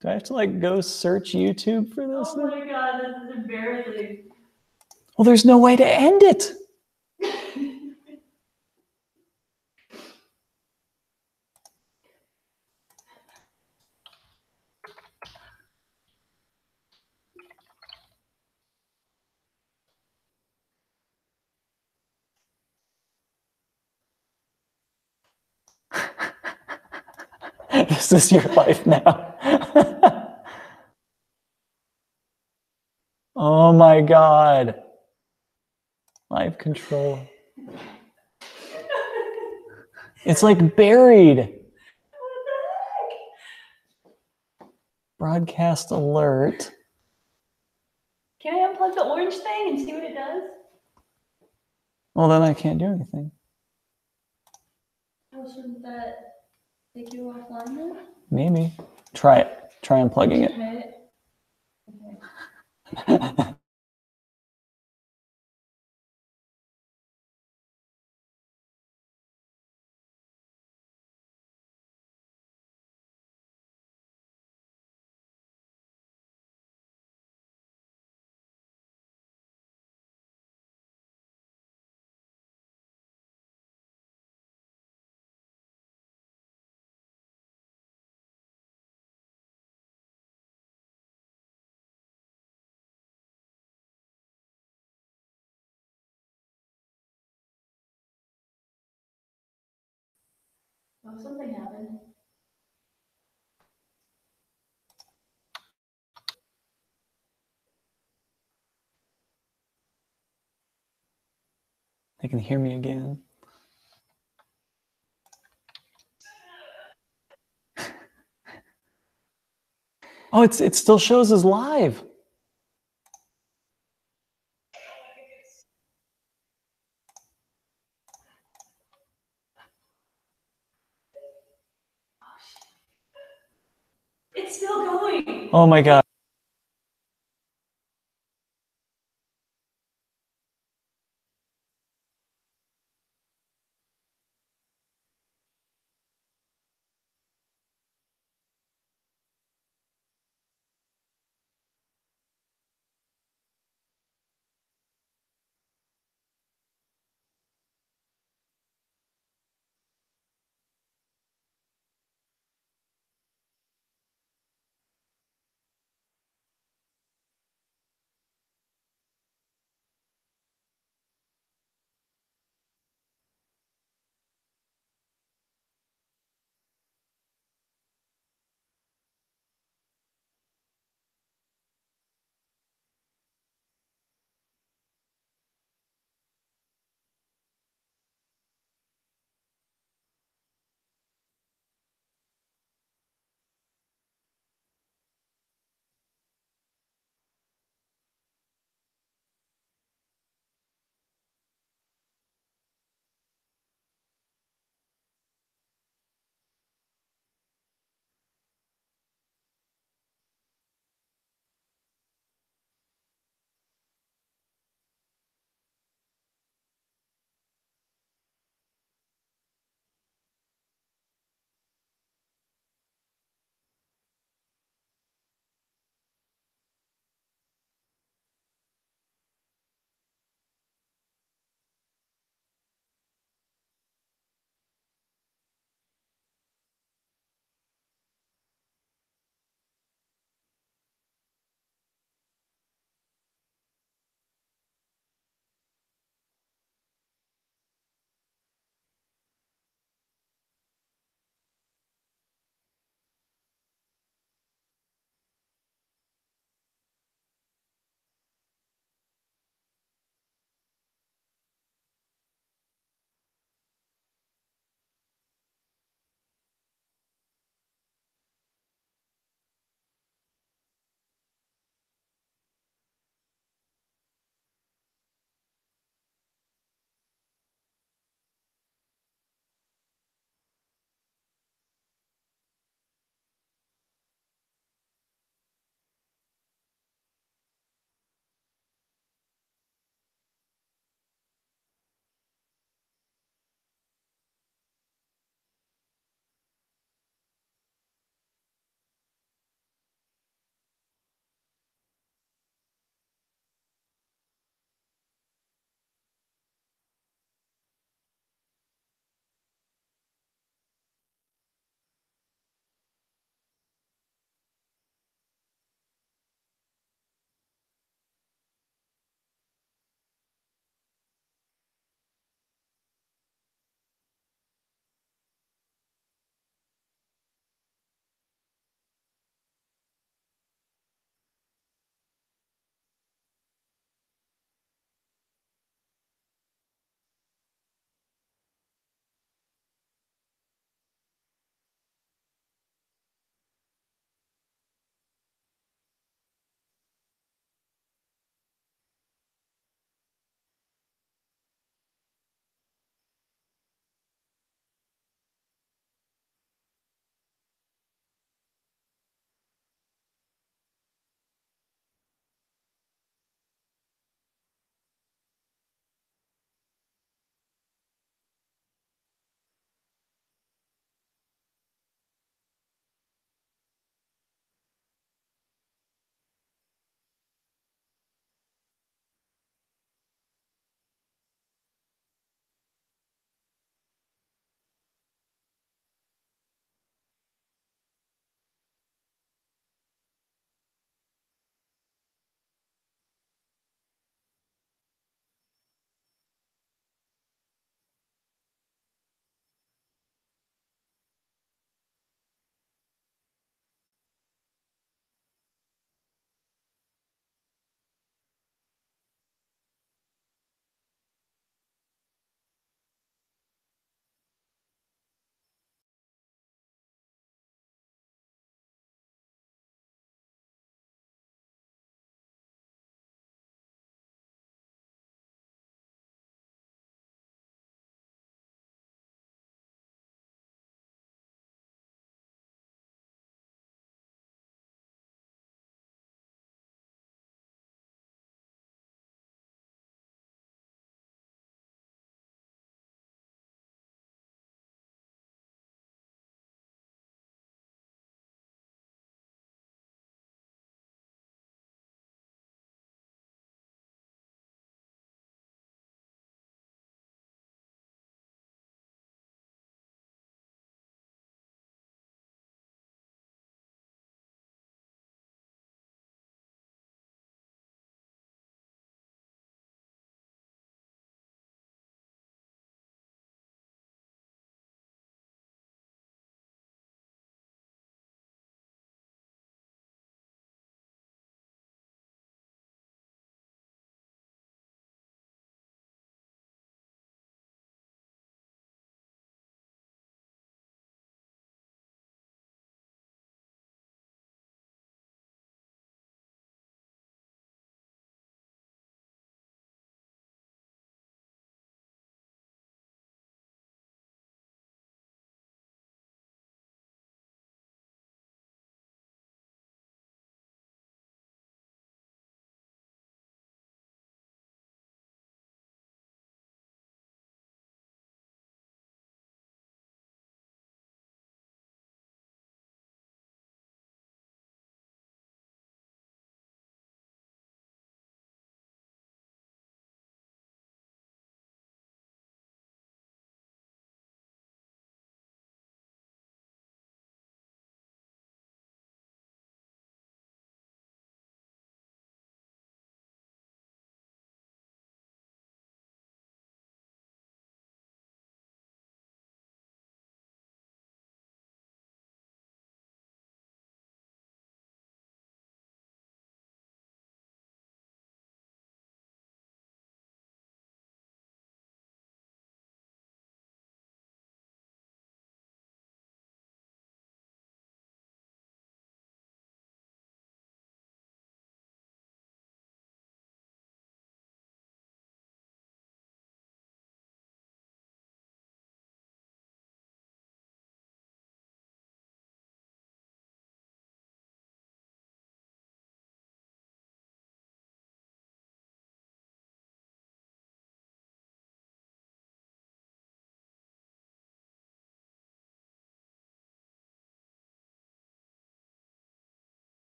A: Do I have to like go search YouTube for this?
B: Oh my god, this is embarrassing.
A: Well, there's no way to end it. This is your life now. Oh my God. Live control. It's like buried.
B: What the heck?
A: Broadcast alert.
B: Can I unplug the orange thing and see what it does?
A: Well, then I can't do anything.
B: Oh, shouldn't that take you offline then?
A: Maybe. Try it. Try unplugging it.
B: Okay. Oh, something happened.
A: They can hear me again. Oh, it still shows as live.
B: It's still going.
A: Oh my God.